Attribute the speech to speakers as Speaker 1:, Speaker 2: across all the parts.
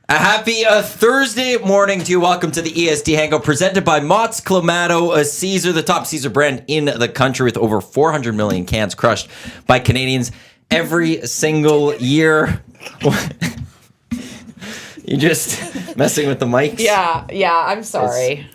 Speaker 1: A happy Thursday morning to you. Welcome to the EST Hangout presented by Mott's Clamato, a Caesar, the top Caesar brand in the country with over 400 million cans crushed by Canadians every single year. You just messing with the mics?
Speaker 2: Yeah, I'm sorry.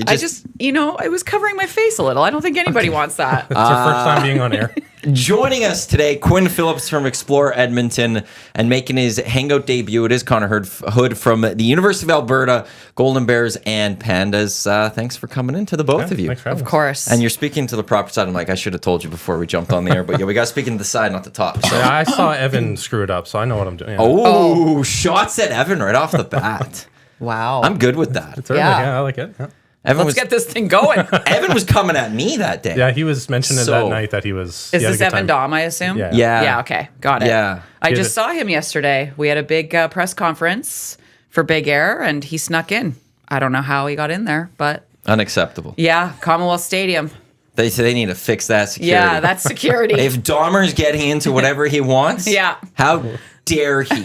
Speaker 2: I was covering my face a little. I don't think anybody wants that.
Speaker 3: It's our first time being on air.
Speaker 1: Joining us today, Quinn Phillips from Explore Edmonton, and making his Hangout debut, it is Connor Hood from the University of Alberta, Golden Bears and Pandas. Thanks for coming in to the both of you.
Speaker 3: Thanks for having
Speaker 2: Of
Speaker 3: us.
Speaker 2: course.
Speaker 1: And you're speaking to the proper side. I'm like, I should have told you before we jumped on the air, but yeah, we got to speak into the side, not the top. So.
Speaker 3: Yeah, I saw Evan screw it up, so I know what I'm doing. Yeah.
Speaker 1: Oh, shots at Evan right off the bat.
Speaker 2: Wow.
Speaker 1: I'm good with that.
Speaker 3: Certainly,
Speaker 2: Yeah.
Speaker 3: I like it. Yeah.
Speaker 1: Evan
Speaker 2: Let's get this thing going.
Speaker 1: Evan was coming at me that day.
Speaker 3: Yeah, he was mentioning
Speaker 1: So-
Speaker 3: that night that he was.
Speaker 2: Is
Speaker 3: he had a
Speaker 2: this
Speaker 3: good
Speaker 2: Evan
Speaker 3: time.
Speaker 2: Dom, I assume?
Speaker 3: Yeah.
Speaker 1: Yeah.
Speaker 2: Yeah, okay. Got it.
Speaker 1: Yeah.
Speaker 2: I
Speaker 3: Did
Speaker 2: just
Speaker 3: it-
Speaker 2: saw him yesterday. We had a big press conference for Big Air, and he snuck in. I don't know how he got in there, but
Speaker 1: Unacceptable.
Speaker 2: yeah, Commonwealth Stadium.
Speaker 1: They say they need to fix that security.
Speaker 2: Yeah, that's security.
Speaker 1: If Dahmer's getting into whatever he wants,
Speaker 2: Yeah.
Speaker 1: how dare he?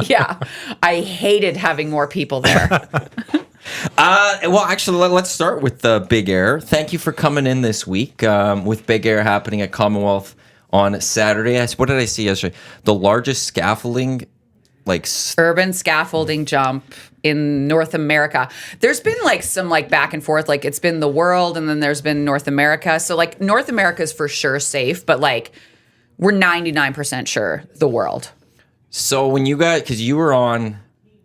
Speaker 2: Yeah. I hated having more people there.
Speaker 1: Well, actually, let's start with the Big Air. Thank you for coming in this week with Big Air happening at Commonwealth on Saturday. What did I see yesterday? The largest scaffolding,
Speaker 2: Urban scaffolding jump in North America. There's been some back and forth. It's been the world, and then there's been North America. So North America is for sure safe, but we're 99% sure the world.
Speaker 1: So when you guys, because you were on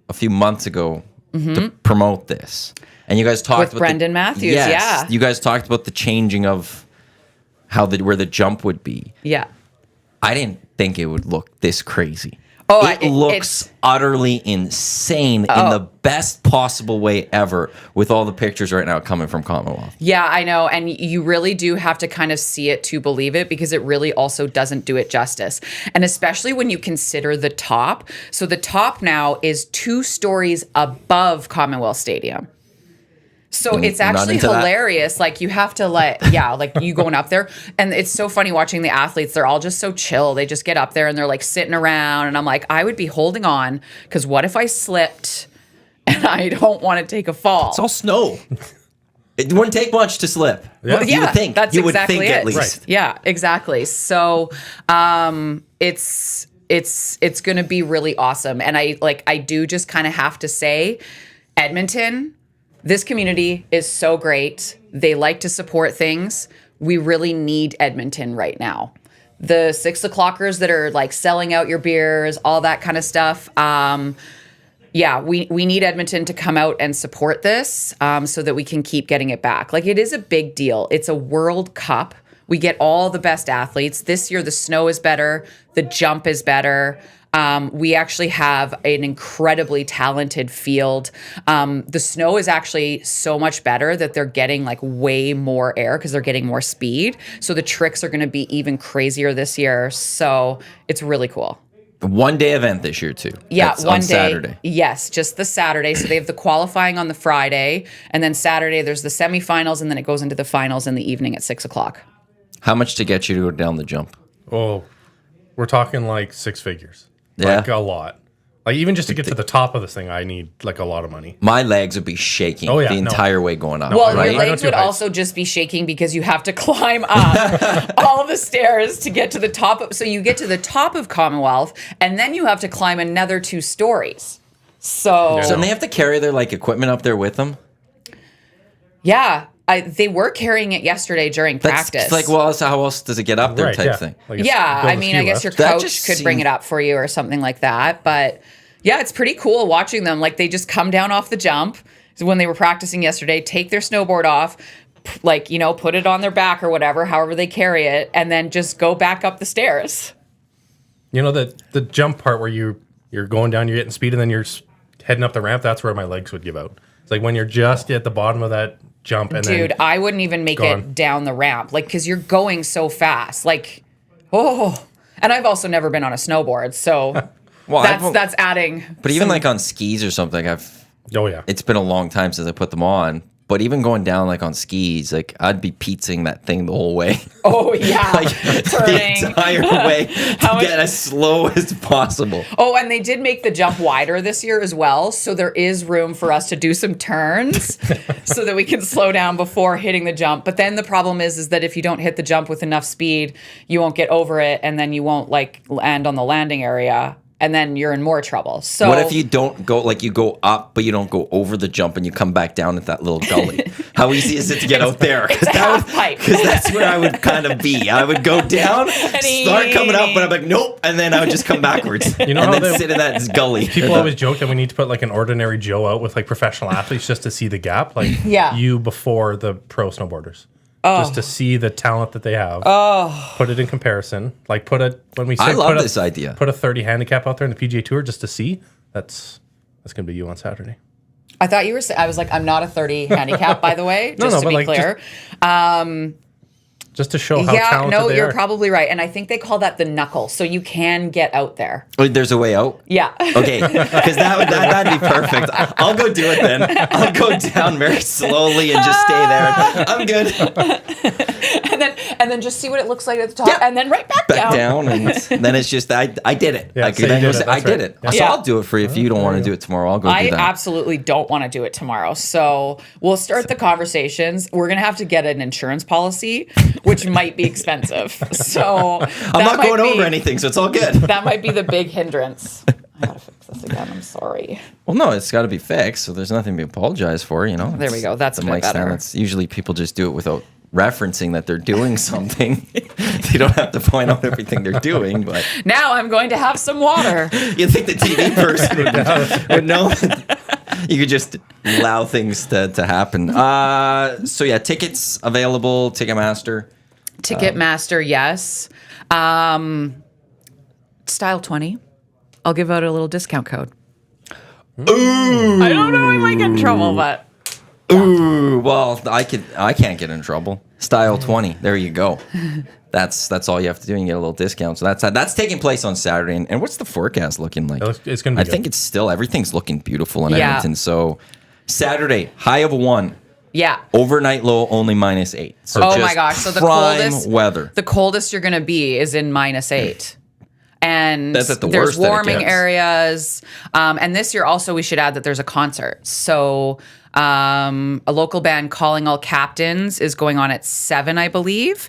Speaker 1: a few months ago to promote this, and you guys talked
Speaker 2: With
Speaker 1: about
Speaker 2: Brendan Matthews,
Speaker 1: yes,
Speaker 2: yeah.
Speaker 1: you guys talked about the changing of where the jump would be.
Speaker 2: Yeah.
Speaker 1: I didn't think it would look this crazy.
Speaker 2: Oh,
Speaker 1: it looks utterly insane in the best possible way ever with all the pictures right now coming from Commonwealth.
Speaker 2: Yeah, I know. And you really do have to kind of see it to believe it, because it really also doesn't do it justice. And especially when you consider the top. So the top now is 2 stories above Commonwealth Stadium. So it's
Speaker 1: not
Speaker 2: actually
Speaker 1: into that.
Speaker 2: hilarious. You have to you going up there. And it's so funny watching the athletes. They're all just so chill. They just get up there and they're sitting around. And I'm like, I would be holding on, because what if I slipped and I don't want to take a fall?
Speaker 1: It's all snow. It wouldn't take much to slip.
Speaker 3: Well,
Speaker 1: You would think.
Speaker 2: That's
Speaker 1: you
Speaker 2: exactly
Speaker 1: would think
Speaker 2: it.
Speaker 1: at least.
Speaker 3: Right.
Speaker 2: Yeah, exactly. So it's going to be really awesome. And I do just kind of have to say, Edmonton, this community is so great. They like to support things. We really need Edmonton right now. The 6 o'clockers that are selling out your beers, all that kind of stuff. Yeah, we need Edmonton to come out and support this so that we can keep getting it back. It is a big deal. It's a World Cup. We get all the best athletes. This year, the snow is better. The jump is better. We actually have an incredibly talented field. The snow is actually so much better that they're getting way more air because they're getting more speed. So the tricks are going to be even crazier this year. So it's really cool.
Speaker 1: One day event this year too.
Speaker 2: Yeah,
Speaker 1: That's
Speaker 2: one
Speaker 1: on
Speaker 2: day.
Speaker 1: Saturday.
Speaker 2: Yes, just the Saturday. So they have the qualifying on the Friday, and then Saturday there's the semifinals, and then it goes into the finals in the evening at 6 o'clock.
Speaker 1: How much to get you to go down the jump?
Speaker 3: Oh, we're talking 6 figures.
Speaker 1: Yeah.
Speaker 3: A lot. Even just to get to the top of this thing, I need a lot of money.
Speaker 1: My legs would be shaking
Speaker 3: Oh, yeah,
Speaker 1: the
Speaker 3: no.
Speaker 1: entire way going up.
Speaker 2: Well,
Speaker 1: right?
Speaker 2: your
Speaker 3: I know
Speaker 2: legs
Speaker 3: two
Speaker 2: would
Speaker 3: heights.
Speaker 2: also just be shaking because you have to climb up all the stairs to get to the top. So you get to the top of Commonwealth, and then you have to climb another 2 stories. So
Speaker 1: So they have to carry their equipment up there with them.
Speaker 2: yeah, they were carrying it yesterday during practice.
Speaker 1: It's how else does it get up there
Speaker 3: Right,
Speaker 1: type
Speaker 3: yeah.
Speaker 1: thing?
Speaker 3: It's
Speaker 2: Yeah,
Speaker 3: build
Speaker 2: I
Speaker 3: a
Speaker 2: mean,
Speaker 3: few
Speaker 2: I guess your
Speaker 3: left.
Speaker 1: That
Speaker 2: coach
Speaker 1: just
Speaker 2: could bring
Speaker 1: seemed-
Speaker 2: it up for you or something like that. But yeah, it's pretty cool watching them. They just come down off the jump. So when they were practicing yesterday, take their snowboard off, put it on their back or whatever, however they carry it, and then just go back up the stairs.
Speaker 3: The jump part where you're going down, you're getting speed, and then you're heading up the ramp. That's where my legs would give out. It's when you're just at the bottom of that jump, and
Speaker 2: Dude,
Speaker 3: then
Speaker 2: I wouldn't even make
Speaker 3: gone.
Speaker 2: it down the ramp, because you're going so fast. And I've also never been on a snowboard, so
Speaker 1: Well,
Speaker 2: that's adding.
Speaker 1: But even
Speaker 2: some-
Speaker 1: on skis or something,
Speaker 3: oh yeah,
Speaker 1: it's been a long time since I put them on. But even going down like on skis, like I'd be pizzaing that thing the whole way.
Speaker 2: Oh yeah,
Speaker 1: Like
Speaker 2: turning
Speaker 1: the entire way to get as slow as possible.
Speaker 2: Oh, and they did make the jump wider this year as well, so there is room for us to do some turns so that we can slow down before hitting the jump. But then the problem is that if you don't hit the jump with enough speed, you won't get over it, and then you won't like land on the landing area. And then you're in more trouble. So
Speaker 1: what if you don't go, like you go up, but you don't go over the jump and you come back down at that little gully? How easy is it to get out there?
Speaker 2: It's a half pipe.
Speaker 1: Because that's where I would kind of be. I would go down, start coming up, but I'm like, nope. And then I would just come backwards.
Speaker 3: You know
Speaker 1: and
Speaker 3: how
Speaker 1: then sit in that gully.
Speaker 3: People always joke that we need to put like an ordinary Joe out with like professional athletes just to see the gap. Like you before the pro snowboarders. Just to see the talent that they have. Put it in comparison. Like when we say
Speaker 1: I love this idea.
Speaker 3: Put a 30 handicap out there in the PGA Tour just to see. That's gonna be you on Saturday.
Speaker 2: I thought you were saying, I was like, I'm not a 30 handicap, by the way, just to be
Speaker 3: like,
Speaker 2: clear.
Speaker 3: Just to show how talented they are.
Speaker 2: You're probably right. And I think they call that the knuckle, so you can get out there.
Speaker 1: Oh, there's a way out?
Speaker 2: Yeah.
Speaker 1: Okay, because that'd be perfect. I'll go do it then. I'll go down very slowly and just stay there. I'm good.
Speaker 2: and then just see what it looks like at the top, and then right back down.
Speaker 1: And then it's just, I did it.
Speaker 3: Yeah,
Speaker 1: I did it.
Speaker 3: Yeah.
Speaker 1: So I'll do it for you if you don't want to do it tomorrow. I'll go do that.
Speaker 2: I absolutely don't want to do it tomorrow. So we'll start the conversations. We're going to have to get an insurance policy, which might be expensive. So
Speaker 1: I'm not going over anything, so it's all good.
Speaker 2: That might be the big hindrance. I got to fix this again. I'm sorry.
Speaker 1: Well, no, it's got to be fixed, so there's nothing to be apologized for, you know.
Speaker 2: There we go. That's a bit better.
Speaker 1: It's usually people just do it without referencing that they're doing something. They don't have to point out everything they're doing, but
Speaker 2: now I'm going to have some water.
Speaker 1: You'd think the TV person would know. You could just allow things to happen. So yeah, tickets available, Ticketmaster.
Speaker 2: Ticketmaster, yes. Style 20. I'll give out a little discount code.
Speaker 1: Ooh.
Speaker 2: I don't know. I might get in trouble, but.
Speaker 1: Ooh, well, I can't get in trouble. Style 20. There you go. That's all you have to do, and you get a little discount. So that's taking place on Saturday. And what's the forecast looking like?
Speaker 3: It's going to be
Speaker 1: I think it's still, everything's looking beautiful in Edmonton. So Saturday, high of 1.
Speaker 2: Yeah.
Speaker 1: Overnight low only -8. So
Speaker 2: oh my gosh. So the coldest
Speaker 1: weather.
Speaker 2: The coldest you're going to be is in -8. And
Speaker 1: that's at the
Speaker 2: there's
Speaker 1: worst that it
Speaker 2: warming
Speaker 1: gets.
Speaker 2: areas. And this year also we should add that there's a concert. So a local band, Calling All Captains, is going on at 7, I believe.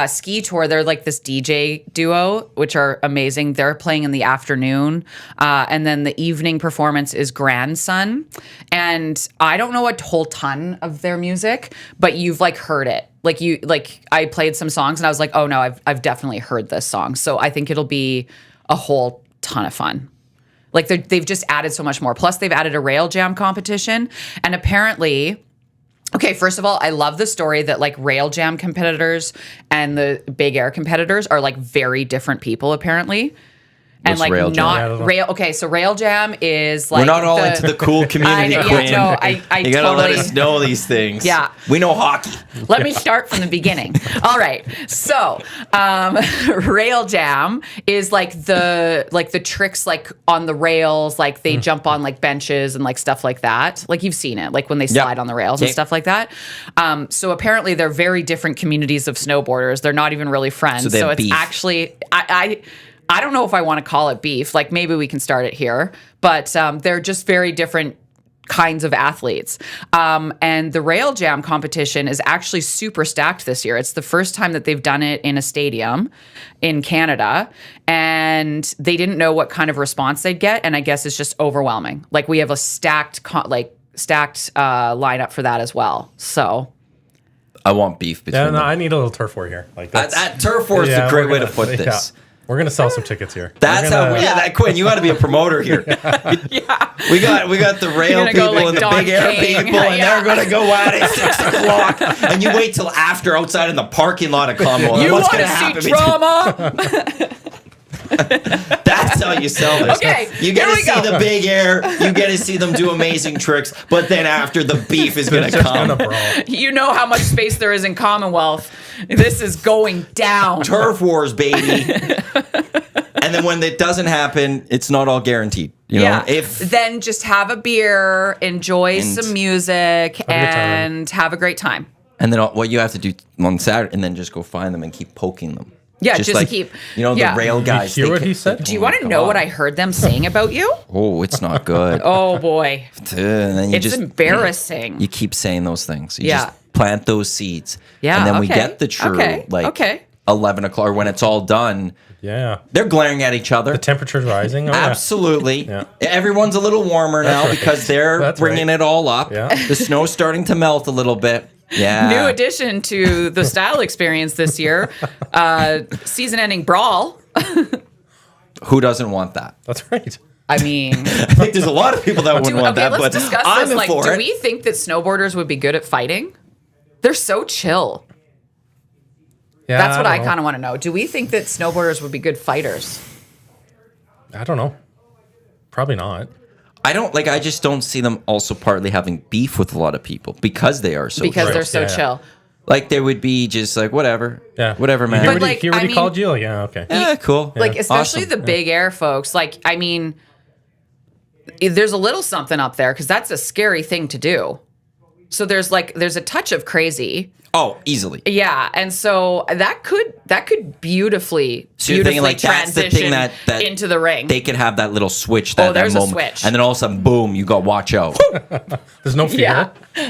Speaker 2: Ski Tour, they're like this DJ duo, which are amazing. They're playing in the afternoon. And then the evening performance is Grandson. And I don't know a whole ton of their music, but you've like heard it. I played some songs and I was like, oh no, I've definitely heard this song. So I think it'll be a whole ton of fun. Like they've just added so much more. Plus they've added a rail jam competition. And apparently, okay, first of all, I love the story that like rail jam competitors and the big air competitors are like very different people apparently. And
Speaker 1: What's
Speaker 2: like
Speaker 1: rail jam?
Speaker 2: not rail. Okay, so rail jam is like
Speaker 1: we're not all into the cool community, Quinn.
Speaker 2: No, I
Speaker 1: you gotta
Speaker 2: totally,
Speaker 1: let us know these things.
Speaker 2: Yeah,
Speaker 1: we know hockey.
Speaker 2: Let me start from the beginning. All right, so rail jam is like the tricks like on the rails, like they jump on like benches and like stuff like that. Like you've seen it, like when they slide on the rails and stuff like that. So apparently they're very different communities of snowboarders. They're not even really friends. So it's beef. Actually I don't know if I want to call it beef. Like maybe we can start it here, but they're just very different kinds of athletes. And the rail jam competition is actually super stacked this year. It's the first time that they've done it in a stadium in Canada, and they didn't know what kind of response they'd get. And I guess it's just overwhelming. Like we have a stacked lineup for that as well. So.
Speaker 1: I want beef between them.
Speaker 3: I need a little turf war here. Like
Speaker 1: that turf war is a great way to put this.
Speaker 3: We're gonna sell some tickets here.
Speaker 1: That's Quinn, you got to be a promoter here.
Speaker 2: Yeah.
Speaker 1: We got the rail people
Speaker 2: like
Speaker 1: and the
Speaker 2: Don
Speaker 1: big air
Speaker 2: King.
Speaker 1: people, and they're going to go at it 6 o'clock. And you wait till after outside in the parking lot of Commonwealth.
Speaker 2: You
Speaker 1: What's
Speaker 2: want
Speaker 1: going
Speaker 2: to
Speaker 1: happen?
Speaker 2: see drama?
Speaker 1: That's how you sell this.
Speaker 2: Okay,
Speaker 1: you get to see the big air. You get to see them do amazing tricks. But then after, the beef is going to come.
Speaker 2: You know how much space there is in Commonwealth. This is going down.
Speaker 1: Turf wars, baby. And And then when it doesn't happen, it's not all guaranteed. You know,
Speaker 2: then just have a beer, enjoy some music, and have a great time. And
Speaker 1: then what you have to do on Saturday, and then just go find them and keep poking them.
Speaker 2: Yeah, just like, keep.
Speaker 1: You know, the rail guys.
Speaker 3: You hear what he said?
Speaker 2: Do you want to know what I heard them saying about you?
Speaker 1: Oh, it's not good.
Speaker 2: Oh, boy.
Speaker 1: And then
Speaker 2: it's embarrassing.
Speaker 1: You keep saying those things. You just plant those seeds.
Speaker 2: Yeah,
Speaker 1: and then we get the true, 11 o'clock, or when it's all done.
Speaker 3: Yeah.
Speaker 1: They're glaring at each other.
Speaker 3: The temperature's rising. Oh,
Speaker 1: absolutely. Yeah. Everyone's a little warmer now because they're bringing it all up. Yeah. The snow's starting to melt a little bit. Yeah.
Speaker 2: New addition to the style experience this year, season-ending brawl.
Speaker 1: Who doesn't want that?
Speaker 3: That's right.
Speaker 2: I mean,
Speaker 1: I think there's a lot of people that wouldn't want that.
Speaker 2: Let's discuss
Speaker 1: I'm
Speaker 2: this.
Speaker 1: for
Speaker 2: do we think that snowboarders would be good at fighting? They're so chill. Yeah, that's what I kind of want to know. Do we think that snowboarders would be good fighters?
Speaker 3: I don't know. Probably not.
Speaker 1: I just don't see them also partly having beef with a lot of people because they are so chill.
Speaker 2: They're so chill.
Speaker 1: Like they would be just like whatever, whatever, man.
Speaker 3: Hear what he called you? Yeah, okay.
Speaker 1: Yeah, cool.
Speaker 2: Like especially the big air folks. Like I mean, there's a little something up there because that's a scary thing to do. So there's a touch of crazy.
Speaker 1: Oh, easily.
Speaker 2: Yeah, and so that could beaubeautifully
Speaker 1: like
Speaker 2: transition
Speaker 1: that's the thing that
Speaker 2: into the ring.
Speaker 1: They could have that little switch.
Speaker 2: There's
Speaker 1: that moment,
Speaker 2: a switch,
Speaker 1: and then all of a sudden, boom! You got watch out.
Speaker 3: There's no fear.
Speaker 2: Yeah,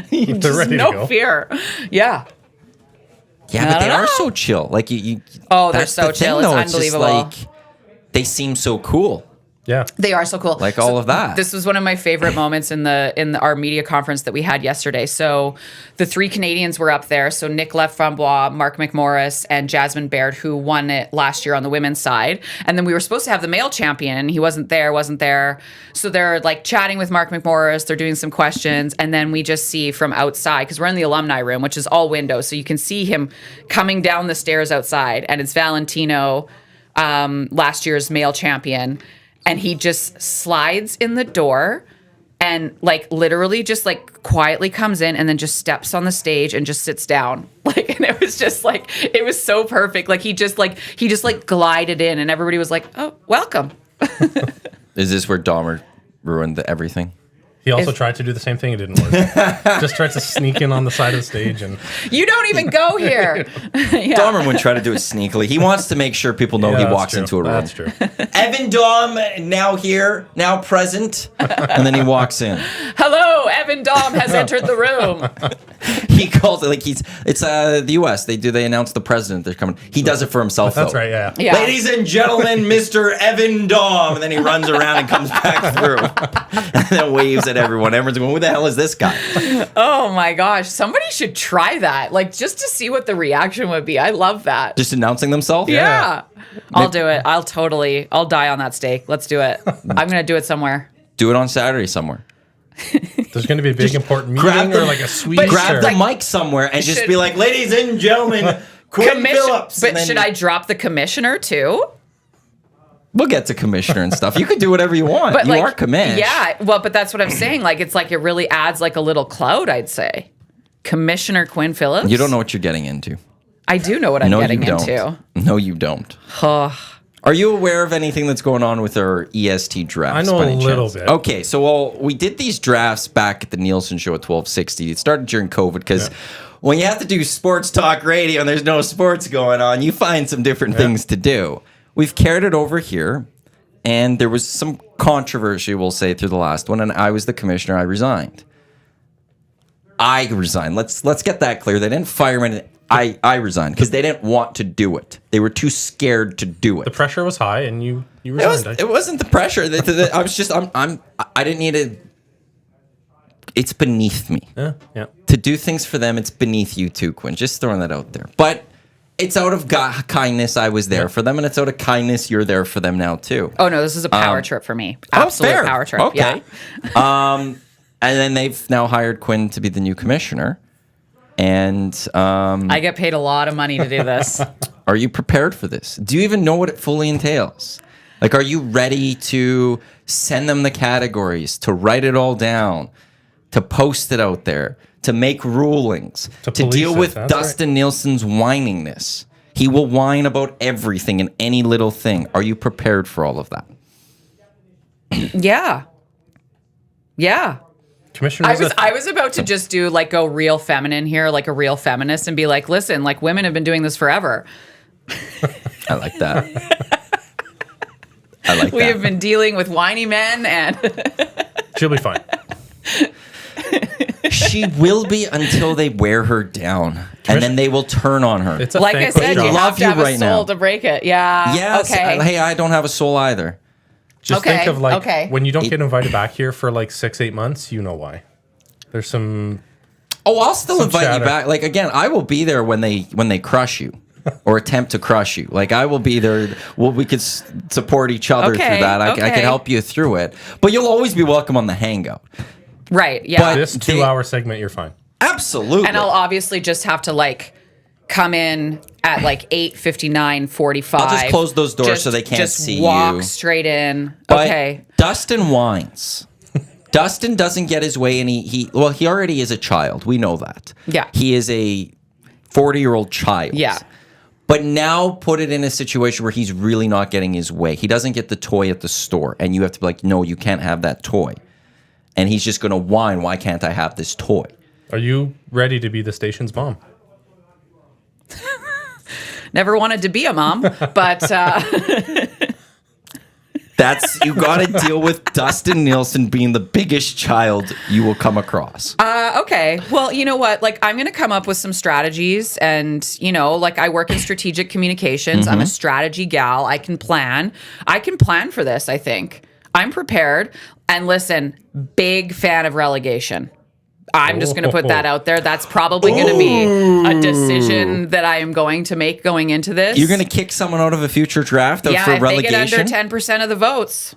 Speaker 3: they're ready to go.
Speaker 2: Fear. Yeah.
Speaker 1: Yeah, but they are so chill. Like you.
Speaker 2: Oh, they're so chill. It's unbelievable.
Speaker 1: It's just like they seem so cool.
Speaker 2: Yeah, they are so cool.
Speaker 1: Like all of that.
Speaker 2: This was one of my favorite moments in our media conference that we had yesterday. So the 3 Canadians were up there. So Nick Leframbois, Mark McMorris, and Jasmine Baird, who won it last year on the women's side. And then we were supposed to have the male champion, and he wasn't there. So they're like chatting with Mark McMorris. They're doing some questions, and then we just see from outside because we're in the alumni room, which is all windows, so you can see him coming down the stairs outside, and it's Valentino, last year's male champion. And he just slides in the door and like literally just like quietly comes in and then just steps on the stage and just sits down. Like, and it was just like, it was so perfect. Like he just glided in and everybody was like, oh, welcome.
Speaker 1: Is this where Dahmer ruined everything?
Speaker 3: He also tried to do the same thing. It didn't work. Just tried to sneak in on the side of the stage. And
Speaker 2: you don't even go here.
Speaker 1: Yeah. Dahmer wouldn't try to do it sneakily. He wants to make sure people know he walks into a room.
Speaker 3: That's true.
Speaker 1: Evan Dom, now here, now present. And then he walks in.
Speaker 2: Hello, Evan Dom has entered the room.
Speaker 1: He calls it like it's the U.S. They announce the president. They're coming. He does it for himself,
Speaker 3: That's
Speaker 1: though.
Speaker 3: right, yeah.
Speaker 1: Ladies and gentlemen, Mr. Evan Dom. And then he runs around and comes back through. And then waves at everyone. Everyone's going, who the hell is this guy?
Speaker 2: Oh my gosh. Somebody should try that. Like just to see what the reaction would be. I love that.
Speaker 1: Just announcing themselves?
Speaker 2: Yeah. I'll do it. I'll die on that stake. Let's do it. I'm going to do it somewhere.
Speaker 1: Do it on Saturday somewhere.
Speaker 3: There's going to be a big important meeting or like a sweet.
Speaker 1: Grab the mic somewhere and just be like, ladies and gentlemen, Quinn Phillips.
Speaker 2: But should I drop the commissioner too?
Speaker 1: We'll get to commissioner and stuff. You can do whatever you want. But you are commish.
Speaker 2: Yeah, well, but that's what I'm saying. Like, it's like it really adds like a little clout, I'd say. Commissioner Quinn Phillips.
Speaker 1: You don't know what you're getting into.
Speaker 2: I do know what I'm getting into.
Speaker 1: No, you don't. Are you aware of anything that's going on with our EST drafts?
Speaker 3: I know a little bit.
Speaker 1: Okay, so we did these drafts back at the Nielsen show at 1260. It started during COVID because when you have to do sports talk radio and there's no sports going on, you find some different things to do. We've carried it over here, and there was some controversy, we'll say, through the last one, and I was the commissioner. I resigned. Let's get that clear. They didn't fire me. I resigned because they didn't want to do it. They were too scared to do it.
Speaker 3: The pressure was high, and you resigned.
Speaker 1: It wasn't the pressure. I was just I didn't need to. It's beneath me.
Speaker 3: Yeah.
Speaker 1: To do things for them, it's beneath you too, Quinn. Just throwing that out there. But it's out of kindness I was there for them, and it's out of kindness you're there for them now too.
Speaker 2: Oh no, this is a power trip for me. Absolute power trip.
Speaker 1: Okay.
Speaker 2: Yeah.
Speaker 1: And then they've now hired Quinn to be the new commissioner. And
Speaker 2: I get paid a lot of money to do this.
Speaker 1: Are you prepared for this? Do you even know what it fully entails? Like, are you ready to send them the categories, to write it all down, to post it out there, to make rulings, to deal with Dustin Nielsen's whiningness? He will whine about everything and any little thing. Are you prepared for all of that?
Speaker 2: Yeah. Yeah.
Speaker 3: Commissioner,
Speaker 2: I was about to just do like go real feminine here, like a real feminist, and be like, listen, like women have been doing this forever.
Speaker 1: I like that. I like that.
Speaker 2: We have been dealing with whiny men, and
Speaker 3: she'll be fine.
Speaker 1: She will be until they wear her down, and then they will turn on her.
Speaker 3: It's a
Speaker 2: like I said, you have to have a soul to break it. Yeah.
Speaker 1: Yes.
Speaker 2: Okay.
Speaker 1: Hey, I don't have a soul either.
Speaker 3: Just think of like when you don't get invited back here for like 6-8 months, you know why. There's some.
Speaker 1: Oh, I'll still invite you back. Like again, I will be there when they crush you. Or attempt to crush you. Like I will be there. Well, we could support each other through that. I can help you through it. But you'll always be welcome on the Hangout.
Speaker 2: Right. Yeah.
Speaker 3: But this 2-hour segment, you're fine.
Speaker 1: Absolutely.
Speaker 2: And I'll obviously just have to like come in at like 8:59, 45.
Speaker 1: I'll just close those doors so they can't see you.
Speaker 2: Just walk straight in.
Speaker 1: But
Speaker 2: okay.
Speaker 1: Dustin whines. Dustin doesn't get his way, and he already is a child. We know that.
Speaker 2: Yeah.
Speaker 1: He is a 40-year-old child.
Speaker 2: Yeah.
Speaker 1: But now put it in a situation where he's really not getting his way. He doesn't get the toy at the store, and you have to be like, no, you can't have that toy. And he's just going to whine, why can't I have this toy?
Speaker 3: Are you ready to be the station's mom?
Speaker 2: Never wanted to be a mom, but
Speaker 1: you got to deal with Dustin Nielsen being the biggest child you will come across.
Speaker 2: okay. Well, you know what? Like, I'm going to come up with some strategies, and like I work in strategic communications. I'm a strategy gal. I can plan for this. I think I'm prepared. And listen, big fan of relegation. I'm just going to put that out there. That's probably going to be a decision that I am going to make going into this.
Speaker 1: You're going to kick someone out of a future draft for relegation?
Speaker 2: Yeah, if they get under 10% of the votes.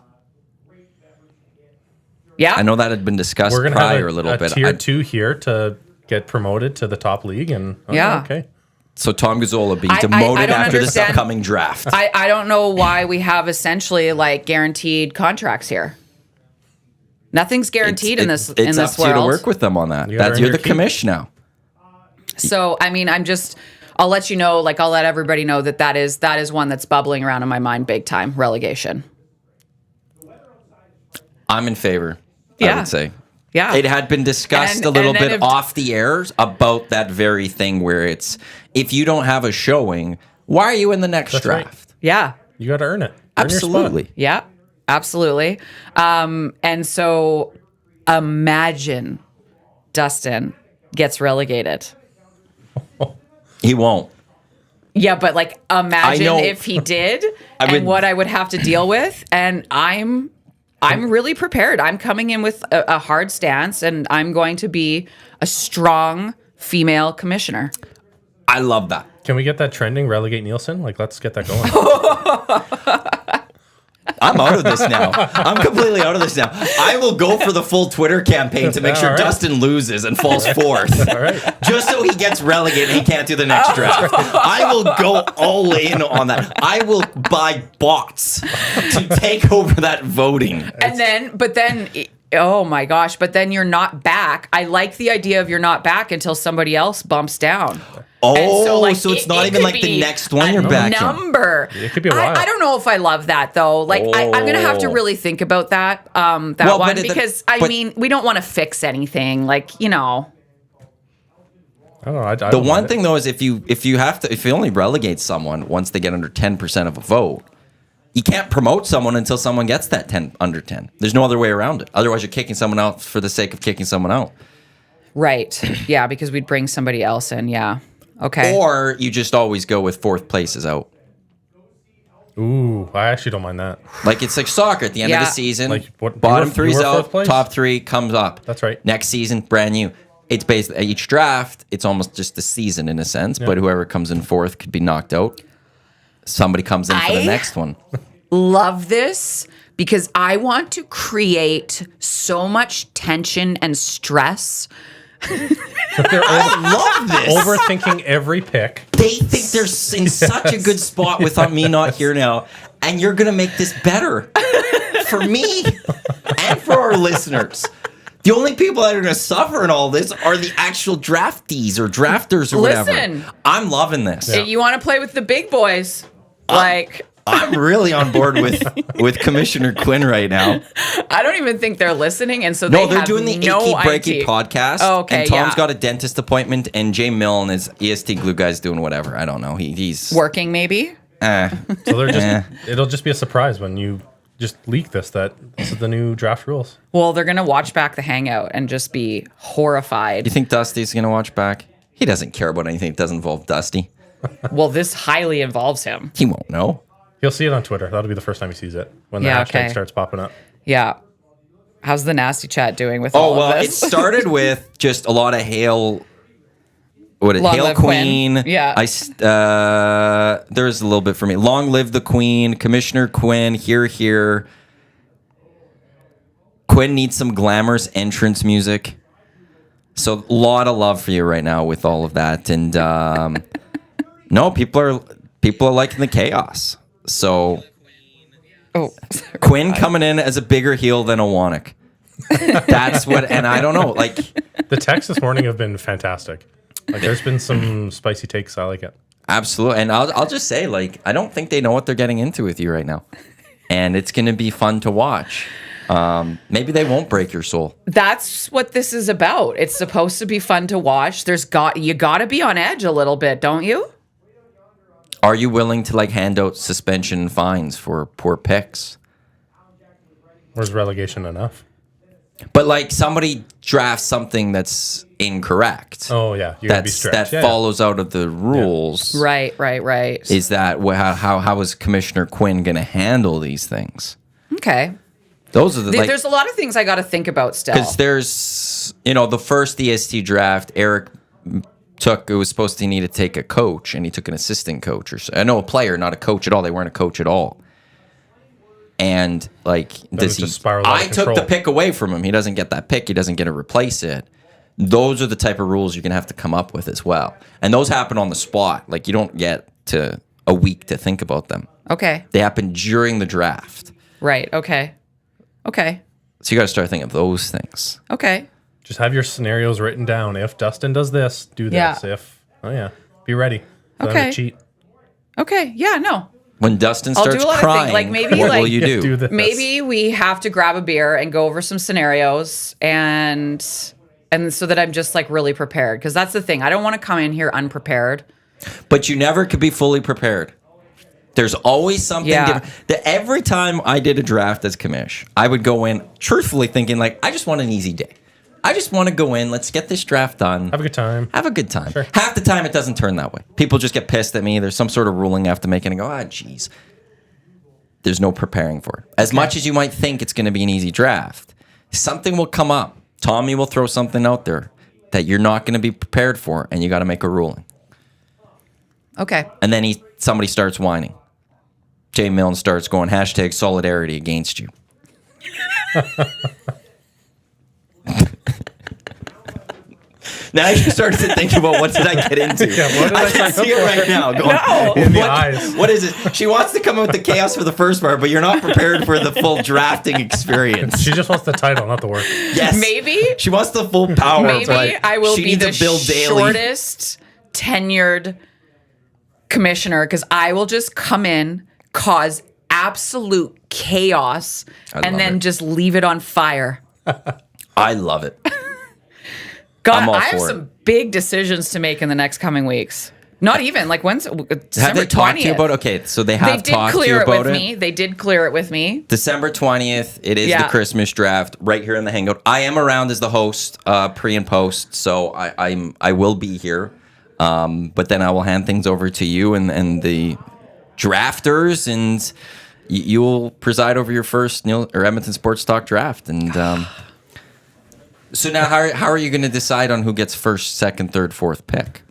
Speaker 2: Yeah.
Speaker 1: I know that had been discussed prior a little bit.
Speaker 3: Tier 2 here to get promoted to the top league. And okay.
Speaker 1: So Tom Gazzola being demoted after this upcoming draft.
Speaker 2: I don't know why we have essentially like guaranteed contracts here. Nothing's guaranteed in this world.
Speaker 1: It's up to you to work with them on that. You're the commish now.
Speaker 2: So, I mean, I'll let you know, like I'll let everybody know that is one that's bubbling around in my mind big time, relegation.
Speaker 1: I'm in favor, I would say.
Speaker 2: Yeah.
Speaker 1: It had been discussed a little bit off the air about that very thing where it's, if you don't have a showing, why are you in the next draft?
Speaker 3: Right.
Speaker 2: Yeah.
Speaker 3: You got to earn it.
Speaker 1: Absolutely.
Speaker 2: Yeah. Absolutely. And so imagine Dustin gets relegated.
Speaker 1: He won't.
Speaker 2: Yeah, but like imagine if he did what I would have to deal with. And I'm really prepared. I'm coming in with a hard stance, and I'm going to be a strong female commissioner.
Speaker 1: I love that.
Speaker 3: Can we get that trending, relegate Nielsen? Like, let's get that going.
Speaker 1: I'm out of this now. I'm completely out of this now. I will go for the full Twitter campaign to make sure Dustin loses and falls fourth.
Speaker 3: All right.
Speaker 1: Just so he gets relegated and he can't do the next draft. I will go all in on that. I will buy bots to take over that voting.
Speaker 2: But then, oh my gosh, but then you're not back. I like the idea of you're not back until somebody else bumps down.
Speaker 1: Oh, so it's not even like the next one you're back
Speaker 2: number.
Speaker 3: It could be a while.
Speaker 2: I don't know if I love that though. Like I'm gonna have to really think about that one because we don't want to fix anything. Like
Speaker 3: I don't know.
Speaker 1: The one thing though is if you only relegate someone once they get under 10% of a vote, you can't promote someone until someone gets that under 10. There's no other way around it. Otherwise, you're kicking someone out for the sake of kicking someone out.
Speaker 2: Right. Yeah, because we'd bring somebody else in. Yeah. Okay.
Speaker 1: Or you just always go with fourth places out.
Speaker 3: Ooh, I actually don't mind that.
Speaker 1: Like it's like soccer at the end of the season.
Speaker 3: Like
Speaker 1: bottom three's out, top three comes up.
Speaker 3: That's right.
Speaker 1: Next season, brand new. It's basically each draft. It's almost just the season in a sense. But whoever comes in fourth could be knocked out. Somebody comes in for the next one.
Speaker 2: Love this because I want to create so much tension and stress.
Speaker 1: I love this.
Speaker 3: Overthinking every pick.
Speaker 1: They think they're in such a good spot with me not here now, and you're gonna make this better for me and for our listeners. The only people that are going to suffer in all this are the actual draftees or drafters or whatever.
Speaker 2: Listen.
Speaker 1: I'm loving this.
Speaker 2: Yeah. You want to play with the big boys.
Speaker 1: I'm really on board with Commissioner Quinn right now.
Speaker 2: I don't even think they're listening, and so
Speaker 1: they're doing the Achy Breaky podcast.
Speaker 2: Oh, okay,
Speaker 1: and Tom's got a dentist appointment, and Jay Milne is EST glue guy's doing whatever. I don't know. He's
Speaker 2: working maybe.
Speaker 3: So they're just it'll just be a surprise when you just leak this that this is the new draft rules.
Speaker 2: Well, they're gonna watch back the Hangout and just be horrified.
Speaker 1: You think Dusty's gonna watch back? He doesn't care about anything that doesn't involve Dusty.
Speaker 2: Well, this highly involves him.
Speaker 1: He won't know.
Speaker 3: He'll see it on Twitter. That'll be the first time he sees it when the hashtag starts popping up.
Speaker 2: Yeah. How's the nasty chat doing with all of this?
Speaker 1: It started with just a lot of hail. Hail Queen.
Speaker 2: Quinn. Yeah.
Speaker 1: There's a little bit for me. Long live the Queen. Commissioner Quinn. Here. Quinn needs some glamorous entrance music. So a lot of love for you right now with all of that. And no, people are liking the chaos. So Quinn coming in as a bigger heel than Iwanyk. That's what, and I don't know, like
Speaker 3: the texts this morning have been fantastic. Like there's been some spicy takes. I like it.
Speaker 1: Absolutely. And I'll just say, like, I don't think they know what they're getting into with you right now. And it's going to be fun to watch. Maybe they won't break your soul.
Speaker 2: That's what this is about. It's supposed to be fun to watch. You got to be on edge a little bit, don't you?
Speaker 1: Are you willing to like hand out suspension and fines for poor picks?
Speaker 3: Or is relegation enough?
Speaker 1: But like somebody drafts something that's incorrect.
Speaker 3: Oh yeah, you gotta be stretched.
Speaker 1: That follows out of the rules.
Speaker 2: Yeah. Right.
Speaker 1: Is that how is Commissioner Quinn going to handle these things?
Speaker 2: Okay.
Speaker 1: Those are
Speaker 2: there's a lot of things I got to think about still.
Speaker 1: Because there's the first EST draft, Eric was supposed to need to take a coach, and he took an assistant coach a player, not a coach at all. They weren't a coach at all. And like, I took the pick away from him. He doesn't get that pick. He doesn't get to replace it. Those are the type of rules you're going to have to come up with as well. And those happen on the spot. Like, you don't get to a week to think about them.
Speaker 2: Okay.
Speaker 1: They happen during the draft.
Speaker 2: Right. Okay.
Speaker 1: So you got to start thinking of those things.
Speaker 2: Okay.
Speaker 3: Just have your scenarios written down. If Dustin does this, do this. Yeah. Be ready.
Speaker 2: Okay.
Speaker 3: Cheat.
Speaker 2: Okay. Yeah. No.
Speaker 1: When Dustin starts crying,
Speaker 2: like maybe
Speaker 1: what will you do?
Speaker 2: Maybe we have to grab a beer and go over some scenarios and so that I'm just like really prepared, because that's the thing. I don't want to come in here unprepared.
Speaker 1: But you never could be fully prepared. There's always something different. Every time I did a draft as commish, I would go in truthfully thinking like, I just want an easy day. I just want to go in. Let's get this draft done.
Speaker 3: Have a good time.
Speaker 1: Sure. Half the time, it doesn't turn that way. People just get pissed at me. There's some sort of ruling I have to make, and I go, geez. There's no preparing for it. As much as you might think it's going to be an easy draft, something will come up. Tommy will throw something out there that you're not going to be prepared for, and you got to make a ruling.
Speaker 2: Okay.
Speaker 1: And then somebody starts whining. Jay Milne starts going, #solidarity against you. Now you started to think about what did I get into? I can see it right now. Going,
Speaker 3: in the eyes.
Speaker 1: What is it? She wants to come out with the chaos for the first part, but you're not prepared for the full drafting experience.
Speaker 3: She just wants the title, not the work.
Speaker 1: Yes.
Speaker 2: Maybe.
Speaker 1: She wants the full power.
Speaker 2: Maybe I will be the shortest tenured commissioner, because I will just come in, cause absolute chaos, and then just leave it on fire.
Speaker 1: I love it.
Speaker 2: God, I have some big decisions to make in the next coming weeks. Not even like when's December 20th.
Speaker 1: Have they talked to you about? Okay, so they have talked to you about it.
Speaker 2: They did clear it with me.
Speaker 1: December 20th. It is the Christmas draft right here in the Hangout. I am around as the host, pre and post, so I will be here. But then I will hand things over to you and the drafters, and you will preside over your first Edmonton Sports Talk draft. And so now, how are you going to decide on who gets first, second, third, fourth pick?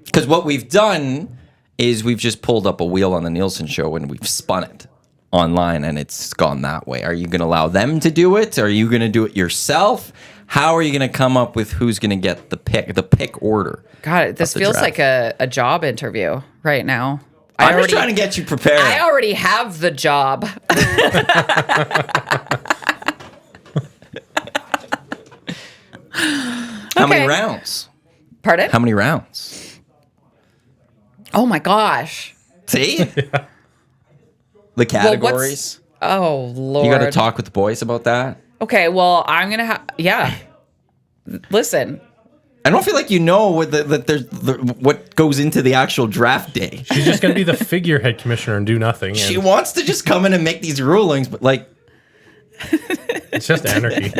Speaker 1: Because what we've done is we've just pulled up a wheel on the Nielsen show and we've spun it online, and it's gone that way. Are you going to allow them to do it? Are you going to do it yourself? How are you going to come up with who's going to get the pick order?
Speaker 2: God, this feels like a job interview right now.
Speaker 1: I'm just trying to get you prepared.
Speaker 2: I already have the job.
Speaker 1: How many rounds?
Speaker 2: Pardon?
Speaker 1: How many rounds?
Speaker 2: Oh my gosh.
Speaker 1: See? The categories.
Speaker 2: Oh Lord.
Speaker 1: You got to talk with the boys about that.
Speaker 2: Okay, well, I'm going to listen.
Speaker 1: I don't feel like you know what goes into the actual draft day.
Speaker 3: She's just going to be the figurehead commissioner and do nothing. And
Speaker 1: she wants to just come in and make these rulings, but like...
Speaker 3: It's just anarchy.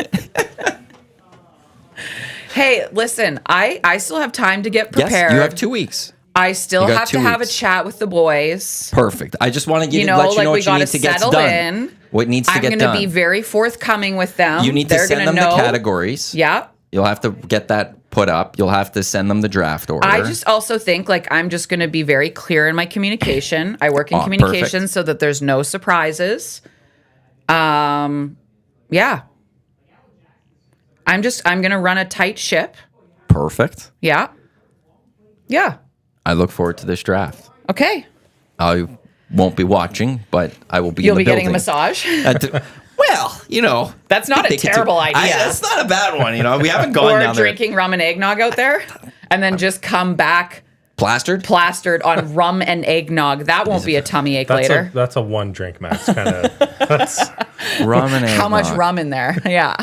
Speaker 2: Hey, listen, I still have time to get prepared.
Speaker 1: Yes, you have 2 weeks.
Speaker 2: I still have to have a chat with the boys.
Speaker 1: Perfect. I just want to let you know what you need to get done. What needs to get done.
Speaker 2: I'm going to be very forthcoming with them.
Speaker 1: You need to send them the categories.
Speaker 2: Yeah.
Speaker 1: You'll have to get that put up. You'll have to send them the draft order.
Speaker 2: I just also think I'm just going to be very clear in my communication. I work in communication so that there's no surprises. Yeah. I'm going to run a tight ship.
Speaker 1: Perfect.
Speaker 2: Yeah. Yeah.
Speaker 1: I look forward to this draft.
Speaker 2: Okay.
Speaker 1: I won't be watching, but I will be
Speaker 2: You'll
Speaker 1: in the building.
Speaker 2: You'll be getting a massage?
Speaker 1: Well,
Speaker 2: that's not a terrible idea.
Speaker 1: That's not a bad one. We haven't gone down there.
Speaker 2: Or drinking rum and eggnog out there and then just come back plastered on rum and eggnog. That won't be a tummy ache later.
Speaker 3: That's a one drink max kind of.
Speaker 1: Rum and eggnog.
Speaker 2: How much rum in there? Yeah.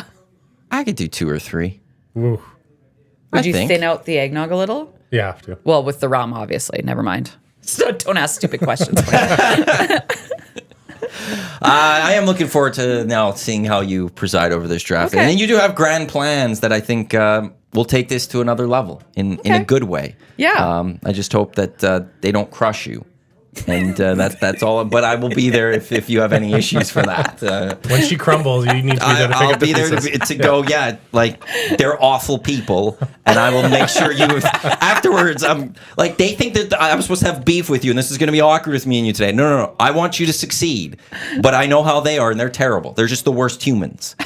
Speaker 1: I could do 2 or 3.
Speaker 3: Ooh.
Speaker 2: Would you thin out the eggnog a little?
Speaker 3: You have to.
Speaker 2: Well, with the rum, obviously. Never mind. So don't ask stupid questions.
Speaker 1: I am looking forward to now seeing how you preside over this draft.
Speaker 2: Okay.
Speaker 1: And then you do have grand plans that I think will take this to another level in a good way.
Speaker 2: Yeah.
Speaker 1: I just hope that they don't crush you. And that's all. But I will be there if you have any issues for that.
Speaker 3: When she crumbles, you need to be there to pick
Speaker 1: I'll
Speaker 3: up the
Speaker 1: be there
Speaker 3: pieces.
Speaker 1: to go. Yeah, like they're awful people, and I will make sure you. Afterwards, I'm like they think that I'm supposed to have beef with you, and this is going to be awkward with me and you today. No. I want you to succeed, but I know how they are, and they're terrible. They're just the worst humans.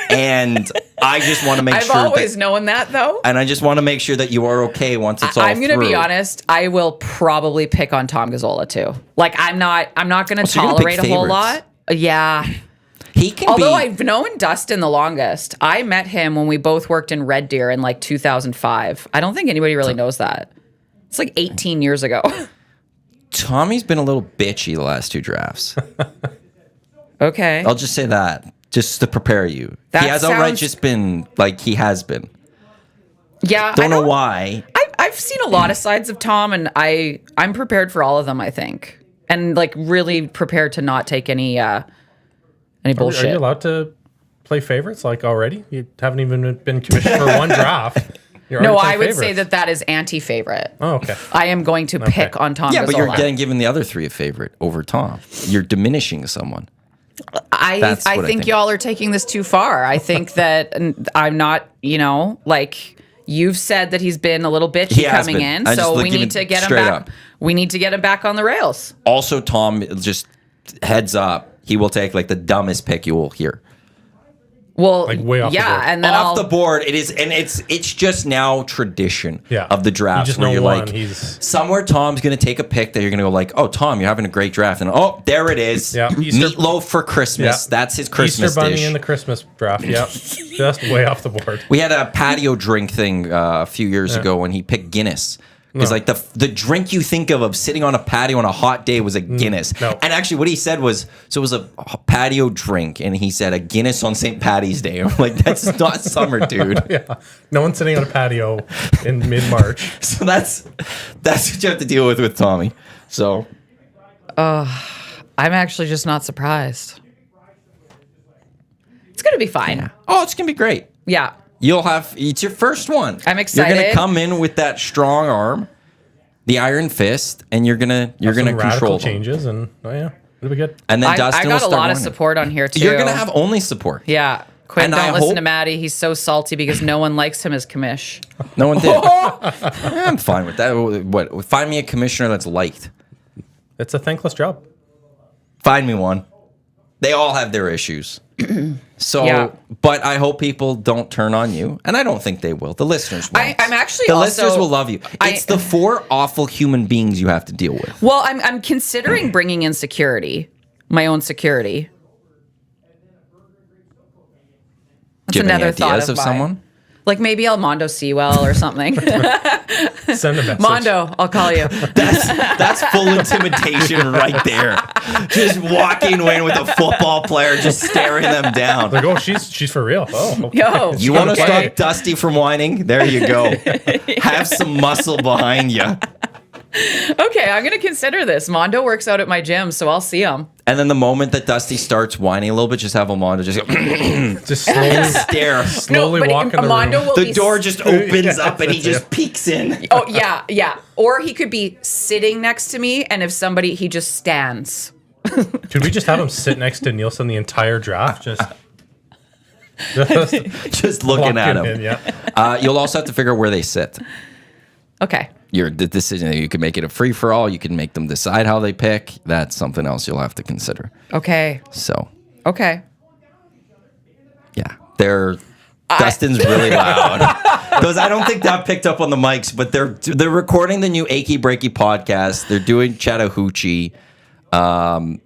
Speaker 1: And I just want to make sure.
Speaker 2: I've always known that, though.
Speaker 1: And I just want to make sure that you are okay once it's all
Speaker 2: I'm going to be honest. I will probably pick on Tom Gazzola, too. Like, I'm not going to tolerate a whole lot. Yeah.
Speaker 1: He can
Speaker 2: Although I've known Dustin the longest. I met him when we both worked in Red Deer in, 2005. I don't think anybody really knows that. It's 18 years ago.
Speaker 1: Tommy's been a little bitchy the last 2 drafts.
Speaker 2: Okay.
Speaker 1: I'll just say that. Just to prepare you. He has outright just been like he has been.
Speaker 2: Yeah.
Speaker 1: Don't know why.
Speaker 2: I've seen a lot of sides of Tom, and I'm prepared for all of them, I think. And really prepared to not take any bullshit.
Speaker 3: Are you allowed to play favorites already? You haven't even been commissioned for one draft.
Speaker 2: No, I would say that is anti-favorite.
Speaker 3: Oh, okay.
Speaker 2: I am going to pick on Tom.
Speaker 1: Yeah, but you're getting given the other 3 a favorite over Tom. You're diminishing someone.
Speaker 2: I think y'all are taking this too far. I think that I'm not, you've said that he's been a little bitchy coming in, so we need to get him back. We need to get him back on the rails.
Speaker 1: Also, Tom, just heads up, he will take the dumbest pick you will hear.
Speaker 2: Well,
Speaker 3: way off the board.
Speaker 2: And then
Speaker 1: off the board, it is, and it's just now tradition of the drafts where you're somewhere Tom's going to take a pick that you're going to go oh, Tom, you're having a great draft, and there it is, meatloaf for Christmas. That's his Christmas
Speaker 3: Easter bunny
Speaker 1: dish.
Speaker 3: in the Christmas draft. Yep, just way off the board.
Speaker 1: We had a patio drink thing a few years ago when he picked Guinness. Because the drink you think of sitting on a patio on a hot day was a Guinness.
Speaker 3: No.
Speaker 1: And actually what he said was, so it was a patio drink, and he said a Guinness on St. Patty's Day. I'm like, that's not summer, dude.
Speaker 3: Yeah. No one's sitting on a patio in mid-March.
Speaker 1: So that's what you have to deal with Tommy. So
Speaker 2: I'm actually just not surprised. It's gonna be fine.
Speaker 1: Yeah. Oh, it's gonna be great.
Speaker 2: Yeah.
Speaker 1: It's your first one.
Speaker 2: I'm excited.
Speaker 1: You're gonna come in with that strong arm, the iron fist, and you're gonna control them.
Speaker 3: Changes, and it'll be good.
Speaker 1: And then Dustin
Speaker 2: I
Speaker 1: will
Speaker 2: got a lot of support on here too.
Speaker 1: You're gonna have only support.
Speaker 2: Yeah. Quinn, don't listen to Maddie. He's so salty because no one likes him as commish.
Speaker 1: No one did. I'm fine with that. What? Find me a commissioner that's liked.
Speaker 3: It's a thankless job.
Speaker 1: Find me one. They all have their issues. But I hope people don't turn on you, and I don't think they will. The listeners won't.
Speaker 2: I'm actually
Speaker 1: the listeners will love you. It's the 4 awful human beings you have to deal with.
Speaker 2: Well, I'm considering bringing in security, my own security. That's
Speaker 1: Do you have
Speaker 2: another
Speaker 1: any ideas
Speaker 2: thought
Speaker 1: of someone?
Speaker 2: Like maybe Mondo Sewell or something.
Speaker 3: Send a message.
Speaker 2: Mondo, I'll call you.
Speaker 1: That's full intimidation right there. Just walking in with a football player, just staring them down.
Speaker 3: Like, oh, she's for real. Oh, okay.
Speaker 2: Yo.
Speaker 1: You want to stop Dusty from whining? There you go. Have some muscle behind you.
Speaker 2: Okay, I'm going to consider this. Mondo works out at my gym, so I'll see him.
Speaker 1: And then the moment that Dusty starts whining a little bit, just have Mondo just go
Speaker 3: Just slowly,
Speaker 1: stare.
Speaker 3: slowly walk in the
Speaker 2: Mondo
Speaker 3: room.
Speaker 2: will
Speaker 1: The
Speaker 2: be
Speaker 1: door just opens up and he just peeks in.
Speaker 2: Oh, yeah. Or he could be sitting next to me, and if somebody, he just stands.
Speaker 3: Could we just have him sit next to Nielsen the entire draft?
Speaker 1: Just looking at him.
Speaker 3: Yeah.
Speaker 1: You'll also have to figure out where they sit.
Speaker 2: Okay.
Speaker 1: The decision, you can make it a free for all. You can make them decide how they pick. That's something else you'll have to consider.
Speaker 2: Okay.
Speaker 1: So,
Speaker 2: Okay.
Speaker 1: yeah, Dustin's really loud. Those I don't think that picked up on the mics, but they're recording the new Achy Breaky podcast. They're doing Chattahoochee.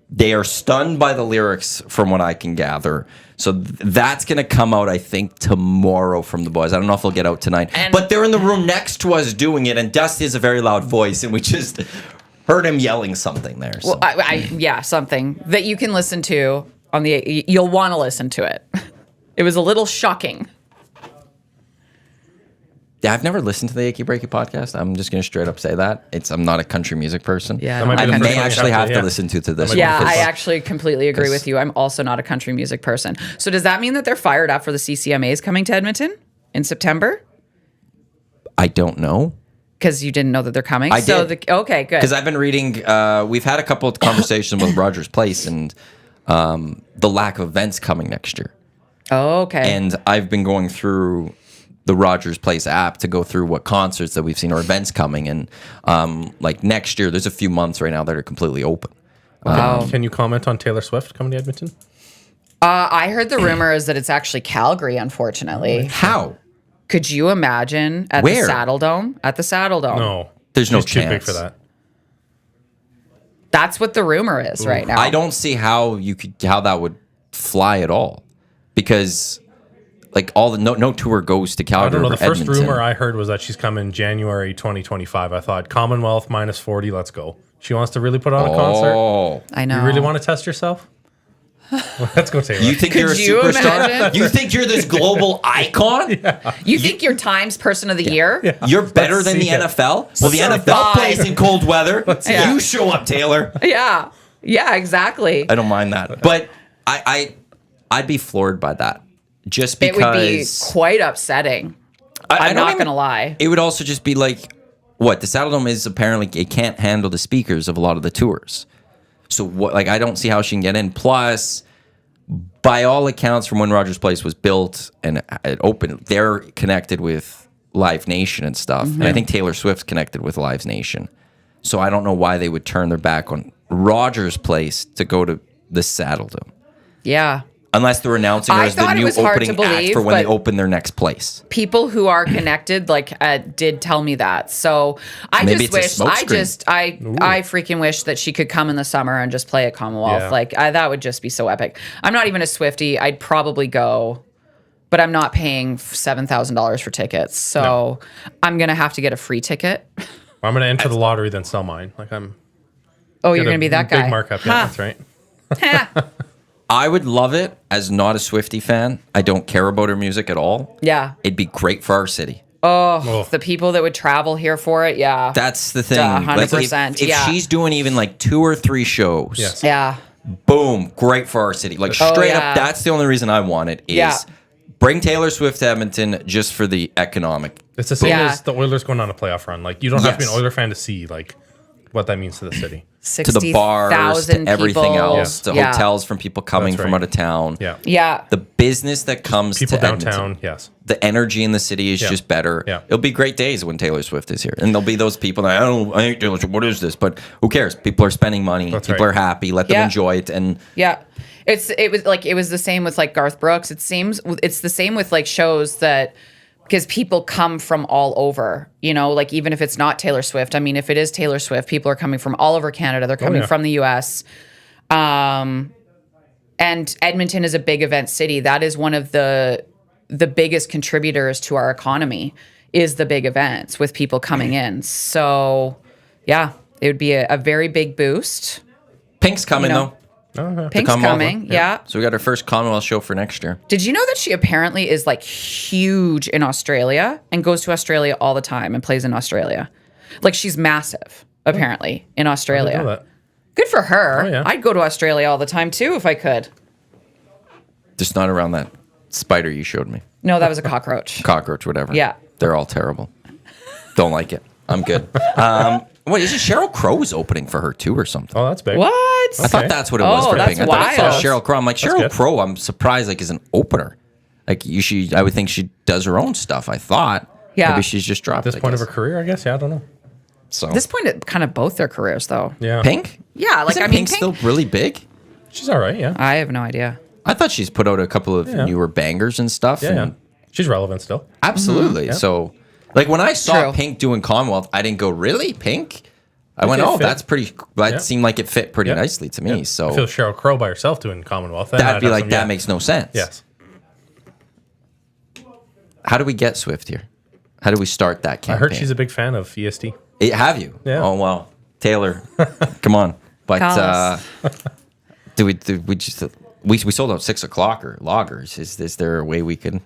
Speaker 1: They are stunned by the lyrics, from what I can gather. So that's going to come out, I think, tomorrow from the boys. I don't know if it'll get out tonight. But they're in the room next to us doing it, and Dusty has a very loud voice, and we just heard him yelling something there. So.
Speaker 2: Well, something that you can listen to on you'll want to listen to it. It was a little shocking.
Speaker 1: Yeah, I've never listened to the Achy Breaky podcast. I'm just going to straight up say that. I'm not a country music person.
Speaker 2: Yeah,
Speaker 1: I may actually have to listen to this one.
Speaker 2: Yeah, I actually completely agree with you. I'm also not a country music person. So does that mean that they're fired up for the CCMAs coming to Edmonton in September?
Speaker 1: I don't know.
Speaker 2: Because you didn't know that they're coming?
Speaker 1: I did.
Speaker 2: Okay, good.
Speaker 1: Because I've been reading, we've had a couple of conversations with Rogers Place and the lack of events coming next year.
Speaker 2: Oh, okay.
Speaker 1: And I've been going through the Rogers Place app to go through what concerts that we've seen or events coming. And like next year, there's a few months right now that are completely open.
Speaker 2: Wow.
Speaker 3: Can you comment on Taylor Swift coming to Edmonton?
Speaker 2: I heard the rumor is that it's actually Calgary, unfortunately.
Speaker 1: How?
Speaker 2: Could you imagine at
Speaker 1: Where?
Speaker 2: the Saddle Dome? At the Saddle Dome.
Speaker 3: No.
Speaker 1: There's no
Speaker 3: She's too big
Speaker 1: chance.
Speaker 3: for that.
Speaker 2: That's what the rumor is right now.
Speaker 1: I don't see how that would fly at all, because like all the no tour goes to Calgary.
Speaker 3: I don't know.
Speaker 1: Or
Speaker 3: The first
Speaker 1: Edmonton.
Speaker 3: rumor I heard was that she's coming January 2025. I thought Commonwealth minus 40. Let's go. She wants to really put on a concert.
Speaker 1: Oh,
Speaker 2: I know.
Speaker 3: You really want to test yourself? Let's go, Taylor.
Speaker 1: you think you're a
Speaker 2: you
Speaker 1: superstar?
Speaker 2: imagine?
Speaker 1: You think you're this global icon?
Speaker 2: You think you're Times Person of the Year? Yeah.
Speaker 1: You're better
Speaker 3: Let's
Speaker 1: than the
Speaker 3: see it.
Speaker 1: NFL? Well, the NFL
Speaker 2: Survive.
Speaker 1: plays in cold weather.
Speaker 3: see
Speaker 2: it.
Speaker 1: You show up, Taylor.
Speaker 2: Yeah, exactly.
Speaker 1: I don't mind that, but I'd be floored by that, just because
Speaker 2: It would be quite upsetting. I'm
Speaker 1: don't
Speaker 2: not
Speaker 1: even-
Speaker 2: going to lie.
Speaker 1: It would also just be like, what, the Saddle Dome is apparently, it can't handle the speakers of a lot of the tours. So what? Like, I don't see how she can get in. Plus, by all accounts, from when Rogers Place was built and it opened, they're connected with Live Nation and stuff. And I think Taylor Swift's connected with Live Nation. So I don't know why they would turn their back on Rogers Place to go to the Saddle Dome.
Speaker 2: Yeah.
Speaker 1: Unless they're announcing her
Speaker 2: I
Speaker 1: as the
Speaker 2: thought it
Speaker 1: new
Speaker 2: was hard to
Speaker 1: opening act
Speaker 2: believe,
Speaker 1: for when they
Speaker 2: but-
Speaker 1: open their next place.
Speaker 2: People who are connected did tell me that. So I
Speaker 1: Maybe
Speaker 2: just
Speaker 1: it's a
Speaker 2: wish
Speaker 1: smokescreen.
Speaker 2: I freaking wish that she could come in the summer and just play at Commonwealth.
Speaker 3: Yeah.
Speaker 2: Like that would just be so epic. I'm not even a Swiftie. I'd probably go, but I'm not paying $7,000 for tickets. So I'm going to have to get a free ticket.
Speaker 3: I'm going to enter the lottery, then sell mine. Like I'm.
Speaker 2: Oh, you're
Speaker 3: get a
Speaker 2: going to be that guy.
Speaker 3: Big markup. Yeah, that's right.
Speaker 2: Ha.
Speaker 1: I would love it as not a Swiftie fan. I don't care about her music at all.
Speaker 2: Yeah.
Speaker 1: It'd be great for our city.
Speaker 3: Oh.
Speaker 2: The people that would travel here for it. Yeah.
Speaker 1: That's the thing.
Speaker 2: 100%,
Speaker 1: if
Speaker 2: yeah.
Speaker 1: she's doing even like 2 or 3 shows,
Speaker 3: Yes.
Speaker 2: Yeah.
Speaker 1: boom, great for our city. Like straight
Speaker 2: yeah.
Speaker 1: up, that's the only reason I want it is
Speaker 2: Yeah.
Speaker 1: bring Taylor Swift to Edmonton just for the economic.
Speaker 3: It's the same
Speaker 2: Yeah.
Speaker 3: as the Oilers going on a playoff run. Like you don't have to be an
Speaker 1: Yes.
Speaker 3: Oiler fan to see like what that means to the city.
Speaker 1: To the bars, to everything
Speaker 2: people.
Speaker 1: else, to
Speaker 2: Yeah.
Speaker 1: hotels from people coming
Speaker 3: That's
Speaker 1: from
Speaker 3: right.
Speaker 1: out of town.
Speaker 3: Yeah.
Speaker 2: Yeah.
Speaker 1: The business that comes
Speaker 3: People
Speaker 1: to
Speaker 3: downtown.
Speaker 1: Edmonton.
Speaker 3: Yes.
Speaker 1: The energy in the city is
Speaker 3: Yeah.
Speaker 1: just better.
Speaker 3: Yeah.
Speaker 1: It'll be great days when Taylor Swift is here. And there'll be those people that, I ain't Taylor Swift, what is this? But who cares? People are spending money.
Speaker 3: That's
Speaker 1: People
Speaker 3: right.
Speaker 1: are happy. Let them
Speaker 2: Yeah.
Speaker 1: enjoy it. And
Speaker 2: Yeah. It was the same with like Garth Brooks. It's the same with like shows that because people come from all over, like even if it's not Taylor Swift. I mean, if it is Taylor Swift, people are coming from all over Canada. They're coming
Speaker 3: yeah.
Speaker 2: from the US. And Edmonton is a big event city. That is one of the the biggest contributors to our economy is the big events with people coming in. So, yeah, it would be a very big boost.
Speaker 1: Pink's coming, though.
Speaker 2: Pink's coming, yeah.
Speaker 1: So we got our first Commonwealth show for next year.
Speaker 2: Did you know that she apparently is like huge in Australia and goes to Australia all the time and plays in Australia? Like she's massive, apparently, in Australia.
Speaker 3: I didn't know that.
Speaker 2: Good for her.
Speaker 3: Oh, yeah.
Speaker 2: I'd go to Australia all the time too if I could.
Speaker 1: Just not around that spider you showed me.
Speaker 2: No, that was a cockroach.
Speaker 1: Cockroach, whatever.
Speaker 2: Yeah.
Speaker 1: They're all terrible. Don't like it. I'm good. Wait, is it Sheryl Crow's opening for her too or something?
Speaker 3: Oh, that's big.
Speaker 2: What?
Speaker 1: I thought that's what it was for
Speaker 2: that's
Speaker 1: Pink. I thought I saw
Speaker 2: wild.
Speaker 1: Sheryl Crow. I'm like, Sheryl
Speaker 3: good.
Speaker 1: Crow, I'm surprised, like, is an opener. Like, I would think she does her own stuff. I thought.
Speaker 2: Yeah.
Speaker 1: Maybe she's just dropped
Speaker 3: At this point of her career, I guess. Yeah, I don't know.
Speaker 1: So.
Speaker 2: At this point, it kind of both their careers, though.
Speaker 3: Yeah.
Speaker 1: Pink?
Speaker 2: Yeah, like,
Speaker 1: Isn't
Speaker 2: I mean,
Speaker 1: Pink still really big?
Speaker 3: She's all right, yeah.
Speaker 2: I have no idea.
Speaker 1: I thought she's put out a couple of newer bangers and stuff.
Speaker 3: Yeah,
Speaker 1: and
Speaker 3: yeah. She's relevant still.
Speaker 1: Absolutely.
Speaker 3: Yeah.
Speaker 1: So, like, when I saw
Speaker 2: True.
Speaker 1: Pink doing Commonwealth, I didn't go, really? Pink? I went,
Speaker 3: it
Speaker 1: oh,
Speaker 3: fit.
Speaker 1: that's pretty. That
Speaker 3: Yeah.
Speaker 1: seemed like it fit pretty
Speaker 3: Yeah.
Speaker 1: nicely to me.
Speaker 3: Yeah.
Speaker 1: So
Speaker 3: I feel Sheryl Crow by herself doing Commonwealth. then
Speaker 1: that'd
Speaker 3: I'd
Speaker 1: be
Speaker 3: have
Speaker 1: like,
Speaker 3: some,
Speaker 1: that
Speaker 3: yeah.
Speaker 1: makes no sense.
Speaker 3: Yes.
Speaker 1: How do we get Swift here? How do we start that campaign?
Speaker 3: I heard she's a big fan of EST.
Speaker 1: Have you?
Speaker 3: Yeah.
Speaker 1: Oh, well. Taylor, come on. But
Speaker 2: Call us.
Speaker 1: we sold out 6 o'clock or loggers. Is there a way we can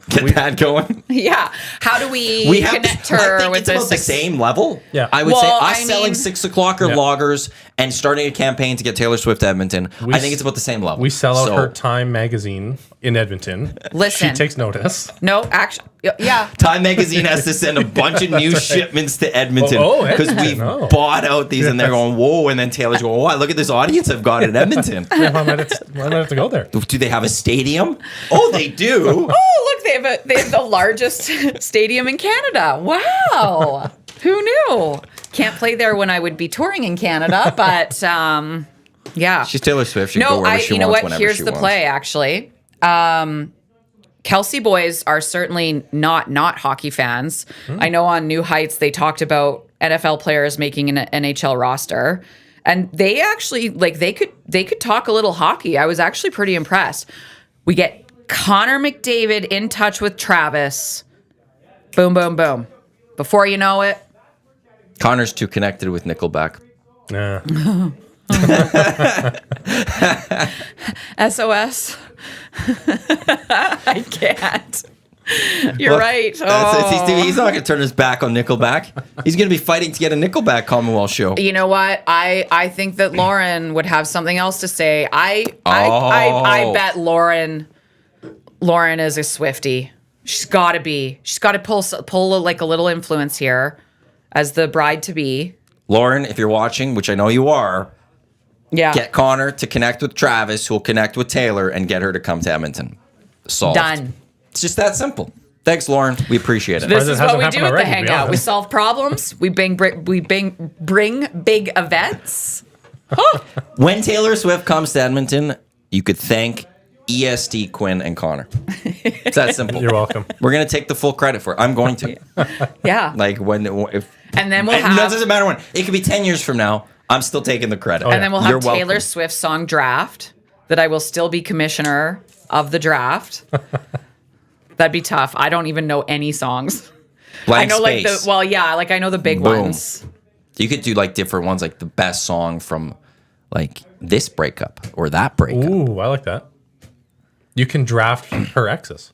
Speaker 1: get that going?
Speaker 2: Yeah. How do we, connect
Speaker 1: I
Speaker 2: her
Speaker 1: think
Speaker 2: with
Speaker 1: it's about the
Speaker 2: this?
Speaker 1: same level.
Speaker 3: Yeah.
Speaker 1: I would
Speaker 2: Well,
Speaker 1: say us
Speaker 2: I
Speaker 1: selling
Speaker 2: mean-
Speaker 1: 6 o'clock or
Speaker 3: Yeah.
Speaker 1: loggers and starting a campaign to get Taylor Swift to Edmonton. I think it's about the same level.
Speaker 3: We sell out
Speaker 1: So,
Speaker 3: her Time magazine in Edmonton.
Speaker 2: Listen.
Speaker 3: She takes notice.
Speaker 2: No, actually, yeah.
Speaker 1: Time Magazine has to send a bunch of new shipments to Edmonton
Speaker 3: Oh,
Speaker 1: because
Speaker 3: Edmonton,
Speaker 1: we've
Speaker 3: oh.
Speaker 1: bought out these and they're going, whoa. And then Taylor's going, wow, look at this audience I've got in Edmonton.
Speaker 3: I might have to go there.
Speaker 1: Do they have a stadium? Oh, they do.
Speaker 2: Oh, look, they have the largest stadium in Canada. Wow. Who knew? Can't play there when I would be touring in Canada, but yeah.
Speaker 1: She's Taylor Swift. She can go
Speaker 2: No,
Speaker 1: wherever she
Speaker 2: you know
Speaker 1: wants
Speaker 2: what?
Speaker 1: whenever
Speaker 2: Here's
Speaker 1: she
Speaker 2: the
Speaker 1: wants.
Speaker 2: play, actually. Kelsey boys are certainly not hockey fans. I know on New Heights they talked about NFL players making an NHL roster, and they actually they could talk a little hockey. I was actually pretty impressed. We get Connor McDavid in touch with Travis. Boom, boom, boom. Before you know it,
Speaker 1: Connor's too connected with Nickelback.
Speaker 3: Nah.
Speaker 2: SOS. I can't. You're
Speaker 1: Look,
Speaker 2: right.
Speaker 1: He's not going to turn his back on Nickelback. He's going to be fighting to get a Nickelback Commonwealth show.
Speaker 2: You know what? I think that Lauren would have something else to say. I bet Lauren is a Swiftie. She's got to be. She's got to pull like a little influence here as the bride to be.
Speaker 1: Lauren, if you're watching, which I know you are,
Speaker 2: Yeah.
Speaker 1: get Connor to connect with Travis, who will connect with Taylor, and get her to come to Edmonton. Solved.
Speaker 2: Done.
Speaker 1: It's just that simple. Thanks, Lauren. We appreciate it.
Speaker 2: This
Speaker 3: Surprised it
Speaker 2: is what
Speaker 3: hasn't
Speaker 2: we
Speaker 3: happened
Speaker 2: do at the
Speaker 3: already, to be
Speaker 2: Hangout. We
Speaker 3: honest.
Speaker 2: solve problems. We bring big events.
Speaker 1: When Taylor Swift comes to Edmonton, you could thank EST, Quinn, and Connor. It's that simple.
Speaker 3: You're welcome.
Speaker 1: We're going to take the full credit for it. I'm going to.
Speaker 2: Yeah.
Speaker 1: Like, if
Speaker 2: And then we'll
Speaker 1: it
Speaker 2: have
Speaker 1: doesn't matter when. It could be 10 years from now. I'm still taking the credit.
Speaker 2: and then we'll
Speaker 1: You're
Speaker 2: have Taylor
Speaker 1: welcome.
Speaker 2: Swift song draft that I will still be commissioner of the draft. That'd be tough. I don't even know any songs.
Speaker 1: Blank
Speaker 2: I know
Speaker 1: space.
Speaker 2: I know the big
Speaker 1: Boom.
Speaker 2: ones.
Speaker 1: You could do like different ones, like the best song from like this breakup or that breakup.
Speaker 3: Ooh, I like that. You can draft her exes.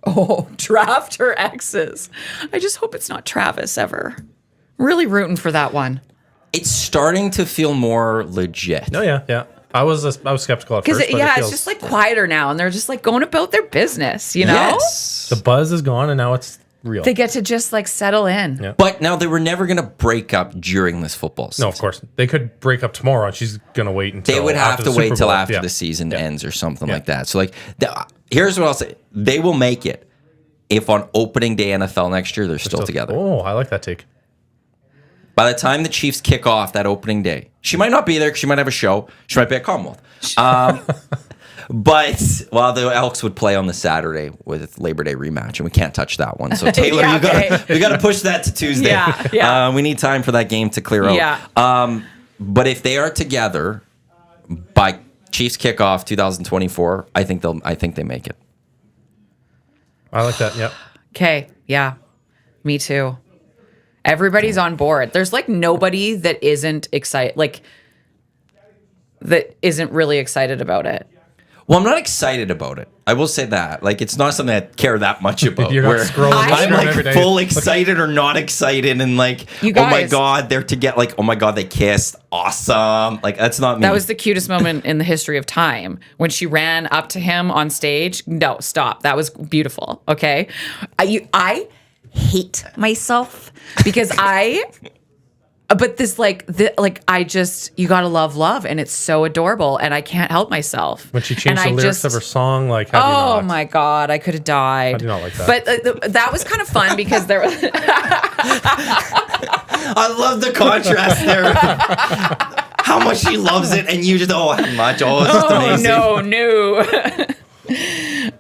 Speaker 2: Oh, draft her exes. I just hope it's not Travis ever. Really rooting for that one.
Speaker 1: It's starting to feel more legit.
Speaker 3: Oh yeah, yeah. I was skeptical at first,
Speaker 2: Because
Speaker 3: but it
Speaker 2: it's
Speaker 3: feels,
Speaker 2: just like quieter now, and they're just like going about their business, you know?
Speaker 1: Yes.
Speaker 3: the buzz is gone and now it's real.
Speaker 2: They get to just like settle in.
Speaker 3: Yeah.
Speaker 1: But now they were never going to break up during this football season.
Speaker 3: No, of course they could break up tomorrow, and she's gonna wait until
Speaker 1: They would have
Speaker 3: after
Speaker 1: to
Speaker 3: the
Speaker 1: wait
Speaker 3: Super
Speaker 1: till
Speaker 3: Bowl.
Speaker 1: after
Speaker 3: Yeah.
Speaker 1: the season
Speaker 3: Yeah.
Speaker 1: ends or something
Speaker 3: Yeah.
Speaker 1: like that. So, like, here's what I'll say: they will make it if on opening day NFL next year they're still together.
Speaker 3: Oh, I like that take.
Speaker 1: By the time the Chiefs kick off that opening day, she might not be there because she might have a show. She might be at Commonwealth. But the Elks would play on the Saturday with Labor Day rematch, and we can't touch that one. So Taylor,
Speaker 2: Yeah,
Speaker 1: we got to push that to Tuesday.
Speaker 2: Yeah.
Speaker 1: We need time for that game to clear out.
Speaker 2: Yeah.
Speaker 1: But if they are together by Chiefs kickoff 2024. I think they make it.
Speaker 3: I like that. Yep.
Speaker 2: Okay. Yeah. Me too. Everybody's on board. There's like nobody that isn't excited, like that isn't really excited about it.
Speaker 1: Well, I'm not excited about it. I will say that. Like, it's not something I care that much about.
Speaker 3: You're not scrolling
Speaker 1: I'm like
Speaker 3: every day.
Speaker 1: full excited or not excited, and like,
Speaker 2: You
Speaker 1: oh my
Speaker 2: guys-
Speaker 1: god, they're together. Like, oh my god, they kissed. Awesome. Like, that's not me.
Speaker 2: That was the cutest moment in the history of time when she ran up to him on stage. No, stop. That was beautiful. Okay. I hate myself because but this you gotta love, and it's so adorable, and I can't help myself.
Speaker 3: When she changed the lyrics of her song, like, how do you not?
Speaker 2: My god, I could have died.
Speaker 3: I do not like that.
Speaker 2: But that was kind of fun because there was.
Speaker 1: I love the contrast there. How much she loves it, and you just how much. Oh, it's just amazing.
Speaker 2: No.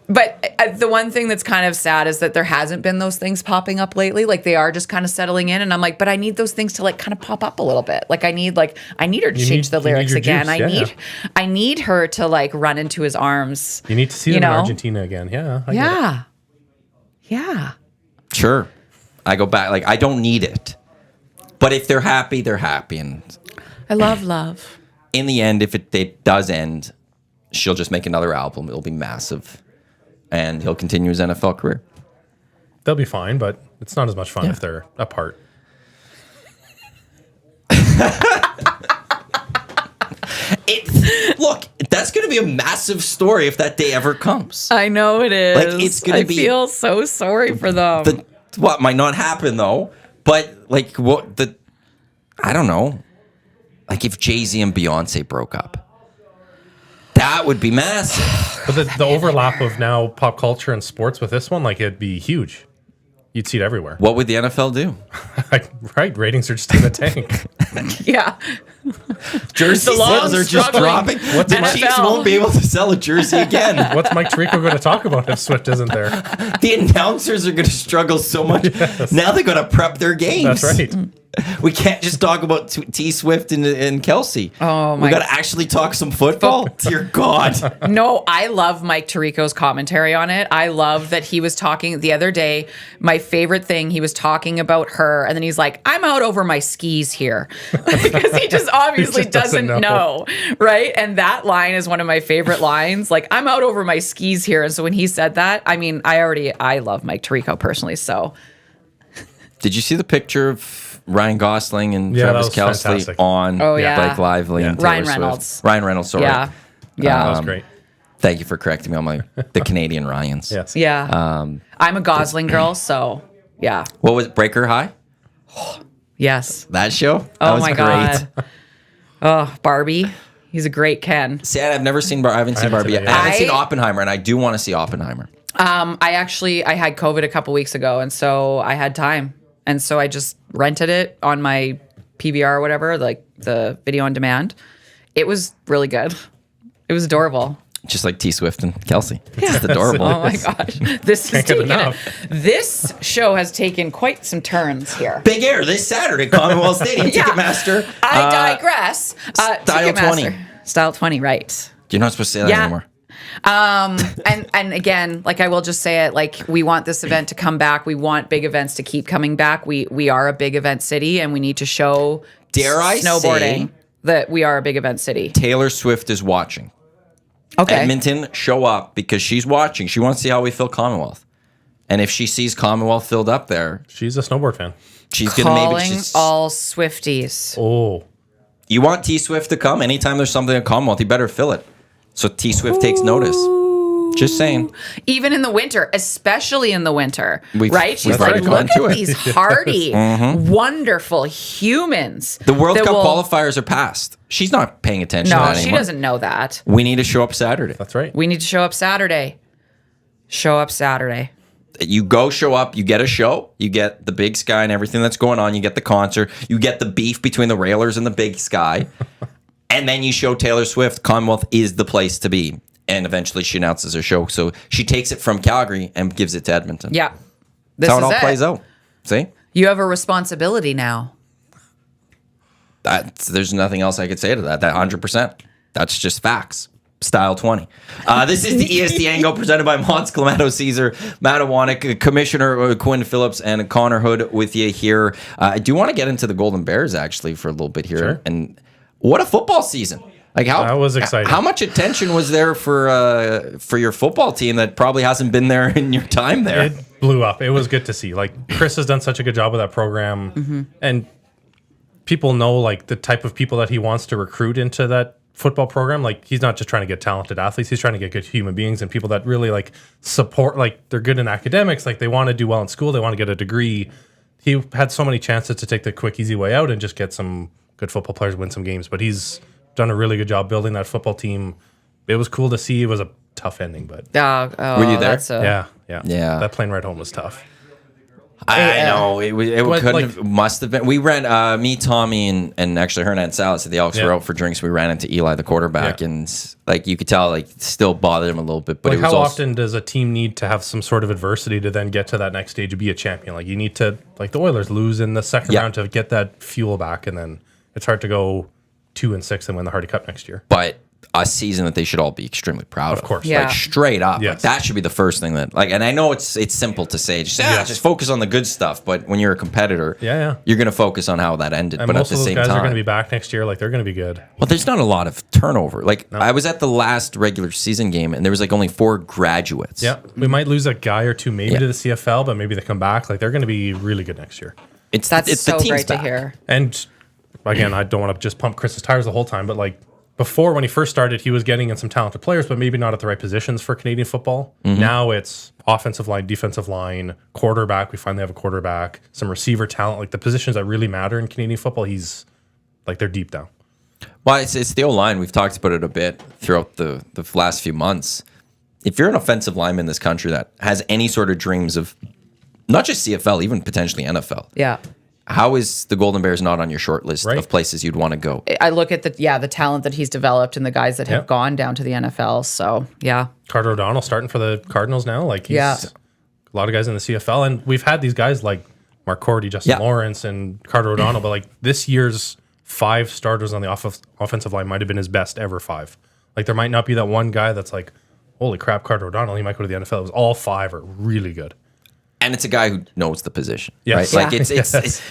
Speaker 2: But the one thing that's kind of sad is that there hasn't been those things popping up lately. Like they are just kind of settling in, and I'm like, but I need those things to like kind of pop up a little bit. Like I need her to change the lyrics again.
Speaker 3: Juice,
Speaker 2: I need her to like run into his arms.
Speaker 3: You need to see them in Argentina again. Yeah. I get it.
Speaker 2: Yeah.
Speaker 1: Sure. I go back. Like, I don't need it. But if they're happy, they're happy. And
Speaker 2: I love.
Speaker 1: in the end, if it does end, she'll just make another album. It'll be massive. And he'll continue his NFL career.
Speaker 3: They'll be fine, but it's not as much fun if they're apart.
Speaker 1: Look, that's going to be a massive story if that day ever comes.
Speaker 2: I know it is.
Speaker 1: Like, it's going to be.
Speaker 2: I feel so sorry for them.
Speaker 1: What might not happen though, but like I don't know. Like if Jay-Z and Beyonce broke up, that would be massive.
Speaker 3: But the overlap of now pop culture and sports with this one, like it'd be huge. You'd see it everywhere.
Speaker 1: What would the NFL do?
Speaker 3: Right, ratings are just in the tank.
Speaker 2: Yeah.
Speaker 1: Jersey sales are just dropping. The Chiefs won't be able to sell a jersey again.
Speaker 3: What's Mike Tirico going to talk about if Swift isn't there?
Speaker 1: The announcers are going to struggle so much. Yes. Now they're going to prep their games.
Speaker 3: That's right.
Speaker 1: We can't just talk about T Swift and Kelsey.
Speaker 2: Oh my!
Speaker 1: We got to actually talk some football. Dear God.
Speaker 2: No, I love Mike Tirico's commentary on it. I love that he was talking the other day. My favorite thing, he was talking about her, and then he's like, "I'm out over my skis here," because he just obviously doesn't know, right? And that line is one of my favorite lines. Like, "I'm out over my skis here," and so when he said that, I mean, I love Mike Tirico personally. So,
Speaker 1: did you see the picture of Ryan Gosling and Travis Kelce on Blake Lively and Taylor Swift? Ryan Reynolds, sorry.
Speaker 2: Yeah.
Speaker 3: That was great.
Speaker 1: Thank you for correcting me on the Canadian Ryans.
Speaker 3: Yes.
Speaker 2: Yeah. I'm a Gosling girl, so yeah.
Speaker 1: What was it, Breaker High?
Speaker 2: Yes.
Speaker 1: That show? That
Speaker 2: Oh
Speaker 1: was
Speaker 2: my
Speaker 1: great.
Speaker 2: God. Oh, Barbie. He's a great Ken.
Speaker 1: See, I've never seen I haven't seen Barbie yet. I haven't seen Oppenheimer, and I do want to see Oppenheimer.
Speaker 2: I had COVID a couple weeks ago, and so I had time. And so I just rented it on my PVR or whatever, like the video on demand. It was really good. It was adorable.
Speaker 1: Just like T Swift and Kelsey. It's just adorable.
Speaker 2: Oh my gosh. This show has taken quite some turns here.
Speaker 1: Big Air this Saturday, Commonwealth Stadium, Ticketmaster.
Speaker 2: I digress.
Speaker 1: Style 20.
Speaker 2: Style 20, right.
Speaker 1: You're not supposed to say that anymore.
Speaker 2: And again, like I will just say it, like we want this event to come back. We want big events to keep coming back. We are a big event city, and we need to show snowboarding that we are a big event city.
Speaker 1: Taylor Swift is watching.
Speaker 2: Okay.
Speaker 1: Edmonton, show up because she's watching. She wants to see how we fill Commonwealth. And if she sees Commonwealth filled up there,
Speaker 3: she's a snowboard fan.
Speaker 1: She's going to maybe
Speaker 2: calling all Swifties.
Speaker 3: Oh.
Speaker 1: You want T Swift to come? Anytime there's something at Commonwealth, you better fill it. So T Swift takes notice. Just saying.
Speaker 2: Even in the winter, especially in the winter, right? She's
Speaker 1: like,
Speaker 2: look at these hardy, wonderful humans.
Speaker 1: The World Cup qualifiers are passed. She's not paying attention to that anymore.
Speaker 2: She doesn't know that.
Speaker 1: We need to show up Saturday.
Speaker 3: That's right.
Speaker 2: We need to show up Saturday. Show up Saturday.
Speaker 1: You show up, you get a show, you get the Big Sky and everything that's going on, you get the concert, you get the beef between the Railers and the Big Sky, and then you show Taylor Swift, Commonwealth is the place to be. And eventually she announces her show. So she takes it from Calgary and gives it to Edmonton.
Speaker 2: Yeah.
Speaker 1: That's how it all plays out. See?
Speaker 2: You have a responsibility now.
Speaker 1: There's nothing else I could say to that. That 100%. That's just facts. Style 20. This is the EST Hangout presented by Mons Clamato Caesar, Matt Iwanyk, Commissioner Quinn Phillips, and Connor Hood with you here. I do want to get into the Golden Bears actually for a little bit here.
Speaker 3: Sure.
Speaker 1: And what a football season. Like
Speaker 3: that was exciting.
Speaker 1: How much attention was there for your football team that probably hasn't been there in your time there?
Speaker 3: It blew up. It was good to see. Like Chris has done such a good job with that program, and people know like the type of people that he wants to recruit into that football program. Like he's not just trying to get talented athletes, he's trying to get good human beings and people that really like support, like they're good in academics, like they want to do well in school, they want to get a degree. He had so many chances to take the quick easy way out and just get some good football players, win some games, but he's done a really good job building that football team. It was cool to see. It was a tough ending, but
Speaker 1: were you there?
Speaker 3: Yeah, that plane ride home was tough.
Speaker 1: I know must have been. We ran me, Tommy, and actually Hernan and Salas at the Elks were out for drinks. We ran into Eli, the quarterback, and like you could tell, like still bothered him a little bit. But
Speaker 3: like
Speaker 1: it was
Speaker 3: how often does a team need to have some sort of adversity to then get to that next stage to be a champion? Like you need to, like the Oilers lose in the second round to get that fuel back, and then it's hard to go 2-6 and win the Hardy Cup next year.
Speaker 1: But a season that they should all be extremely proud of.
Speaker 3: Of course.
Speaker 2: Yeah.
Speaker 1: Like straight up.
Speaker 3: Yes.
Speaker 1: Like, that should be the first thing that like, and I know it's simple to say, just focus on the good stuff. But when you're a competitor, you're going to focus on how that ended.
Speaker 3: And
Speaker 1: but
Speaker 3: most
Speaker 1: at the
Speaker 3: of those
Speaker 1: same
Speaker 3: guys
Speaker 1: time,
Speaker 3: are going to be back next year. Like they're going to be good.
Speaker 1: well, there's not a lot of turnover. Like I was at the last regular season game and there was like only 4 graduates.
Speaker 3: Yeah. We might lose a guy or two maybe to the CFL, but maybe they come back. Like they're going to be really good next year.
Speaker 1: It's
Speaker 2: so
Speaker 1: the team's
Speaker 2: great
Speaker 1: back.
Speaker 2: to hear.
Speaker 3: And again, I don't want to just pump Chris's tires the whole time, but like before when he first started, he was getting in some talented players, but maybe not at the right positions for Canadian football. Now it's offensive line, defensive line, quarterback. We finally have a quarterback, some receiver talent, like the positions that really matter in Canadian football. He's like they're deep down.
Speaker 1: Well, it's the O-line. We've talked about it a bit throughout the last few months. If you're an offensive lineman in this country that has any sort of dreams of not just CFL, even potentially NFL, how is the Golden Bears not on your short list of places you'd want to go?
Speaker 2: I look at the talent that he's developed and the guys that have gone down to the NFL. So
Speaker 3: Carter O'Donnell starting for the Cardinals now. Like he's a lot of guys in the CFL, and we've had these guys like Mark Cordy, Justin Lawrence, and Carter O'Donnell. But like this year's 5 starters on the offensive line might have been his best ever 5. Like there might not be that one guy that's like, holy crap, Carter O'Donnell, he might go to the NFL. It was all 5 are really good.
Speaker 1: And it's a guy who knows the position,
Speaker 3: yes.
Speaker 1: right? Like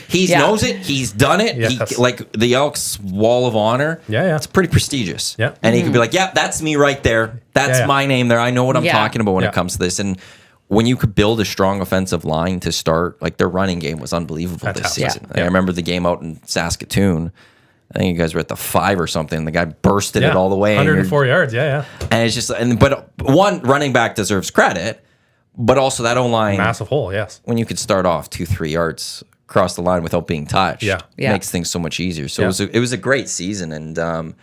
Speaker 1: he knows it. He's done it.
Speaker 3: Yes.
Speaker 1: He, like the Elks Wall of Honor. It's pretty prestigious. And he could be like, that's me right there. That's my name there. I know what I'm talking about when it comes to this. And when you could build a strong offensive line to start, like their running game was unbelievable this season. I remember the game out in Saskatoon. I think you guys were at the 5 or something. The guy bursted it all the way.
Speaker 3: 104 yards. And
Speaker 1: it's just, but one running back deserves credit. But also that O-line,
Speaker 3: massive hole,
Speaker 1: when you could start off 2-3 yards across the line without being touched, makes things so much easier. So it was a great season, and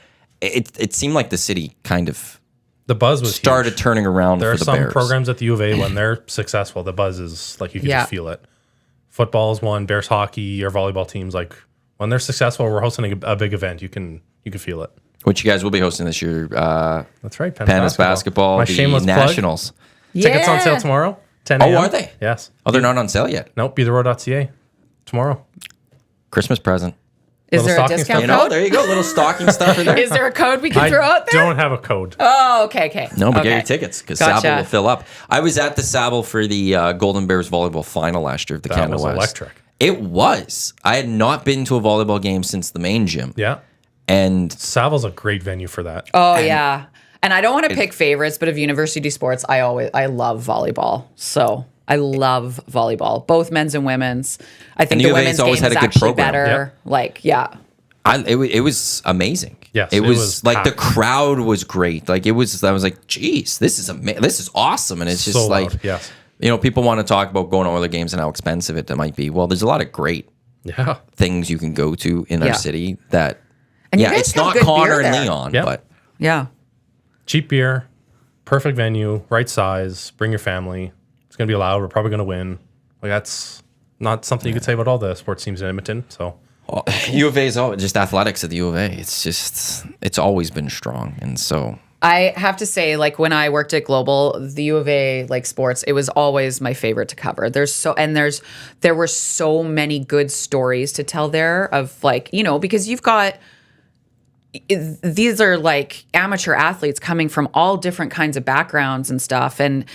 Speaker 1: it seemed like the city kind of
Speaker 3: the buzz was
Speaker 1: started
Speaker 3: huge.
Speaker 1: turning around.
Speaker 3: There
Speaker 1: for
Speaker 3: are
Speaker 1: the
Speaker 3: some
Speaker 1: Bears.
Speaker 3: programs at the U of A when they're successful, the buzz is like you can just feel it. Football is one, Bears hockey or volleyball teams, like when they're successful, we're hosting a big event. You can feel it.
Speaker 1: Which you guys will be hosting this year.
Speaker 3: That's right,
Speaker 1: Pandas basketball,
Speaker 3: My
Speaker 1: the
Speaker 3: shameless
Speaker 1: Nationals.
Speaker 3: Plug. Tickets on sale tomorrow, 10 a.m.
Speaker 1: Oh, are they?
Speaker 3: Yes.
Speaker 1: Oh, they're not on sale yet.
Speaker 3: Nope, BeTheRoad.ca tomorrow.
Speaker 1: Christmas present.
Speaker 2: Is there a discount code?
Speaker 1: There you go, little stocking stuffer there.
Speaker 2: Is there a code we can throw out there?
Speaker 3: I don't have a code.
Speaker 2: Oh, okay.
Speaker 1: No, but get your tickets because Sable will fill up. I was at the Sable for the Golden Bears volleyball final last year of the Canada West.
Speaker 3: That was electric.
Speaker 1: It was. I had not been to a volleyball game since the main gym.
Speaker 3: Yeah.
Speaker 1: And
Speaker 3: Savil's a great venue for that.
Speaker 2: Oh, yeah. And I don't want to pick favorites, but of university sports, I love volleyball. So I love volleyball, both men's and women's. I think the women's game is actually better. Like,
Speaker 1: it was amazing.
Speaker 3: Yes,
Speaker 1: it was like
Speaker 3: packed.
Speaker 1: the crowd was great. Like it was. I was like, geez, this is awesome. And it's just
Speaker 3: so
Speaker 1: like,
Speaker 3: loud. Yes.
Speaker 1: You know, people want to talk about going to Oiler games and how expensive it might be. Well, there's a lot of great things you can go to in our city that.
Speaker 2: And
Speaker 1: it's not Connor and Leon, but
Speaker 3: cheap beer, perfect venue, right size. Bring your family. It's gonna be loud. We're probably gonna win. Like that's not something you could say about all the sports teams in Edmonton. So
Speaker 1: U of A is always just athletics at the U of A. It's always been strong, and so
Speaker 2: I have to say, like when I worked at Global, the U of A like sports, it was always my favorite to cover. There were so many good stories to tell there of like, you know, because you've got these are like amateur athletes coming from all different kinds of backgrounds and stuff. And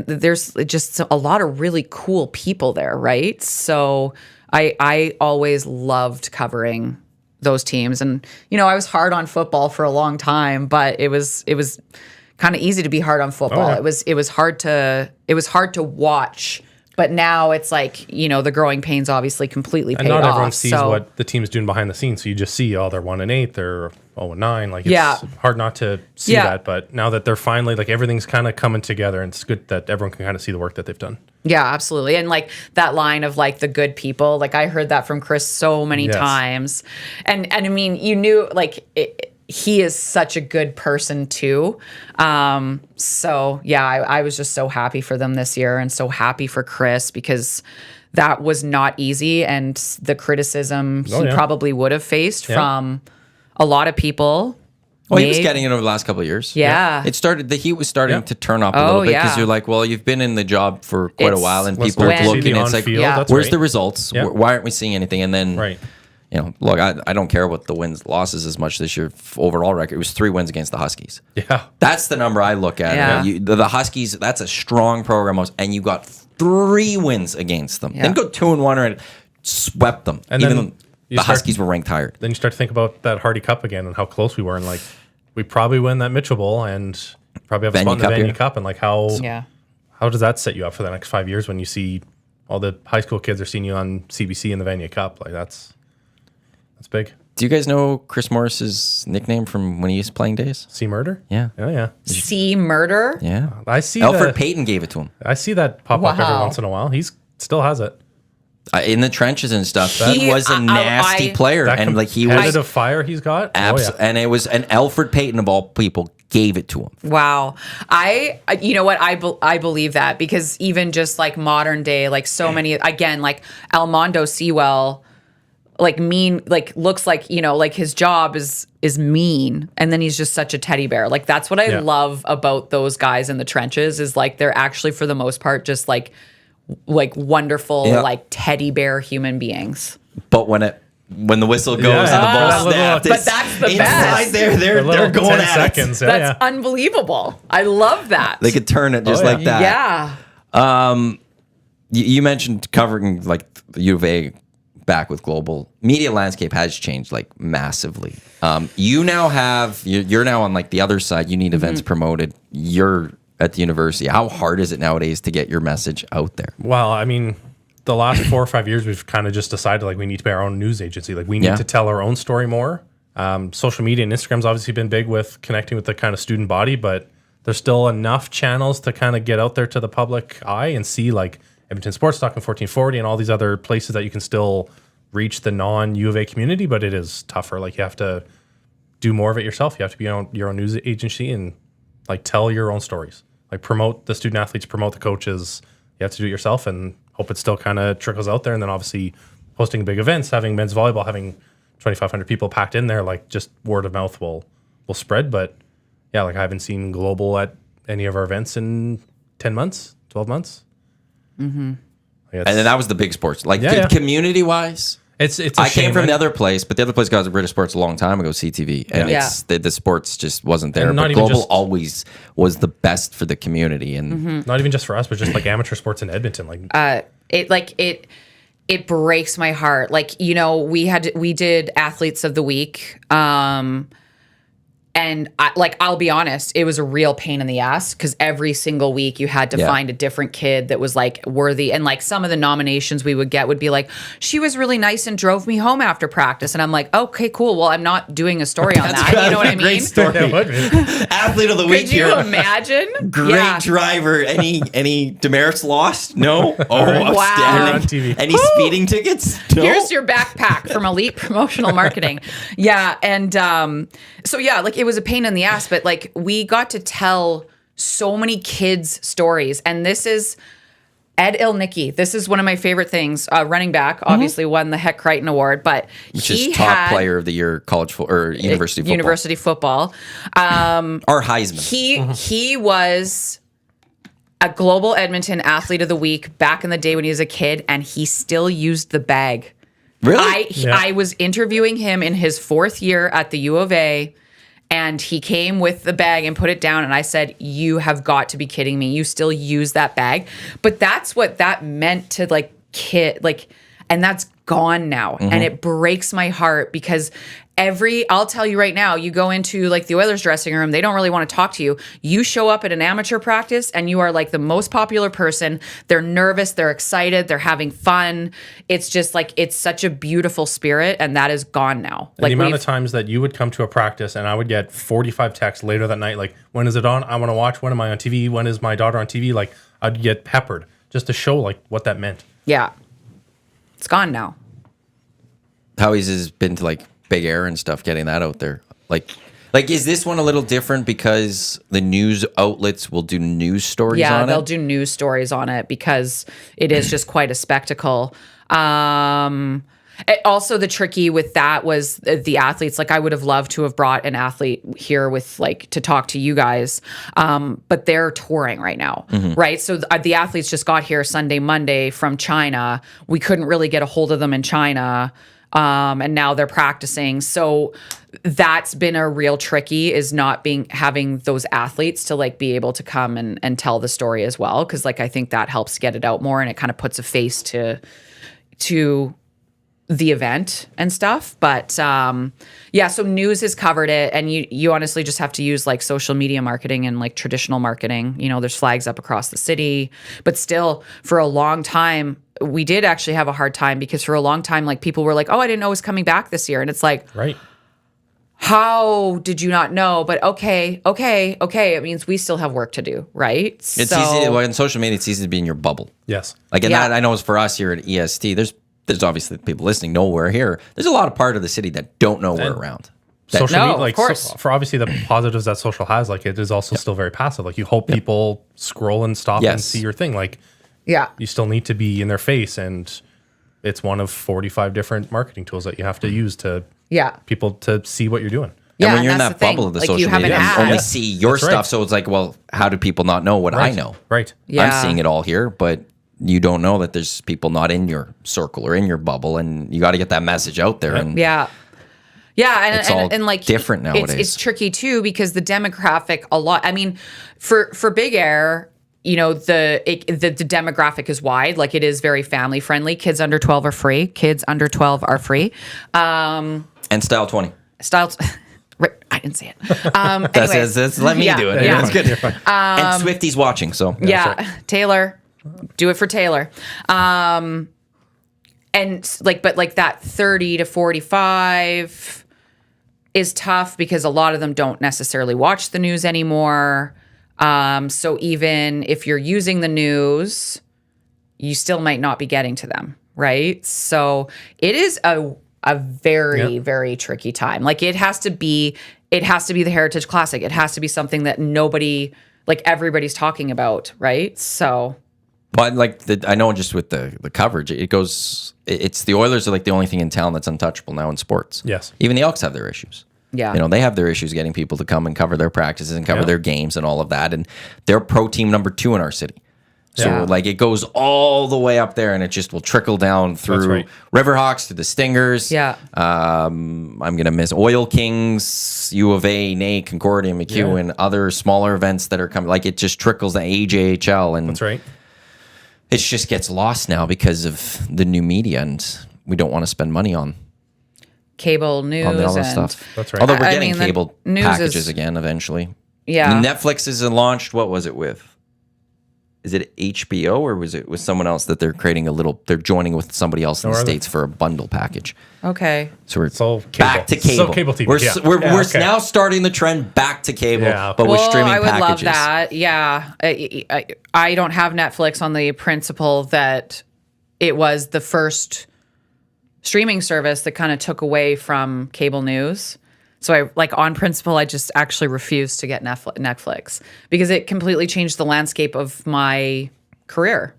Speaker 2: there's just a lot of really cool people there, right? So I always loved covering those teams. And, I was hard on football for a long time, but it was kind of easy to be hard on football.
Speaker 3: Oh, yeah.
Speaker 2: It was hard to watch. But now it's like, the growing pains obviously completely paid off.
Speaker 3: And not everyone sees what the team's doing behind the scenes. So you just see, they're 1-8, they're 0-9. Like, it's hard not to see that. But now that they're finally, like, everything's kind of coming together, and it's good that everyone can kind of see the work that they've done.
Speaker 2: Yeah, absolutely. And like that line of like the good people, like I heard that from Chris so many times. And I mean, you knew like he is such a good person too. So yeah, I was just so happy for them this year, and so happy for Chris, because that was not easy, and the criticism he probably would have faced from a lot of people.
Speaker 1: Well, he was getting it over the last couple of years.
Speaker 2: Yeah.
Speaker 1: The heat was starting to turn up a little bit, because you're like, well, you've been in the job for quite a while, and people are looking, it's like, where's the results?
Speaker 3: Yeah.
Speaker 1: Why aren't we seeing anything? And then,
Speaker 3: Right.
Speaker 1: Look, I don't care about the wins, losses as much this year. Overall record, it was 3 wins against the Huskies.
Speaker 3: Yeah.
Speaker 1: That's the number I look at.
Speaker 2: Yeah.
Speaker 1: The Huskies, that's a strong program, and you got 3 wins against them. Then go 2-1 and swept them. And even though the Huskies were ranked higher.
Speaker 3: Then you start to think about that Hardy Cup again and how close we were, and like, we probably win that Mitchell Bowl and probably have a spot in the Vanier Cup, and like how does that set you up for the next 5 years when you see all the high school kids are seeing you on CBC in the Vanier Cup? Like that's big.
Speaker 1: Do you guys know Chris Morris's nickname from when he was playing days?
Speaker 3: C Murder?
Speaker 1: Yeah.
Speaker 3: Oh yeah.
Speaker 2: C Murder?
Speaker 1: Yeah.
Speaker 3: I see
Speaker 1: Alfred Payton gave it to him.
Speaker 3: I see that pop up every once in a while. He's still has it.
Speaker 1: In the trenches and stuff. He was a nasty player, and like he was
Speaker 3: competitive fire he's got.
Speaker 1: And it was an Alfred Payton of all people gave it to him.
Speaker 2: Wow. You know what? I believe that, because even just like modern day, like so many, again, like Almondo Sewell, like mean, like looks like, like his job is mean, and then he's just such a teddy bear. Like that's what I love about those guys in the trenches, is like they're actually for the most part just like wonderful like teddy bear human beings.
Speaker 1: But when the whistle goes and the ball snaps,
Speaker 2: but that's the
Speaker 1: inside
Speaker 2: best.
Speaker 1: They're going at
Speaker 3: seconds.
Speaker 1: it.
Speaker 2: That's unbelievable. I love that.
Speaker 1: They could turn it just like that.
Speaker 2: Yeah.
Speaker 1: You mentioned covering like the U of A back with Global. Media landscape has changed like massively. You're now on like the other side. You need events promoted. You're at the university. How hard is it nowadays to get your message out there?
Speaker 3: Well, I mean, the last 4 or 5 years, we've kind of just decided like we need to be our own news agency. Like we need to tell our own story more. Social media and Instagram's obviously been big with connecting with the kind of student body, but there's still enough channels to kind of get out there to the public eye and see like Edmonton Sports Talk and 1440 and all these other places that you can still reach the non-U of A community, but it is tougher. Like you have to do more of it yourself. You have to be your own news agency and like tell your own stories. Like promote the student athletes, promote the coaches. You have to do it yourself and hope it still kind of trickles out there. And then obviously hosting big events, having men's volleyball, having 2,500 people packed in there, like just word of mouth will spread. But yeah, like I haven't seen Global at any of our events in 10 months, 12 months.
Speaker 1: Mm-hmm. And then that was the big sports. Like community wise,
Speaker 3: it's
Speaker 1: I came from the other place, but the other place got rid of sports a long time ago, CTV, and the sports just wasn't there. But Global always was the best for the community, and
Speaker 3: not even just for us, but just like amateur sports in Edmonton.
Speaker 2: It breaks my heart. Like, we did Athletes of the Week. And I'll be honest, it was a real pain in the ass, because every single week you had to find a different kid that was like worthy. And like some of the nominations we would get would be like, she was really nice and drove me home after practice. And I'm like, okay, cool. Well, I'm not doing a story on that. You know what I mean?
Speaker 1: Great story. Athlete of the week.
Speaker 2: Could you imagine?
Speaker 1: Great driver. Any demerits lost? No. Oh,
Speaker 2: wow.
Speaker 1: Outstanding. Any speeding tickets? No.
Speaker 2: Here's your backpack from Elite Promotional Marketing. Yeah. And so yeah, like it was a pain in the ass, but like we got to tell so many kids' stories. And this is Ed Ilnicki. This is one of my favorite things. Running back, obviously won the Heck Crichton Award, but
Speaker 1: which is top player of the year, college or university football.
Speaker 2: University football.
Speaker 1: Or Heisman.
Speaker 2: He was a Global Edmonton Athlete of the Week back in the day when he was a kid, and he still used the bag
Speaker 1: Really?
Speaker 2: I was interviewing him in his 4th year at the U of A, and he came with the bag and put it down, and I said, "You have got to be kidding me. You still use that bag?" But that's what that meant to like kid like, and that's gone now. And it breaks my heart because I'll tell you right now, you go into like the Oilers dressing room, they don't really want to talk to you. You show up at an amateur practice and you are like the most popular person. They're nervous, they're excited, they're having fun. It's just like, it's such a beautiful spirit, and that is gone now.
Speaker 3: Like the amount of times that you would come to a practice and I would get 45 texts later that night, like, when is it on? I want to watch. When am I on TV? When is my daughter on TV? Like, I'd get peppered just to show like what that meant.
Speaker 2: Yeah. It's gone now.
Speaker 1: How easy has it been to like Big Air and stuff, getting that out there? Like is this one a little different because the news outlets will do news stories on it?
Speaker 2: Yeah, they'll do news stories on it because it is just quite a spectacle. Also, the tricky with that was the athletes. Like, I would have loved to have brought an athlete here with like to talk to you guys, but they're touring right now, right? So the athletes just got here Sunday, Monday from China. We couldn't really get a hold of them in China. And now they're practicing. So that's been a real tricky, is not having those athletes to like be able to come and tell the story as well. Cause like, I think that helps get it out more, and it kind of puts a face to the event and stuff. But yeah, so news has covered it, and you honestly just have to use like social media marketing and like traditional marketing. You know, there's flags up across the city, but still for a long time, we did actually have a hard time because for a long time, like people were like, "Oh, I didn't know it was coming back this year." And it's like,
Speaker 3: right.
Speaker 2: How did you not know? But okay. It means we still have work to do, right?
Speaker 1: It's easy. Well, in social media, it's easy to be in your bubble.
Speaker 3: Yes.
Speaker 1: Like, and that I know is for us here at EST. There's obviously people listening know we're here. There's a lot of part of the city that don't know we're around.
Speaker 3: Social media, like,
Speaker 2: of course.
Speaker 3: so, for obviously the positives that social has, like, it is also still very passive. Like, you hope people scroll and stop and see your thing. Like, you still need to be in their face, and it's one of 45 different marketing tools that you have to use to people to see what you're doing.
Speaker 1: And when you're in that bubble of the social media, you only see your stuff. So it's like, well, how do people not know what I know?
Speaker 3: Right.
Speaker 1: I'm seeing it all here, but you don't know that there's people not in your circle or in your bubble, and you got to get that message out there. And
Speaker 2: and like
Speaker 1: different nowadays.
Speaker 2: It's tricky too because the demographic I mean, for Big Air, you know, the demographic is wide. Like, it is very family friendly. Kids under 12 are free. Kids under 12 are free.
Speaker 1: And Style 20.
Speaker 2: I didn't say it. Anyways,
Speaker 1: let me do it.
Speaker 2: Yeah.
Speaker 1: It's good. And Swifty's watching, so
Speaker 2: Taylor, do it for Taylor. And like, but like that 30 to 45 is tough because a lot of them don't necessarily watch the news anymore. So even if you're using the news, you still might not be getting to them, right? So it is a very, very tricky time. Like, it has to be the Heritage Classic. It has to be something that everybody's talking about, right? So,
Speaker 1: but like I know just with the coverage, it's the Oilers are like the only thing in town that's untouchable now in sports.
Speaker 3: Yes.
Speaker 1: Even the Elks have their issues.
Speaker 2: Yeah.
Speaker 1: You know, they have their issues getting people to come and cover their practices and cover their games and all of that. And they're pro team number 2 in our city. So like, it goes all the way up there, and it just will trickle down through Riverhawks to the Stingers.
Speaker 2: Yeah.
Speaker 1: I'm going to miss Oil Kings, U of A, NA, Concordia, McHugh, and other smaller events that are coming. Like, it just trickles the AJHL. And
Speaker 3: that's right.
Speaker 1: It just gets lost now because of the new media, and we don't want to spend money on
Speaker 2: cable news
Speaker 1: all that
Speaker 2: and
Speaker 1: stuff.
Speaker 3: That's right.
Speaker 1: Although we're getting cable packages again eventually.
Speaker 2: Yeah.
Speaker 1: Netflix is launched. What was it with? Is it HBO or was it with someone else that they're creating they're joining with somebody else in the States for a bundle package?
Speaker 2: Okay.
Speaker 1: So we're back to cable.
Speaker 3: So cable TV.
Speaker 1: We're now starting the trend back to cable, but we're streaming packages.
Speaker 2: I would love that. Yeah. I don't have Netflix on the principle that it was the first streaming service that kind of took away from cable news. So on principle, I just actually refused to get Netflix because it completely changed the landscape of my career.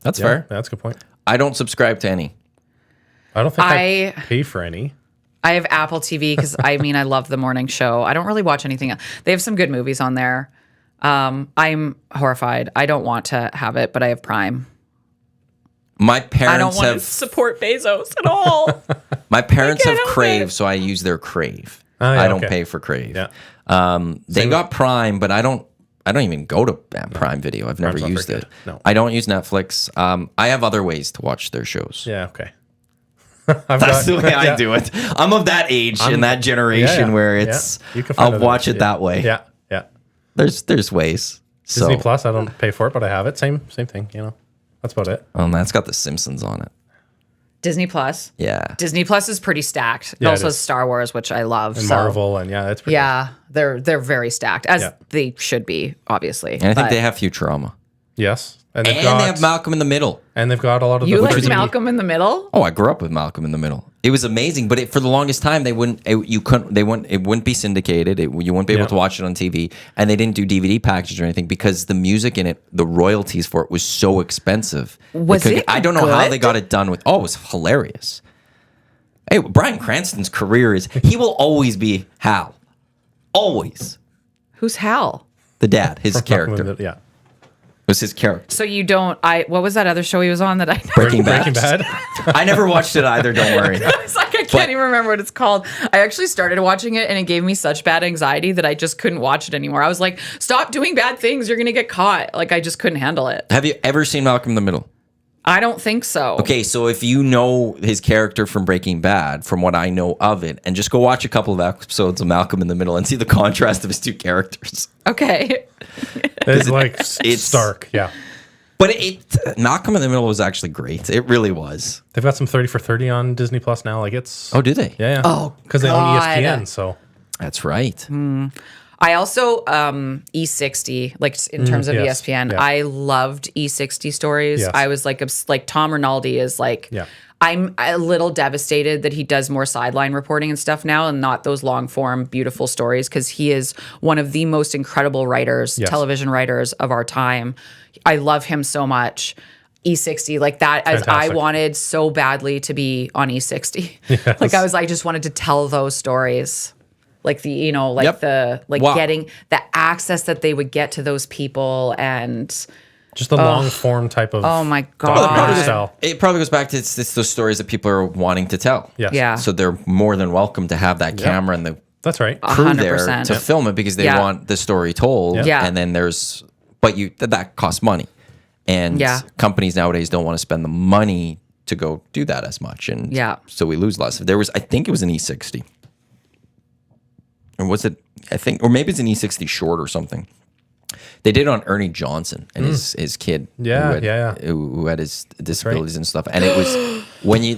Speaker 1: That's fair.
Speaker 3: That's a good point.
Speaker 1: I don't subscribe to any.
Speaker 3: I don't think I pay for any.
Speaker 2: I have Apple TV because I love the morning show. I don't really watch anything else. They have some good movies on there. I'm horrified. I don't want to have it, but I have Prime.
Speaker 1: My
Speaker 2: I
Speaker 1: parents
Speaker 2: don't want to
Speaker 1: have
Speaker 2: support Bezos at all.
Speaker 1: my parents have
Speaker 2: help
Speaker 1: Crave,
Speaker 2: it.
Speaker 1: so I use their Crave.
Speaker 3: Oh, yeah,
Speaker 1: I don't
Speaker 3: okay.
Speaker 1: pay for Crave.
Speaker 3: Yeah.
Speaker 1: They got Prime, but I don't even go to Prime Video. I've never
Speaker 3: Prime's not
Speaker 1: used
Speaker 3: very
Speaker 1: it.
Speaker 3: good. No.
Speaker 1: I don't use Netflix. I have other ways to watch their shows.
Speaker 3: Yeah. Okay.
Speaker 1: That's the way I do it. I'm of that age and that generation where it's
Speaker 3: You can find
Speaker 1: I'll
Speaker 3: other
Speaker 1: watch
Speaker 3: ways.
Speaker 1: it that way.
Speaker 3: Yeah. Yeah.
Speaker 1: There's ways.
Speaker 3: Disney
Speaker 1: So
Speaker 3: Plus, I don't pay for it, but I have it. Same thing. That's about it.
Speaker 1: that's got The Simpsons on it.
Speaker 2: Disney Plus.
Speaker 1: Yeah.
Speaker 2: Disney Plus is pretty stacked. It
Speaker 3: Yeah, it
Speaker 2: also
Speaker 3: is.
Speaker 2: has Star Wars, which I love.
Speaker 3: And
Speaker 2: so-
Speaker 3: Marvel, and it's pretty.
Speaker 2: Yeah, they're very stacked, as
Speaker 3: Yeah.
Speaker 2: they should be, obviously.
Speaker 1: And I think
Speaker 2: But
Speaker 1: they have Futurama.
Speaker 3: Yes. And
Speaker 1: And they have Malcolm in the Middle.
Speaker 3: And they've got a lot of
Speaker 2: you
Speaker 3: the
Speaker 2: like
Speaker 3: 3D
Speaker 2: Malcolm in the Middle?
Speaker 1: Oh, I grew up with Malcolm in the Middle. It was amazing, but for the longest time it wouldn't be syndicated. You wouldn't be able to watch it on TV, and they didn't do DVD packages or anything because the music in it, the royalties for it was so expensive.
Speaker 2: Was it
Speaker 1: I don't know how
Speaker 2: good?
Speaker 1: they got it done with. Oh, it was hilarious. Hey, Bryan Cranston's career he will always be Hal. Always.
Speaker 2: Who's Hal?
Speaker 1: The dad, his character.
Speaker 3: Yeah.
Speaker 1: Was his character.
Speaker 2: So you don't. What was that other show he was on that I?
Speaker 1: Breaking Bad.
Speaker 3: Breaking Bad.
Speaker 1: I never watched it either, don't worry.
Speaker 2: It's like I can't even remember what it's called. I actually started watching it and it gave me such bad anxiety that I just couldn't watch it anymore. I was like, stop doing bad things. You're gonna get caught. Like I just couldn't handle it.
Speaker 1: Have you ever seen Malcolm in the Middle?
Speaker 2: I don't think so.
Speaker 1: Okay, so if you know his character from Breaking Bad, from what I know of it, and just go watch a couple of episodes of Malcolm in the Middle and see the contrast of his two characters.
Speaker 2: Okay.
Speaker 3: It's like
Speaker 1: it's
Speaker 3: stark. Yeah.
Speaker 1: But Malcolm in the Middle was actually great. It really was.
Speaker 3: They've got some 30 for 30 on Disney Plus now. Like it's.
Speaker 1: Oh, do they?
Speaker 3: Yeah.
Speaker 2: Oh,
Speaker 3: because they own
Speaker 2: God.
Speaker 3: ESPN. So.
Speaker 1: That's right.
Speaker 2: I also E60, like in terms of
Speaker 3: yes,
Speaker 2: ESPN,
Speaker 3: yeah.
Speaker 2: I loved E60 stories.
Speaker 3: Yes.
Speaker 2: I was like Tom Rinaldi is like.
Speaker 3: Yeah.
Speaker 2: I'm a little devastated that he does more sideline reporting and stuff now and not those long form, beautiful stories because he is one of the most incredible writers,
Speaker 3: Yes.
Speaker 2: television writers of our time. I love him so much. E60, like that, as I
Speaker 3: Fantastic.
Speaker 2: wanted so badly to be on E60. Like I just wanted to tell those stories. Like
Speaker 1: Yep. Wow.
Speaker 2: getting the access that they would get to those people and
Speaker 3: Just the long form type of.
Speaker 2: oh my
Speaker 3: documentary
Speaker 2: God.
Speaker 3: style.
Speaker 1: It probably goes back to it's those stories that people are wanting to tell.
Speaker 3: Yes.
Speaker 2: Yeah.
Speaker 1: So they're more than welcome to have that camera and the
Speaker 3: That's right.
Speaker 1: crew there
Speaker 2: 100%.
Speaker 1: to film it because they
Speaker 2: Yeah.
Speaker 1: want the story told.
Speaker 2: Yeah.
Speaker 1: And then that costs money. And
Speaker 2: Yeah.
Speaker 1: companies nowadays don't want to spend the money to go do that as much. And
Speaker 2: Yeah.
Speaker 1: so we lose less. I think it was an E60. Or was it, or maybe it's an E60 short or something. They did it on Ernie Johnson and his kid
Speaker 3: Yeah,
Speaker 1: who had his disabilities and stuff. And it was when you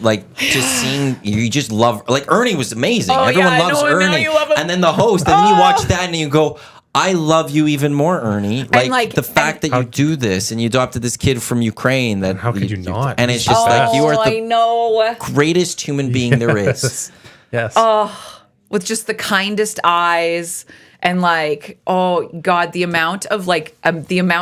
Speaker 1: you just love, like Ernie was amazing.
Speaker 2: Oh,
Speaker 1: Everyone
Speaker 2: yeah, I
Speaker 1: loves
Speaker 2: know, and now
Speaker 1: Ernie.
Speaker 2: you love him.
Speaker 1: And then the host, and then you watch that and you go, I love you even more, Ernie.
Speaker 2: like,
Speaker 1: the fact that you do this and you adopted this kid from Ukraine. That
Speaker 3: How could you not?
Speaker 1: And it's just like you are
Speaker 2: I
Speaker 1: the
Speaker 2: know.
Speaker 1: greatest human being there is.
Speaker 3: Yes.
Speaker 2: With just the kindest eyes and like, oh God, the amount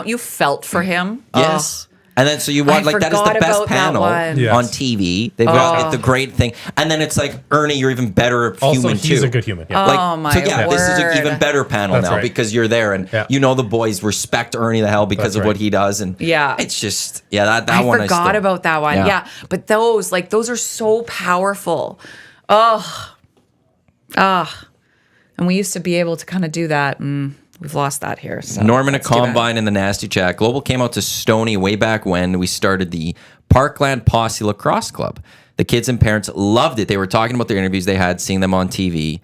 Speaker 2: you felt for him.
Speaker 1: Yes. And then so you watch
Speaker 2: I
Speaker 1: that is the
Speaker 2: forgot
Speaker 1: best
Speaker 2: about that
Speaker 1: panel
Speaker 2: one.
Speaker 3: Yes.
Speaker 1: on TV. They've got the great thing. And then it's like, Ernie, you're even better
Speaker 3: Also,
Speaker 1: human
Speaker 3: he's
Speaker 1: too.
Speaker 3: a good human. Yeah.
Speaker 1: Like,
Speaker 2: Oh, my
Speaker 1: this is an
Speaker 2: word.
Speaker 1: even better panel
Speaker 3: That's
Speaker 1: now
Speaker 3: right.
Speaker 1: because you're there and
Speaker 3: Yeah.
Speaker 1: the boys respect Ernie the hell because
Speaker 3: That's
Speaker 1: of what
Speaker 3: right.
Speaker 1: he does. And
Speaker 2: Yeah.
Speaker 1: it's just, that
Speaker 2: I
Speaker 1: one
Speaker 2: forgot about that one.
Speaker 1: Yeah.
Speaker 2: Yeah. But those are so powerful. And we used to be able to kind of do that. We've lost that here. So
Speaker 1: Norman
Speaker 2: that's too bad.
Speaker 1: Combine and the Nasty Chat. Global came out to Stony way back when we started the Parkland Posse Lacrosse Club. The kids and parents loved it. They were talking about their interviews they had, seeing them on TV.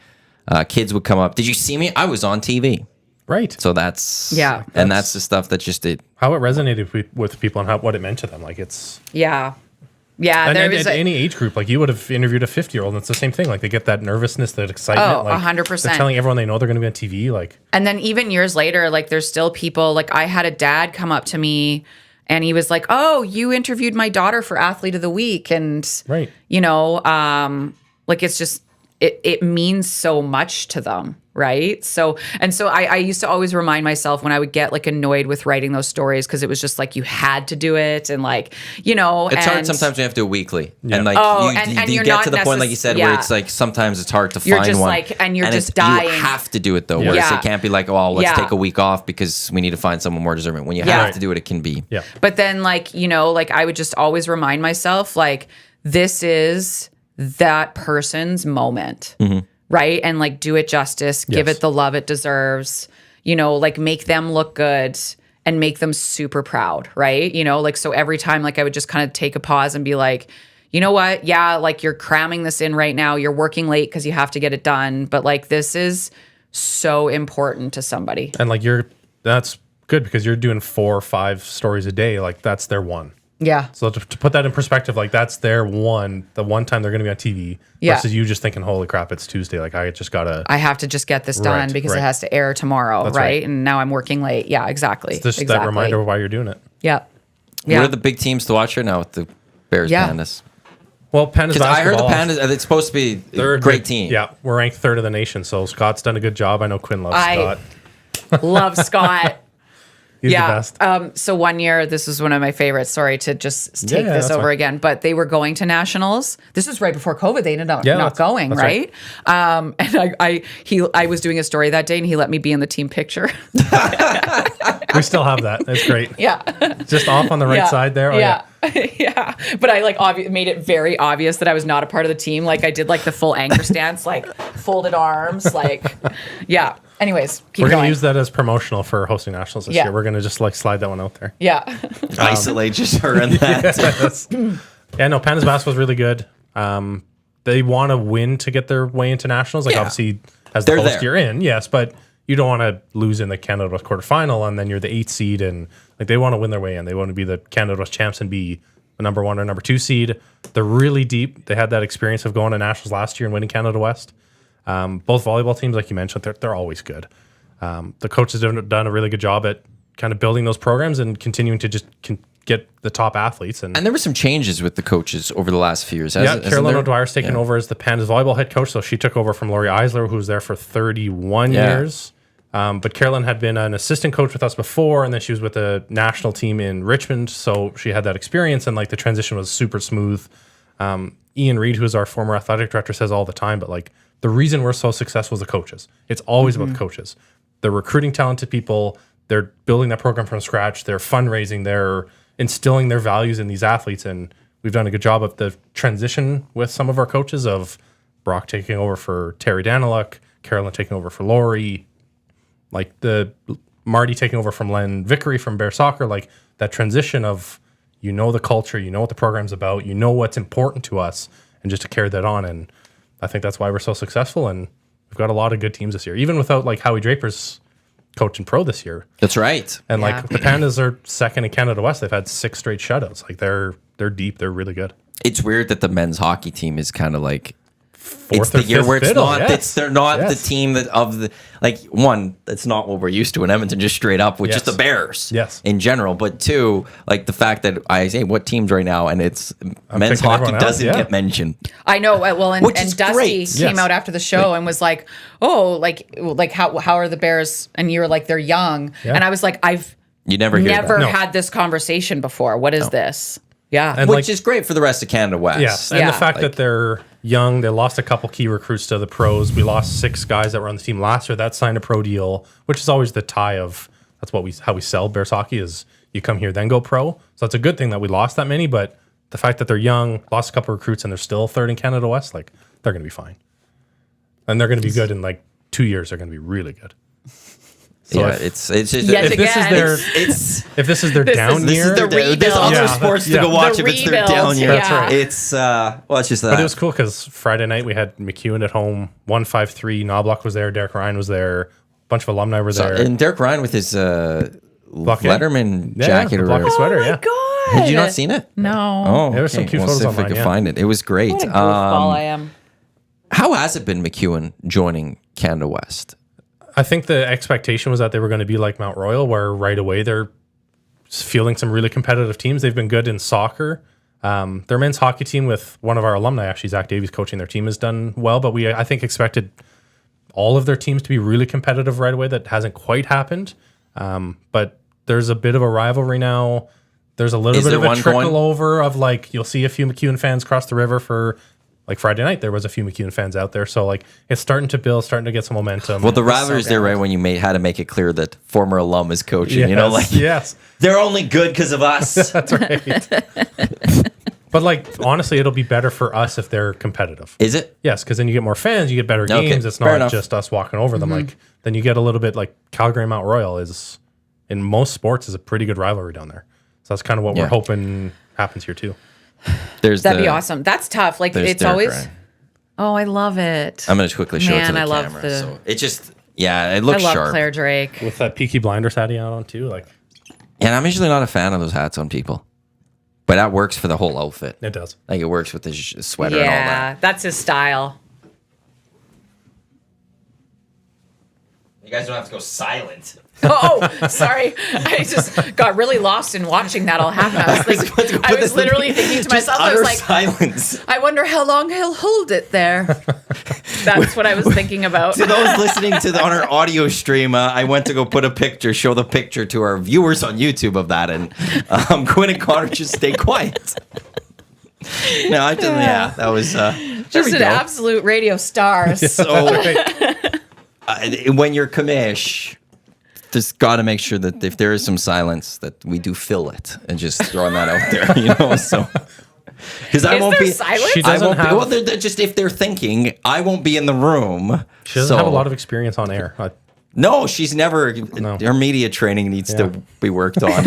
Speaker 1: Kids would come up. Did you see me? I was on TV.
Speaker 3: Right.
Speaker 1: So that's
Speaker 2: Yeah.
Speaker 1: and that's the stuff that just did.
Speaker 3: How it resonated with people and what it meant to them. Like it's.
Speaker 2: Yeah. Yeah.
Speaker 3: And
Speaker 2: There
Speaker 3: at
Speaker 2: was
Speaker 3: any age group, like you would have interviewed a 50-year-old, and it's the same thing. Like they get that nervousness, that excitement.
Speaker 2: Oh,
Speaker 3: like
Speaker 2: 100%.
Speaker 3: They're telling everyone they know they're going to be on TV. Like
Speaker 2: And then even years later, like there's still people, like I had a dad come up to me and he was like, oh, you interviewed my daughter for Athlete of the Week. And,
Speaker 3: Right.
Speaker 2: like it's just, it means so much to them, right? So I used to always remind myself when I would get like annoyed with writing those stories because it was just like you had to do it and like,
Speaker 1: it's hard sometimes when you have to do it weekly. And like you get to the point like you said where it's like sometimes it's hard to
Speaker 2: you're
Speaker 1: find
Speaker 2: just
Speaker 1: one.
Speaker 2: like and you're just dying.
Speaker 1: You have to do it though. Whereas it can't be like, oh, let's take a week off because we need to find someone more deserving. When you have to do it, it can be.
Speaker 3: Yeah.
Speaker 2: But then like, like I would just always remind myself like this is that person's moment. Right. And like do it justice, give it the love it deserves, like make them look good and make them super proud. Right. Like so every time like I would just kind of take a pause and be like, you know what? Yeah. Like you're cramming this in right now. You're working late because you have to get it done. But like this is so important to somebody.
Speaker 3: And like that's good because you're doing 4 or 5 stories a day. Like that's their one.
Speaker 2: Yeah.
Speaker 3: So to put that in perspective, like that's the one time they're going to be on TV versus you just thinking, holy crap, it's Tuesday. Like I have to just get this done because it has to air tomorrow. That's right. And now I'm working late. Yeah, exactly. It's just that reminder of why you're doing it.
Speaker 2: Yeah.
Speaker 1: What are the big teams to watch right now with the Bears Pandas?
Speaker 3: Well, Pandas basketball.
Speaker 1: I heard the Pandas, it's supposed to be a great team.
Speaker 3: Yeah. We're ranked 3rd of the nation. So Scott's done a good job. I know Quinn loves Scott.
Speaker 2: Love Scott.
Speaker 3: He's the best.
Speaker 2: So one year, this was one of my favorites. Sorry to just take this over again, but they were going to nationals. This was right before COVID. They ended up not going, right? And I was doing a story that day, and he let me be in the team picture.
Speaker 3: We still have that. That's great.
Speaker 2: Yeah,
Speaker 3: just off on the right side there. Oh,
Speaker 2: yeah. But I like made it very obvious that I was not a part of the team. Like I did like the full anchor stance, like folded arms, like Anyways,
Speaker 3: we're going to use that as promotional for hosting nationals this year. We're going to just like slide that one out there.
Speaker 2: Yeah.
Speaker 1: Isolate just her and that.
Speaker 3: No, Pandas basketball is really good. They want to win to get their way into nationals. Like obviously as the host you're in, yes, but you don't want to lose in the Canada West quarterfinal and then you're the 8th seed and like they want to win their way in. They want to be the Canada West champs and be the number 1 or number 2 seed. They're really deep. They had that experience of going to nationals last year and winning Canada West. Both volleyball teams, like you mentioned, they're always good. The coaches have done a really good job at kind of building those programs and continuing to just get the top athletes. And
Speaker 1: there were some changes with the coaches over the last few years.
Speaker 3: Carolyn O'Dwyer's taken over as the Pandas volleyball head coach. So she took over from Lori Eisler, who was there for 31 years. But Carolyn had been an assistant coach with us before, and then she was with the national team in Richmond. So she had that experience, and like the transition was super smooth. Ian Reed, who is our former athletic director, says all the time, but like the reason we're so successful is the coaches. It's always about the coaches. They're recruiting talented people. They're building that program from scratch. They're fundraising. They're instilling their values in these athletes. And we've done a good job of the transition with some of our coaches of Brock taking over for Terry Daniluk, Carolyn taking over for Lori, like the Marty taking over from Len Vickery from Bear Soccer, like that transition of, the culture, what the program's about, what's important to us, and just to carry that on. And I think that's why we're so successful. And we've got a lot of good teams this year, even without like Howie Draper's coaching pro this year.
Speaker 1: That's right.
Speaker 3: And like the Pandas are 2nd in Canada West. They've had 6 straight shutouts. Like they're deep. They're really good.
Speaker 1: It's weird that the men's hockey team is kind of like
Speaker 3: fourth or fifth
Speaker 1: where it's
Speaker 3: fiddle,
Speaker 1: not. They're not the team that of the like one. That's not what we're used to in Edmonton. Just straight up with just the Bears.
Speaker 3: Yes.
Speaker 1: In general, but 2, like the fact that I say what teams right now, and it's men's hockey doesn't get mentioned.
Speaker 2: I know. Well, and Dusty came out after the show and was like, "Oh, like how are the Bears?" And you were like, "They're young," and I was like,
Speaker 1: You never
Speaker 2: had this conversation before. What is this? Yeah.
Speaker 3: And
Speaker 1: which is great for the rest of Canada West.
Speaker 3: Yes. And the fact that they're young, they lost a couple key recruits to the pros. We lost 6 guys that were on the team last year that signed a pro deal, which is always the tie of how we sell Bears hockey is you come here, then go pro. So it's a good thing that we lost that many, but the fact that they're young, lost a couple recruits, and they're still 3rd in Canada West, like they're going to be fine. And they're going to be good in like 2 years. They're going to be really good. So
Speaker 1: it's just,
Speaker 2: if
Speaker 3: this is their down year,
Speaker 1: there's other sports to go watch if it's their down year.
Speaker 3: That's right.
Speaker 1: It's it's just that.
Speaker 3: But it was cool because Friday night we had McEwen at home, 153. Knobloch was there, Derek Ryan was there, a bunch of alumni were there,
Speaker 1: and Derek Ryan with his Letterman jacket or
Speaker 3: whatever. Sweater,
Speaker 2: my God.
Speaker 1: Had you not seen it?
Speaker 2: No.
Speaker 1: Oh,
Speaker 3: there were some cute photos
Speaker 1: see if
Speaker 3: online.
Speaker 1: I can find it. It was great.
Speaker 2: What a goofball I am.
Speaker 1: How has it been, McEwen joining Canada West?
Speaker 3: I think the expectation was that they were going to be like Mount Royal, where right away they're fielding some really competitive teams. They've been good in soccer. Their men's hockey team with one of our alumni, actually Zach Davies coaching their team, has done well. But I think expected all of their teams to be really competitive right away. That hasn't quite happened. But there's a bit of a rivalry now. There's a little bit of a trickle over of like, you'll see a few McEwen fans cross the river for like Friday night. There was a few McEwen fans out there. So like it's starting to build, starting to get some momentum.
Speaker 1: Well, the rivalry's there right when you had to make it clear that former alum is coaching.
Speaker 3: Yes,
Speaker 1: you know, like they're only good because of us.
Speaker 3: That's right. But like honestly, it'll be better for us if they're competitive.
Speaker 1: Is it?
Speaker 3: Yes, because then you get more fans, you get better games. It's not just us walking over them. Like then you get a little bit like Calgary Mount Royal is in most sports is a pretty good rivalry down there. So that's kind of what we're hoping happens here too.
Speaker 2: That'd be awesome. That's tough. Like it's
Speaker 1: Derek
Speaker 2: always.
Speaker 1: Ryan.
Speaker 2: Oh, I love it.
Speaker 1: I'm gonna quickly show it to the camera.
Speaker 2: Love the.
Speaker 1: So it just it looks sharp.
Speaker 2: I love Claire Drake
Speaker 3: with that Peaky Blinders hat he had on too. Like,
Speaker 1: and I'm usually not a fan of those hats on people, but that works for the whole outfit.
Speaker 3: It does.
Speaker 1: Like it works with the sweater and all that.
Speaker 2: Yeah, that's his style.
Speaker 1: You guys don't have to go silent.
Speaker 2: Oh, sorry. I just got really lost in watching that all happen. I was literally thinking to myself, I was like,
Speaker 1: silence.
Speaker 2: I wonder how long he'll hold it there. That's what I was thinking about.
Speaker 1: To those listening on our audio stream, I went to go show the picture to our viewers on YouTube of that, and Quinn and Connor just stay quiet. No, that was
Speaker 2: just an absolute radio star.
Speaker 1: So when you're commish, just got to make sure that if there is some silence, that we do fill it and just throwing that out there, you know. So because I won't be
Speaker 2: silence.
Speaker 3: She doesn't have.
Speaker 1: Well, they're just if they're thinking, I won't be in the room.
Speaker 3: She doesn't have a lot of experience on air.
Speaker 1: No, she's never. No. Her media training needs to be worked on.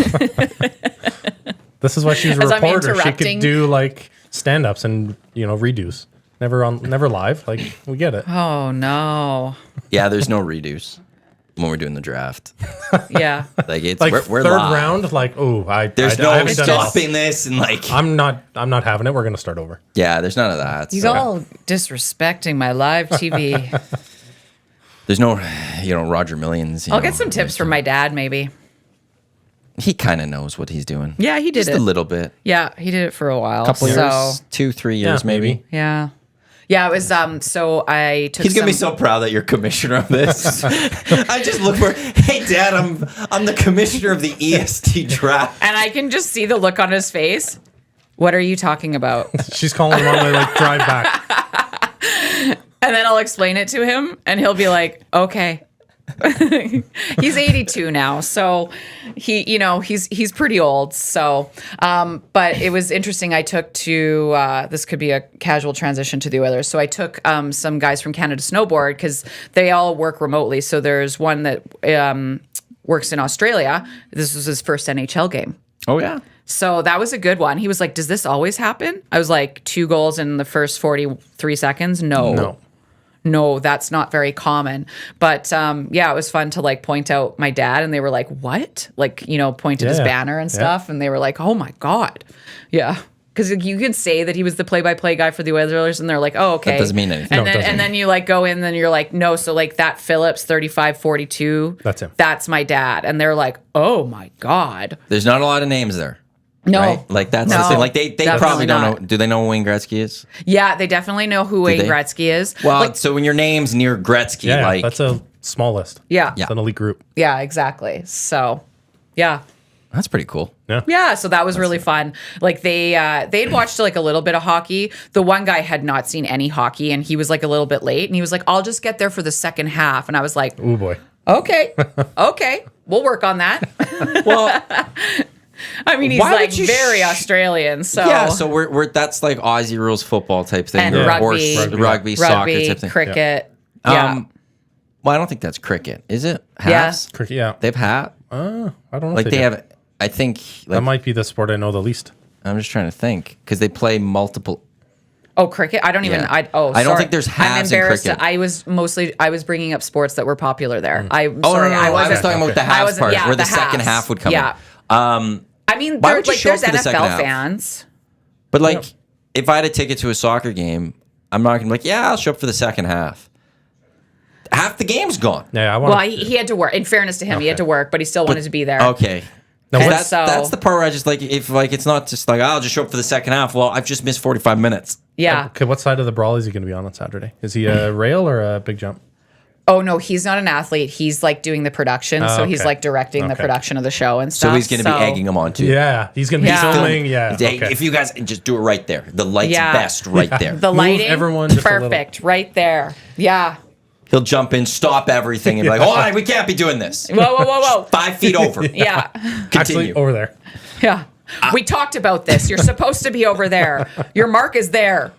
Speaker 3: This is why she's a reporter. She could do like stand-ups and redos. Never live. Like we get it.
Speaker 2: Oh no.
Speaker 1: Yeah, there's no redos when we're doing the draft.
Speaker 2: Yeah.
Speaker 1: Like it's
Speaker 3: like
Speaker 1: we're
Speaker 3: third
Speaker 1: live.
Speaker 3: round. Like
Speaker 1: there's no stopping this and like
Speaker 3: I'm not having it. We're gonna start over.
Speaker 1: Yeah, there's none of that.
Speaker 2: He's all disrespecting my live TV.
Speaker 1: There's no, Roger Millions.
Speaker 2: I'll get some tips from my dad, maybe.
Speaker 1: He kind of knows what he's doing.
Speaker 2: Yeah, he did
Speaker 1: just a little bit.
Speaker 2: Yeah, he did it for a while.
Speaker 1: Couple years, 2-3 years, maybe.
Speaker 2: Yeah. Yeah, it was, so I took
Speaker 1: He's going to be so proud that you're commissioner of this. I just look for, hey, Dad, I'm the commissioner of the EST draft.
Speaker 2: And I can just see the look on his face. What are you talking about?
Speaker 3: She's calling him on my, drive back.
Speaker 2: And then I'll explain it to him, and he'll be like, okay. He's 82 now, so he's pretty old. So, but it was interesting. I took to this could be a casual transition to the Oilers. So I took some guys from Canada Snowboard because they all work remotely. So there's one that works in Australia. This was his first NHL game.
Speaker 1: Oh yeah.
Speaker 2: So that was a good one. He was like, "Does this always happen?" I was like, 2 goals in the first 43 seconds. No, that's not very common. But it was fun to like point out my dad, and they were like, "What?" Like, pointed his banner and stuff, and they were like, "Oh my God." Yeah. Because you could say that he was the play-by-play guy for the Oilers, and they're like, "Oh, okay."
Speaker 1: That doesn't mean anything.
Speaker 2: And then you like go in, and you're like, "No." So like that Phillips 35-42,
Speaker 3: that's him.
Speaker 2: That's my dad, and they're like, "Oh my God."
Speaker 1: There's not a lot of names there.
Speaker 2: No,
Speaker 1: right? Like that's the thing. Like they probably don't know. Do they know who Wayne Gretzky is?
Speaker 2: Yeah, they definitely know who Wayne Gretzky is.
Speaker 1: Well, so when your name's near Gretzky,
Speaker 3: that's a small list.
Speaker 2: Yeah,
Speaker 3: it's an elite group.
Speaker 2: Yeah, exactly. So, yeah.
Speaker 1: That's pretty cool.
Speaker 2: Yeah, so that was really fun. Like they'd watched like a little bit of hockey. The one guy had not seen any hockey, and he was like a little bit late, and he was like, "I'll just get there for the second half." And I was like,
Speaker 3: "Oh boy,
Speaker 2: okay, we'll work on that."
Speaker 1: Well,
Speaker 2: I mean, he's like very Australian, so
Speaker 1: yeah. So we're that's like Aussie rules football type thing,
Speaker 2: and
Speaker 1: rugby, soccer type thing,
Speaker 2: cricket.
Speaker 1: Yeah. Well, I don't think that's cricket, is it? Halves?
Speaker 3: Yeah, cricket. Yeah,
Speaker 1: they have hat.
Speaker 3: I don't know.
Speaker 1: Like they have. I think
Speaker 3: that might be the sport I know the least.
Speaker 1: I'm just trying to think because they play multiple.
Speaker 2: Oh, cricket! I don't even.
Speaker 1: I don't think there's halves
Speaker 2: I'm embarrassed.
Speaker 1: in cricket.
Speaker 2: I was bringing up sports that were popular there.
Speaker 1: I was talking about the halves part, where the second half would come.
Speaker 2: Yeah.
Speaker 1: In.
Speaker 2: I mean, there's NFL fans.
Speaker 1: But like, if I had a ticket to a soccer game, I'm not gonna be like, yeah, I'll show up for the second half. Half the game's gone.
Speaker 3: Yeah,
Speaker 2: he had to work. In fairness to him, he had to work, but he still wanted to be there.
Speaker 1: Okay. No, that's the part where I just like, if like it's not just like, I'll just show up for the second half. Well, I've just missed 45 minutes.
Speaker 2: Yeah.
Speaker 3: Okay, what side of the brawl is he going to be on Saturday? Is he a rail or a big jump?
Speaker 2: Oh no, he's not an athlete. He's like doing the production, so he's like directing the production of the show and stuff.
Speaker 1: So he's going to be egging them on too.
Speaker 3: Yeah, he's going to be filming. Yeah,
Speaker 1: if you guys just do it right there, the light's best right there.
Speaker 2: The lighting,
Speaker 3: everyone
Speaker 2: perfect, right there. Yeah.
Speaker 1: He'll jump in, stop everything, and be like, "Oh, we can't be doing this."
Speaker 2: Whoa!
Speaker 1: 5 feet over.
Speaker 2: Yeah.
Speaker 1: Continue
Speaker 3: Actually, over there.
Speaker 2: Yeah. We talked about this. You're supposed to be over there. Your mark is there.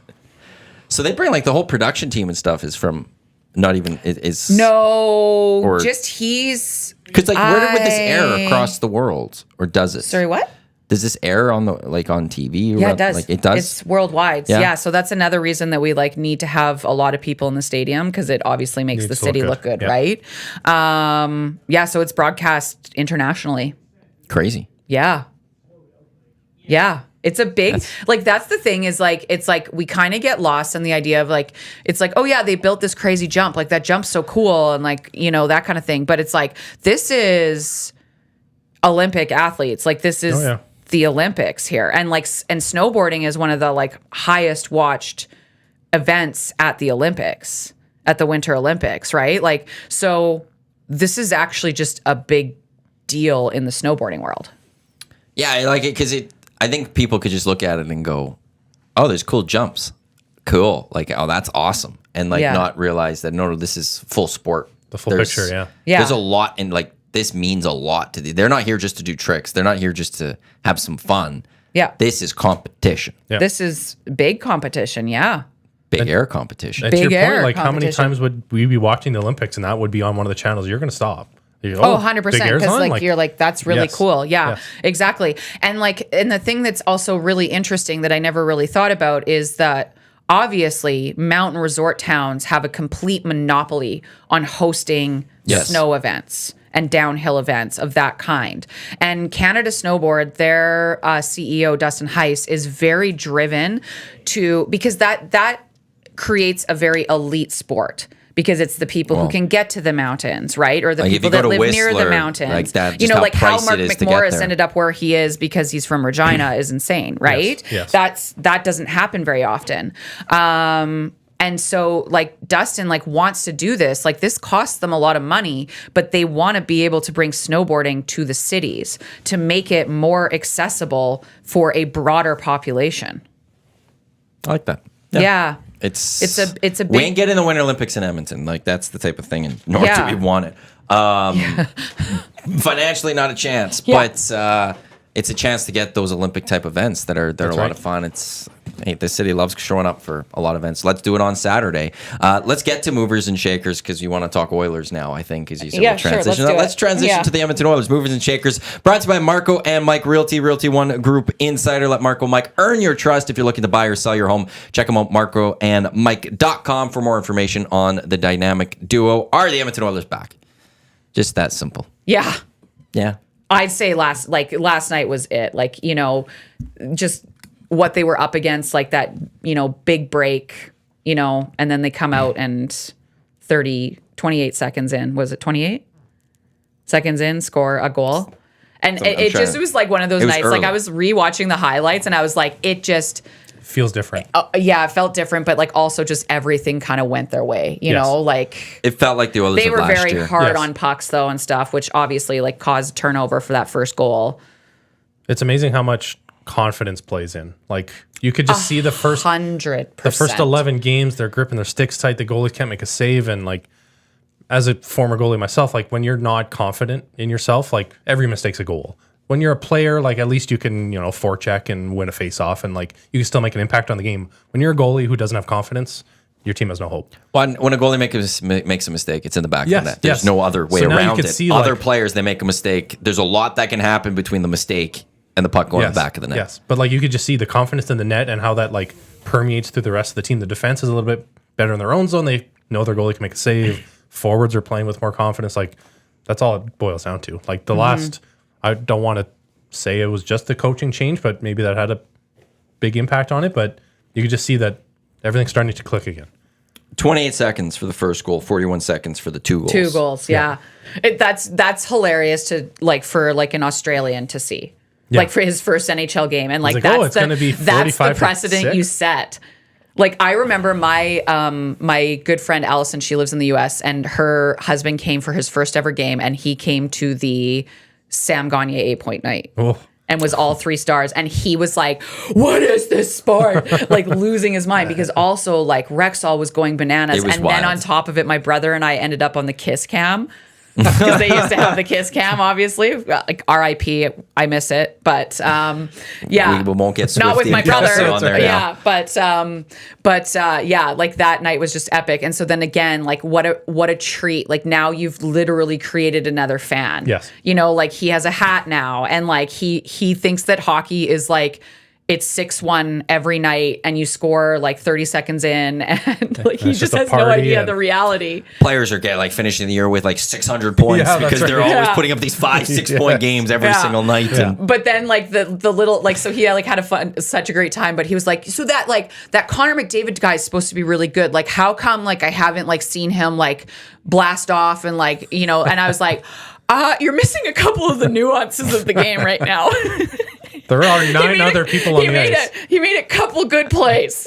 Speaker 1: So they bring like the whole production team and stuff is from. Not even is
Speaker 2: just he's
Speaker 1: because like where would this air across the world or does it?
Speaker 2: Sorry, what?
Speaker 1: Does this air on the like on TV?
Speaker 2: Yeah, it does.
Speaker 1: Like it does.
Speaker 2: It's worldwide. Yeah. So that's another reason that we like need to have a lot of people in the stadium because it obviously makes the city look good, right? So it's broadcast internationally.
Speaker 1: Crazy.
Speaker 2: Yeah. It's a big, that's the thing is like, it's like we kind of get lost in the idea of like, it's like, oh yeah, they built this crazy jump. Like that jump's so cool and like, that kind of thing. But it's like, this is Olympic athletes. Like this is the Olympics here. And like, and snowboarding is one of the like highest watched events at the Olympics, at the Winter Olympics, right? Like, so this is actually just a big deal in the snowboarding world.
Speaker 1: Yeah, I like it because I think people could just look at it and go, "Oh, there's cool jumps, cool." Like, "Oh, that's awesome," and like not realize that no, this is full sport.
Speaker 3: The full picture, yeah.
Speaker 1: There's a lot, and like this means a lot to they're not here just to do tricks. They're not here just to have some fun.
Speaker 2: Yeah,
Speaker 1: this is competition.
Speaker 2: Yeah. This is big competition. Yeah,
Speaker 1: big air competition.
Speaker 3: And to your point, like how many times would we be watching the Olympics and that would be on one of the channels? You're going to stop.
Speaker 2: 100%. Because like you're like, that's really cool. Yeah, exactly. And like, and the thing that's also really interesting that I never really thought about is that obviously mountain resort towns have a complete monopoly on hosting snow events and downhill events of that kind. And Canada Snowboard, their CEO, Dustin Heiss, is very driven because that creates a very elite sport. Because it's the people who can get to the mountains, right? Or the people that live near the mountains.
Speaker 1: Like that,
Speaker 2: like how Mark McMorris ended up where he is because he's from Regina is insane, right?
Speaker 3: Yes.
Speaker 2: That doesn't happen very often. And so like Dustin like wants to do this. Like this costs them a lot of money, but they want to be able to bring snowboarding to the cities to make it more accessible for a broader population.
Speaker 1: I like that.
Speaker 2: Yeah.
Speaker 1: It's
Speaker 2: a big,
Speaker 1: we ain't getting the Winter Olympics in Edmonton. Like that's the type of thing, and nor do we want it. Financially, not a chance, but it's a chance to get those Olympic type events that are a lot of fun. The city loves showing up for a lot of events. Let's do it on Saturday. Let's get to movers and shakers because you want to talk Oilers now, I think, as you said. We'll transition. Let's transition to the Edmonton Oilers. Movers and shakers brought to you by Marco and Mike Realty One Group Insider. Let Marco and Mike earn your trust if you're looking to buy or sell your home. Check them out, marcoandmike.com for more information on the dynamic duo. Are the Edmonton Oilers back? Just that simple.
Speaker 2: Yeah.
Speaker 1: Yeah.
Speaker 2: I'd say last night was it. Like, just what they were up against, like that, big break, and then they come out and 28 seconds in, was it 28 seconds in, score a goal. And it was like one of those nights, like I was rewatching the highlights and I was like, it just
Speaker 3: feels different.
Speaker 2: It felt different, but like also just everything kind of went their way, you know, like
Speaker 1: it felt like the Oilers
Speaker 2: they were
Speaker 1: last
Speaker 2: very
Speaker 1: year.
Speaker 2: hard on pucks though and stuff, which obviously like caused turnover for that first goal.
Speaker 3: It's amazing how much confidence plays in. Like you could just see the first
Speaker 2: 100%.
Speaker 3: The first 11 games, they're gripping their sticks tight. The goalies can't make a save, and like as a former goalie myself, like when you're not confident in yourself, like every mistake's a goal. When you're a player, like at least you can, forecheck and win a face-off, and like you can still make an impact on the game. When you're a goalie who doesn't have confidence, your team has no hope.
Speaker 1: When a goalie makes a mistake, it's in the back of the net. There's no other way around it.
Speaker 3: See,
Speaker 1: other players, they make a mistake. There's a lot that can happen between the mistake and the puck going in the back of the net.
Speaker 3: Yes, but like you could just see the confidence in the net and how that like permeates through the rest of the team. The defense is a little bit better in their own zone. They know their goalie can make a save. Forwards are playing with more confidence. Like that's all it boils down to. Like the last, I don't want to say it was just the coaching change, but maybe that had a big impact on it. But you could just see that everything's starting to click again.
Speaker 1: 28 seconds for the first goal, 41 seconds for the 2 goals.
Speaker 2: 2 goals, yeah. That's hilarious to for an Australian to see. Yeah. Like for his first NHL game. And like that's the precedent you set. Like I remember my my good friend Allison, she lives in the US, and her husband came for his first ever game, and he came to the Sam Gagner 8-point night.
Speaker 3: Oh.
Speaker 2: And was all 3 stars. And he was like, what is this sport? Like losing his mind, because also like Rexall was going bananas. And
Speaker 1: wild.
Speaker 2: then on top of it, my brother and I ended up on the Kiss Cam. Because they used to have the Kiss Cam, obviously. Like RIP, I miss it. But yeah.
Speaker 1: We won't get Swiftie
Speaker 2: not with my
Speaker 1: and Kelsey
Speaker 2: brother.
Speaker 1: on there
Speaker 2: yeah, but yeah, like that night was just epic. And so then again, like what a treat. Like now you've literally created another fan.
Speaker 3: Yes.
Speaker 2: You know, like he has a hat now, and like he thinks that hockey is like it's 6-1 every night and you score like 30 seconds in, and like he just has no idea the reality.
Speaker 1: Players are finishing the year with like 600 points because they're always putting up these 5-6 point games every single night.
Speaker 2: Yeah. But then like the little, like, so he had such a great time, but he was like, so that Connor McDavid guy is supposed to be really good. Like how come like I haven't like seen him like blast off and like, you know, and I was like, you're missing a couple of the nuances of the game right now.
Speaker 3: There are 9 other people on the ice.
Speaker 2: He made a couple good plays.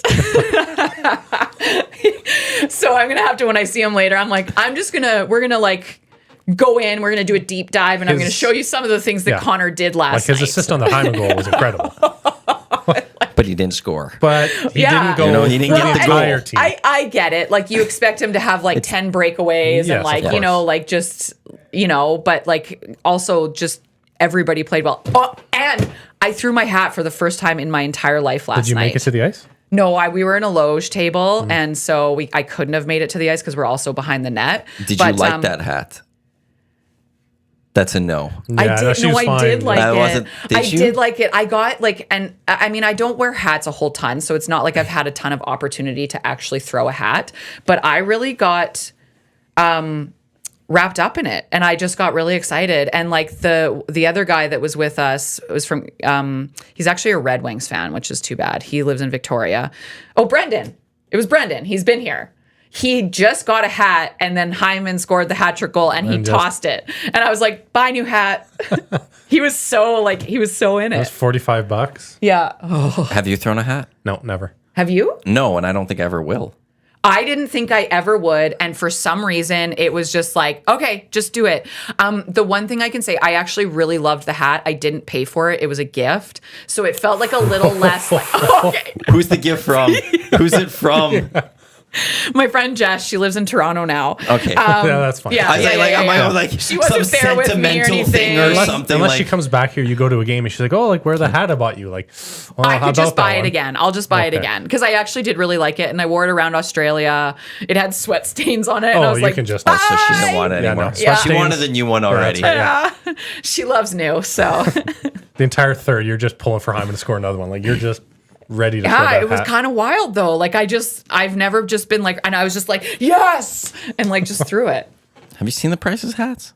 Speaker 2: So I'm going to have to, when I see him later, I'm like, we're going to like go in, we're going to do a deep dive, and I'm going to show you some of the things that Connor did last night.
Speaker 3: Like his assist on the Hyman goal was incredible.
Speaker 1: But he didn't score.
Speaker 3: But he didn't go.
Speaker 1: He didn't get the goal.
Speaker 3: Team.
Speaker 2: I get it. Like you expect him to have like 10 breakaways and like, you know, like just, you know, but like also just everybody played well. Oh, and I threw my hat for the first time in my entire life last night.
Speaker 3: Did you make it to the ice?
Speaker 2: No, we were in a loge table, and so I couldn't have made it to the ice because we're also behind the net.
Speaker 1: Did you like that hat? That's a no.
Speaker 3: Yeah,
Speaker 2: I did. No, I did like it. I
Speaker 1: you?
Speaker 2: did like it. I got like, and I mean, I don't wear hats a whole ton, so it's not like I've had a ton of opportunity to actually throw a hat. But I really got wrapped up in it, and I just got really excited. And like the other guy that was with us was from he's actually a Red Wings fan, which is too bad. He lives in Victoria. Oh, Brendan. It was Brendan. He's been here. He just got a hat, and then Hyman scored the hat-trick goal, and he tossed it. And I was like, buy new hat. He was so in it.
Speaker 3: That was $45.
Speaker 2: Yeah.
Speaker 1: Oh. Have you thrown a hat?
Speaker 3: No, never.
Speaker 2: Have you?
Speaker 1: No, and I don't think I ever will.
Speaker 2: I didn't think I ever would, and for some reason, it was just like, okay, just do it. The one thing I can say, I actually really loved the hat. I didn't pay for it. It was a gift. So it felt like a little less like, okay.
Speaker 1: Who's the gift from? Who's it from? Yeah.
Speaker 2: My friend Jess, she lives in Toronto now.
Speaker 1: Okay.
Speaker 3: Yeah, that's fine.
Speaker 2: Yeah,
Speaker 1: She wasn't
Speaker 2: some there with me or anything.
Speaker 1: Thing or something.
Speaker 3: Unless she comes back here, you go to a game and she's like, "Oh, like wear the hat I bought you." Like, well,
Speaker 2: I could just buy it again. I'll just buy it again because I actually did really like it, and I wore it around Australia. It had sweat stains on it. And I was
Speaker 3: you
Speaker 2: like,
Speaker 3: can just.
Speaker 1: So she doesn't want it anymore.
Speaker 3: Yeah, no.
Speaker 1: She wanted the new one already.
Speaker 2: Yeah. She loves new. So
Speaker 3: the entire third, you're just pulling for Hyman to score another one. Like you're just ready to.
Speaker 2: Yeah, it was kind of wild though. Like I've never just been like, and I was just like, yes, and like just threw it.
Speaker 1: Have you seen the prices of hats?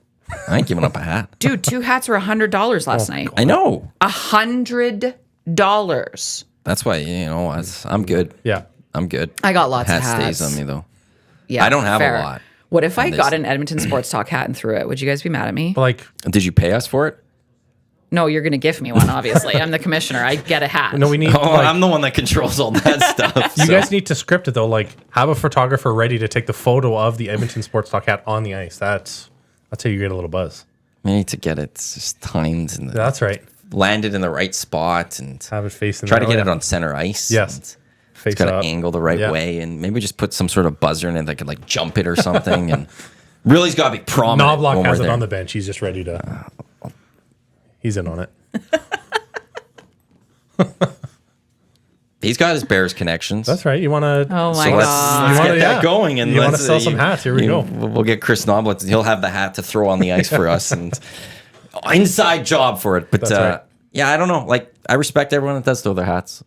Speaker 1: I ain't giving up a hat.
Speaker 2: Dude, 2 hats were $100 last night.
Speaker 1: I know.
Speaker 2: $100.
Speaker 1: That's why, you know, I'm good.
Speaker 3: Yeah.
Speaker 1: I'm good.
Speaker 2: I got lots of hats.
Speaker 1: Hat stays on me though.
Speaker 2: Yeah,
Speaker 1: I don't have a lot.
Speaker 2: What if I got an Edmonton Sports Talk hat and threw it? Would you guys be mad at me?
Speaker 3: Like,
Speaker 1: did you pay us for it?
Speaker 2: No, you're going to give me one, obviously. I'm the commissioner. I get a hat.
Speaker 3: No, we need.
Speaker 1: I'm the one that controls all that stuff.
Speaker 3: You guys need to script it, though. Like, have a photographer ready to take the photo of the Edmonton Sports Talk hat on the ice. That's how you get a little buzz.
Speaker 1: We need to get it just timed. And
Speaker 3: that's right.
Speaker 1: Land it in the right spot and
Speaker 3: have it facing.
Speaker 1: Try to get it on center ice.
Speaker 3: Yes.
Speaker 1: It's got to angle the right way, and maybe just put some sort of buzzer in it that could like jump it or something. And really's got to be prominent.
Speaker 3: Knobloch has it on the bench. He's just ready to. He's in on it.
Speaker 1: He's got his Bears connections.
Speaker 3: That's right. You want to?
Speaker 2: Oh my god!
Speaker 1: Let's get that going, and
Speaker 3: you want to sell some hats? Here we go.
Speaker 1: We'll get Chris Knobloch. He'll have the hat to throw on the ice for us, and inside job for it. But
Speaker 3: right.
Speaker 1: yeah, I don't know. Like I respect everyone that does throw their hats.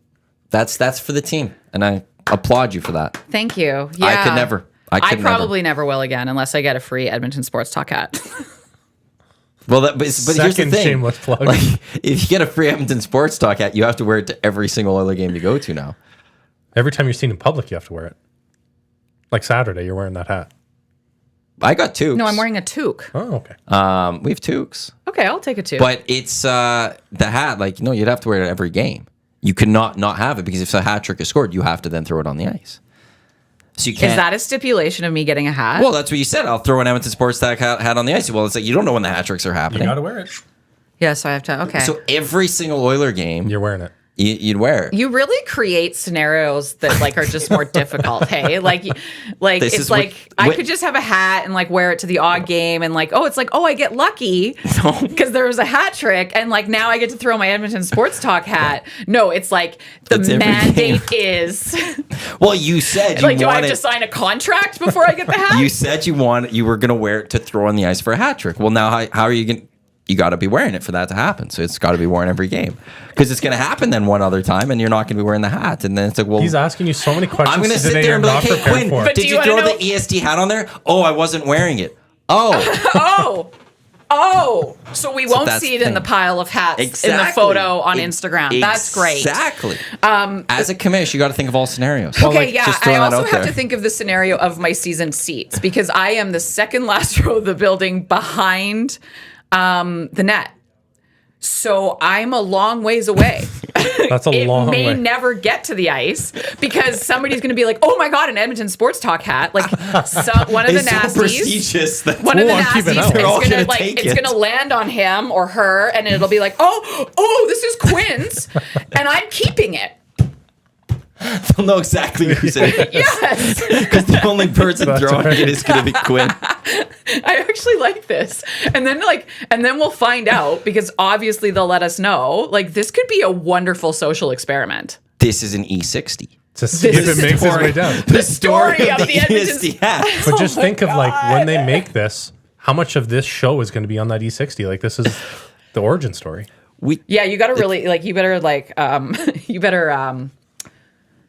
Speaker 1: That's for the team, and I applaud you for that.
Speaker 2: Thank you. Yeah.
Speaker 1: I could never.
Speaker 2: I probably never will again unless I get a free Edmonton Sports Talk hat.
Speaker 1: Well, but here's the thing.
Speaker 3: Shameless plug.
Speaker 1: Like, if you get a free Edmonton Sports Talk hat, you have to wear it to every single other game you go to now.
Speaker 3: Every time you're seen in public, you have to wear it. Like Saturday, you're wearing that hat.
Speaker 1: I got toques.
Speaker 2: No, I'm wearing a toque.
Speaker 3: Oh, okay.
Speaker 1: We have toques.
Speaker 2: Okay, I'll take a toque.
Speaker 1: But it's the hat. Like, you'd have to wear it every game. You cannot not have it because if a hat trick is scored, you have to then throw it on the ice. So you can't.
Speaker 2: Is that a stipulation of me getting a hat?
Speaker 1: Well, that's what you said. I'll throw an Edmonton Sports Tech hat on the ice. Well, it's like you don't know when the hat tricks are
Speaker 3: You
Speaker 1: happening.
Speaker 3: got to wear it.
Speaker 2: Yeah, so I have to. Okay.
Speaker 1: So every single Oiler game,
Speaker 3: You're wearing it.
Speaker 1: you'd wear it.
Speaker 2: You really create scenarios that like are just more difficult. Hey, like
Speaker 1: This
Speaker 2: it's
Speaker 1: is
Speaker 2: like
Speaker 1: what-
Speaker 2: I could just have a hat and like wear it to the odd game and like it's like I get lucky because there was a hat trick and like now I get to throw my Edmonton Sports Talk hat. No, it's like the
Speaker 1: That's every
Speaker 2: mandate is
Speaker 1: Well, you said you
Speaker 2: like do I have
Speaker 1: wanted.
Speaker 2: to sign a contract before I get the hat?
Speaker 1: You said you were going to wear it to throw on the ice for a hat trick. Well, now how are you going? You got to be wearing it for that to happen. So it's got to be worn every game because it's going to happen then one other time, and you're not going to be wearing the hat. And then it's like, well,
Speaker 3: He's asking you so many questions.
Speaker 1: I'm going to sit
Speaker 3: today
Speaker 1: there and be
Speaker 3: you're
Speaker 1: like,
Speaker 3: not
Speaker 1: hey,
Speaker 3: prepared
Speaker 1: Quinn,
Speaker 3: for.
Speaker 2: But
Speaker 1: did
Speaker 2: do
Speaker 1: you
Speaker 2: you
Speaker 1: throw
Speaker 2: wanna
Speaker 1: the EST hat on there? Oh, I wasn't wearing it. Oh,
Speaker 2: So we won't
Speaker 1: that's
Speaker 2: see it
Speaker 1: the
Speaker 2: in the
Speaker 1: thing.
Speaker 2: pile of hats in the
Speaker 1: Exactly.
Speaker 2: photo on Instagram. That's great.
Speaker 1: Exactly. As a commish, you got to think of all scenarios.
Speaker 2: Okay, yeah.
Speaker 1: just
Speaker 2: I
Speaker 1: throwing that
Speaker 2: also
Speaker 1: out
Speaker 2: have
Speaker 1: there.
Speaker 2: to think of the scenario of my season seats because I am the second last row of the building behind the net. So I'm a long ways away.
Speaker 3: That's a
Speaker 2: It
Speaker 3: long
Speaker 2: may
Speaker 3: way.
Speaker 2: never get to the ice because somebody's going to be like, "Oh my god, an Edmonton Sports Talk hat!" Like one of the
Speaker 1: It's so
Speaker 2: nasties.
Speaker 1: prestigious.
Speaker 2: One of the
Speaker 3: I'm keeping
Speaker 2: nasties
Speaker 3: up.
Speaker 1: They're all
Speaker 2: is
Speaker 1: gonna
Speaker 2: gonna
Speaker 1: take
Speaker 2: it's
Speaker 1: it.
Speaker 2: gonna land on him or her, and it'll be like, "Oh, this is Quinn's," and I'm keeping it.
Speaker 1: They'll know exactly who's in it.
Speaker 2: Yes.
Speaker 1: Because the only person
Speaker 3: That's
Speaker 1: throwing
Speaker 3: right.
Speaker 1: it is going to be Quinn.
Speaker 2: I actually like this. And then we'll find out because obviously they'll let us know. Like this could be a wonderful social experiment.
Speaker 1: This is an E60.
Speaker 3: To see if
Speaker 2: is
Speaker 3: it makes its
Speaker 1: story.
Speaker 3: way down.
Speaker 2: The story of the Edmonton
Speaker 1: EST hat.
Speaker 3: But just
Speaker 2: my
Speaker 3: think of like
Speaker 2: God.
Speaker 3: when they make this, how much of this show is going to be on that E60? Like this is the origin story.
Speaker 2: Yeah, you got to really you better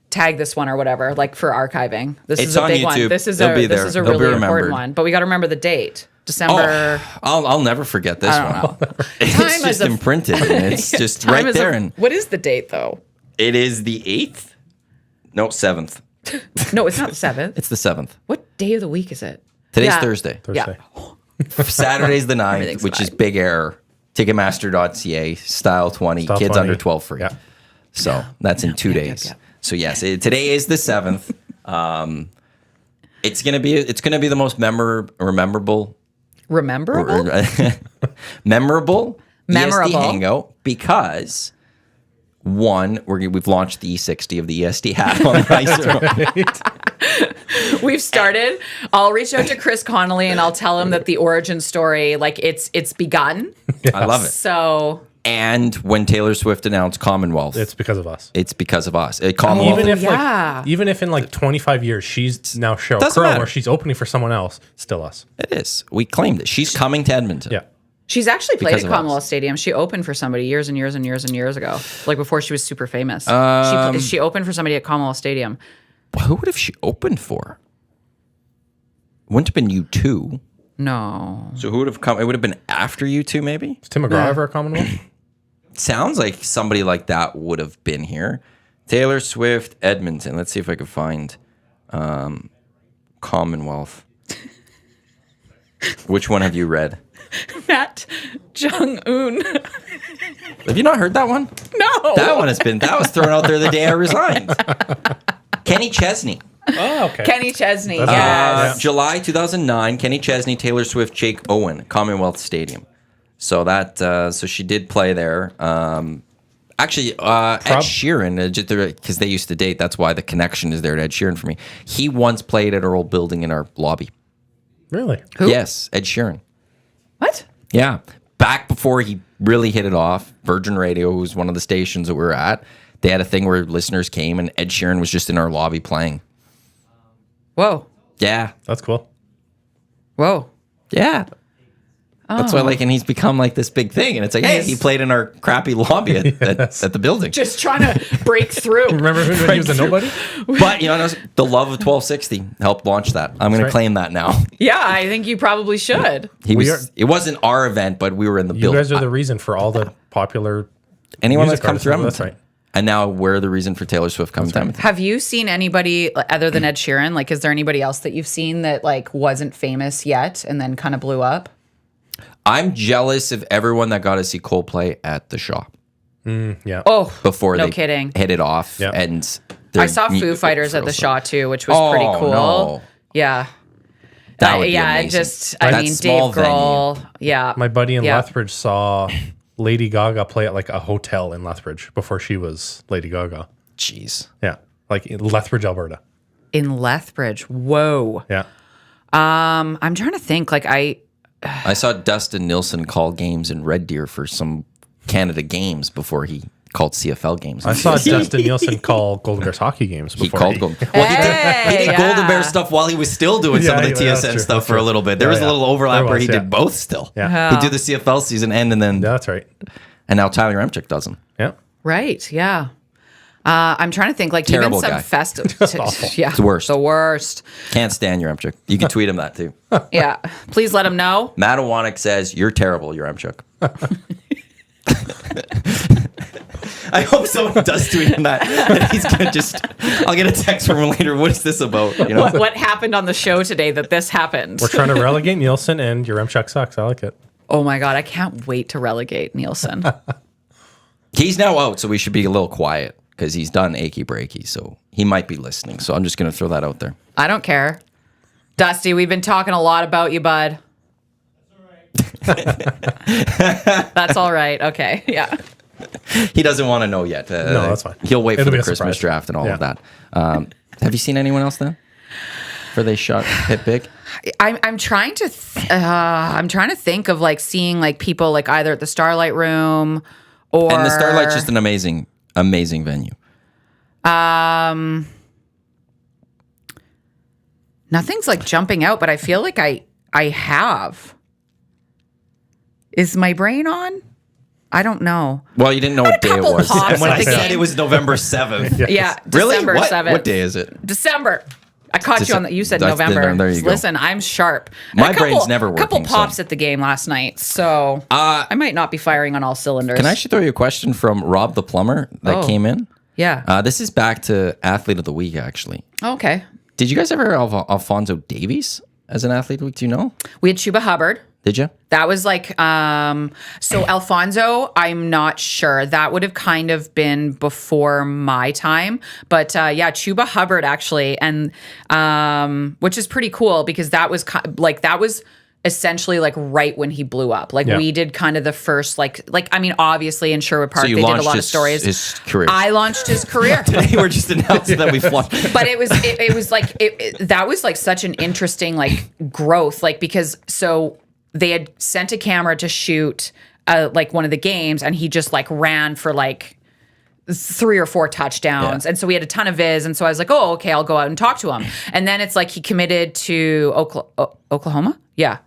Speaker 2: tag this one or whatever, like for archiving. This
Speaker 1: It's
Speaker 2: is a
Speaker 1: on
Speaker 2: big one.
Speaker 1: YouTube.
Speaker 2: This is
Speaker 1: They'll be
Speaker 2: this
Speaker 1: there.
Speaker 2: is a
Speaker 1: They'll be
Speaker 2: really
Speaker 1: remembered.
Speaker 2: important one. But we got to remember the date. December.
Speaker 1: I'll never forget this
Speaker 2: I don't
Speaker 1: one.
Speaker 2: know.
Speaker 1: It's
Speaker 2: Time is
Speaker 1: just
Speaker 2: a-
Speaker 1: imprinted. And it's just
Speaker 2: Time
Speaker 1: right
Speaker 2: is
Speaker 1: there.
Speaker 2: a-
Speaker 1: And
Speaker 2: what is the date though?
Speaker 1: it is the 8th? No, 7th.
Speaker 2: No, it's not the 7th.
Speaker 1: It's the 7th.
Speaker 2: What day of the week is it?
Speaker 1: Today's
Speaker 2: Yeah.
Speaker 1: Thursday.
Speaker 3: Thursday.
Speaker 1: Saturday's the 9th,
Speaker 2: Everything's
Speaker 1: which is
Speaker 2: fine.
Speaker 1: big error. Ticketmaster.ca, style 20,
Speaker 3: Style
Speaker 1: kids
Speaker 3: 20.
Speaker 1: under 12 free.
Speaker 3: Yeah.
Speaker 1: So that's in 2 days.
Speaker 2: yep.
Speaker 1: So yes, today is the 7th. It's gonna be the most memorable
Speaker 2: Rememberable?
Speaker 1: memorable
Speaker 2: Memorable.
Speaker 1: EST hangout because one, we've launched the E60 of the EST hat on the ice.
Speaker 2: We've started. I'll reach out to Chris Connolly and I'll tell him that the origin story, like it's begun.
Speaker 1: I love it.
Speaker 2: So
Speaker 1: And when Taylor Swift announced Commonwealth,
Speaker 3: It's because of us.
Speaker 1: it's because of us. Commonwealth,
Speaker 3: Even if in like 25 years she's now Cheryl
Speaker 1: Doesn't
Speaker 3: Crow
Speaker 1: matter.
Speaker 3: or she's opening for someone else, still us.
Speaker 1: it is. We claimed it. She's coming to Edmonton.
Speaker 3: Yeah.
Speaker 2: she's actually played
Speaker 1: Because
Speaker 2: at
Speaker 1: of us.
Speaker 2: Commonwealth Stadium. She opened for somebody years and years and years and years ago, like before she was super famous. She opened for somebody at Commonwealth Stadium.
Speaker 1: Who would have she opened for? Wouldn't have been U2.
Speaker 2: No.
Speaker 1: So who would have come? It would have been after U2, maybe?
Speaker 3: Is Tim McGraw ever a Commonwealth?
Speaker 1: Sounds like somebody like that would have been here. Taylor Swift, Edmonton. Let's see if I can find Commonwealth. Which one have you read?
Speaker 2: Matt Jung-un.
Speaker 1: Have you not heard that one?
Speaker 2: No.
Speaker 1: That was thrown out there the day I resigned. Kenny Chesney.
Speaker 3: Oh, okay.
Speaker 2: Kenny Chesney.
Speaker 3: That's
Speaker 2: Yes.
Speaker 1: July 2009, Kenny Chesney, Taylor Swift, Jake Owen, Commonwealth Stadium. So so she did play there. Actually, Ed Sheeran, because they used to date, that's why the connection is there to Ed Sheeran for me. He once played at our old building in our lobby.
Speaker 3: Really?
Speaker 2: Who?
Speaker 1: Yes, Ed Sheeran.
Speaker 2: What?
Speaker 1: Yeah. Back before he really hit it off, Virgin Radio was one of the stations that we were at. They had a thing where listeners came and Ed Sheeran was just in our lobby playing.
Speaker 2: Whoa.
Speaker 1: Yeah.
Speaker 3: That's cool.
Speaker 2: Whoa.
Speaker 1: Yeah. That's why, and he's become like this big thing. And it's like, hey, he played in our crappy lobby at the building.
Speaker 2: Just trying to break through.
Speaker 3: Remember when he was a nobody?
Speaker 1: But, the love of 1260 helped launch that. I'm going to
Speaker 3: right.
Speaker 1: claim that now.
Speaker 2: Yeah, I think you probably should.
Speaker 1: It wasn't our event, but we were in the
Speaker 3: You
Speaker 1: building.
Speaker 3: guys are the reason for all the popular
Speaker 1: Anyone
Speaker 3: music
Speaker 1: that's come through
Speaker 3: artists.
Speaker 1: Edmonton.
Speaker 3: That's right.
Speaker 1: And now we're the reason for Taylor Swift coming to Edmonton.
Speaker 2: Have you seen anybody other than Ed Sheeran? Like, is there anybody else that you've seen that wasn't famous yet and then kind of blew up?
Speaker 1: I'm jealous of everyone that got to see Coldplay at the shop.
Speaker 3: Yeah.
Speaker 2: Oh,
Speaker 1: before
Speaker 2: no
Speaker 1: they
Speaker 2: kidding.
Speaker 1: hit it off.
Speaker 3: Yep.
Speaker 1: And
Speaker 2: I saw Foo Fighters at the Shaw too, which was pretty cool.
Speaker 1: No.
Speaker 2: Yeah.
Speaker 1: That would be
Speaker 2: yeah,
Speaker 1: amazing.
Speaker 2: Dave Grohl. Yeah.
Speaker 3: My buddy in Lethbridge saw Lady Gaga play at like a hotel in Lethbridge before she was Lady Gaga.
Speaker 1: Jeez.
Speaker 3: Yeah. Like in Lethbridge, Alberta.
Speaker 2: In Lethbridge. Whoa.
Speaker 3: Yeah.
Speaker 2: I'm trying to think. Like
Speaker 1: I saw Dustin Nielsen call games in Red Deer for some Canada games before he called CFL games.
Speaker 3: I saw Dustin Nielsen call Golden Bears hockey games before.
Speaker 1: He called Golden. Well, he did Golden Bear stuff while he was still doing some of the TSN stuff for a little bit. There was a little overlap where he did both still.
Speaker 3: Yeah.
Speaker 1: He'd do the CFL season end and then.
Speaker 3: Yeah, that's right.
Speaker 1: And now Tyler Remchuk does them.
Speaker 3: Yeah.
Speaker 2: Right. Yeah. I'm trying to think. Like
Speaker 1: Terrible
Speaker 2: even some
Speaker 1: guy.
Speaker 2: festivals. Yeah.
Speaker 1: It's the worst.
Speaker 2: The worst.
Speaker 1: Can't stand your Remchuk. You can tweet him that too.
Speaker 2: Yeah. Please let him know.
Speaker 1: Matt Iwanyk says, "You're terrible, your Remchuk." I hope someone does tweet him that. And he's gonna just. I'll get a text from him later. What is this about? You know?
Speaker 2: What happened on the show today that this happened?
Speaker 3: We're trying to relegate Nielsen, and your Remchuk sucks. I like it.
Speaker 2: Oh my God, I can't wait to relegate Nielsen.
Speaker 1: He's now out, so we should be a little quiet because he's done achy breaky. So he might be listening. So I'm just gonna throw that out there.
Speaker 2: I don't care. Dusty, we've been talking a lot about you, bud. That's all right. Okay. Yeah.
Speaker 1: He doesn't want to know yet.
Speaker 3: No, that's fine.
Speaker 1: He'll wait
Speaker 3: It'll
Speaker 1: for
Speaker 3: be
Speaker 1: the
Speaker 3: a
Speaker 1: Christmas
Speaker 3: surprise.
Speaker 1: draft and all of that. Have you seen anyone else then? Where they shot hit big?
Speaker 2: I'm trying to think of like seeing like people like either at the Starlight Room or
Speaker 1: And the Starlight's just an amazing venue.
Speaker 2: Nothing's like jumping out, but I feel like I have. Is my brain on? I don't know.
Speaker 1: Well, you didn't know what day it
Speaker 2: couple
Speaker 1: was.
Speaker 2: pops
Speaker 1: And when
Speaker 2: at
Speaker 1: I
Speaker 2: the
Speaker 1: said
Speaker 2: game.
Speaker 1: it was November 7th.
Speaker 2: Yeah,
Speaker 1: Really?
Speaker 2: December 7th.
Speaker 1: What day is it?
Speaker 2: December. I caught you on that. You said
Speaker 1: That's
Speaker 2: November.
Speaker 1: there you go.
Speaker 2: Listen, I'm sharp.
Speaker 1: My
Speaker 2: And
Speaker 1: brain's never
Speaker 2: A couple
Speaker 1: working, so-
Speaker 2: pops at the game last night, so I might not be firing on all cylinders.
Speaker 1: Can I actually throw you a question from Rob the plumber that came in?
Speaker 2: Yeah.
Speaker 1: This is back to Athlete of the Week, actually.
Speaker 2: Okay.
Speaker 1: Did you guys ever have Alfonso Davies as an Athlete of the Week? Do you know?
Speaker 2: We had Chuba Hubbard.
Speaker 1: Did you?
Speaker 2: That was like, so Alfonso, I'm not sure. That would have kind of been before my time. But yeah, Chuba Hubbard actually, and which is pretty cool because that was that was essentially like right when he blew up. Like we did kind of the first like I mean, obviously in Sherwood Park, they did a lot of stories.
Speaker 1: His career.
Speaker 2: I launched his career.
Speaker 1: Today we're just announcing that we fought.
Speaker 2: But it was like that was like such an interesting like growth, like because so they had sent a camera to shoot like one of the games, and he just like ran for like 3 or 4 touchdowns.
Speaker 1: Yeah.
Speaker 2: And so we had a ton of viz. And so I was like, oh, okay, I'll go out and talk to him. And then it's like he committed to Oklahoma? Yeah.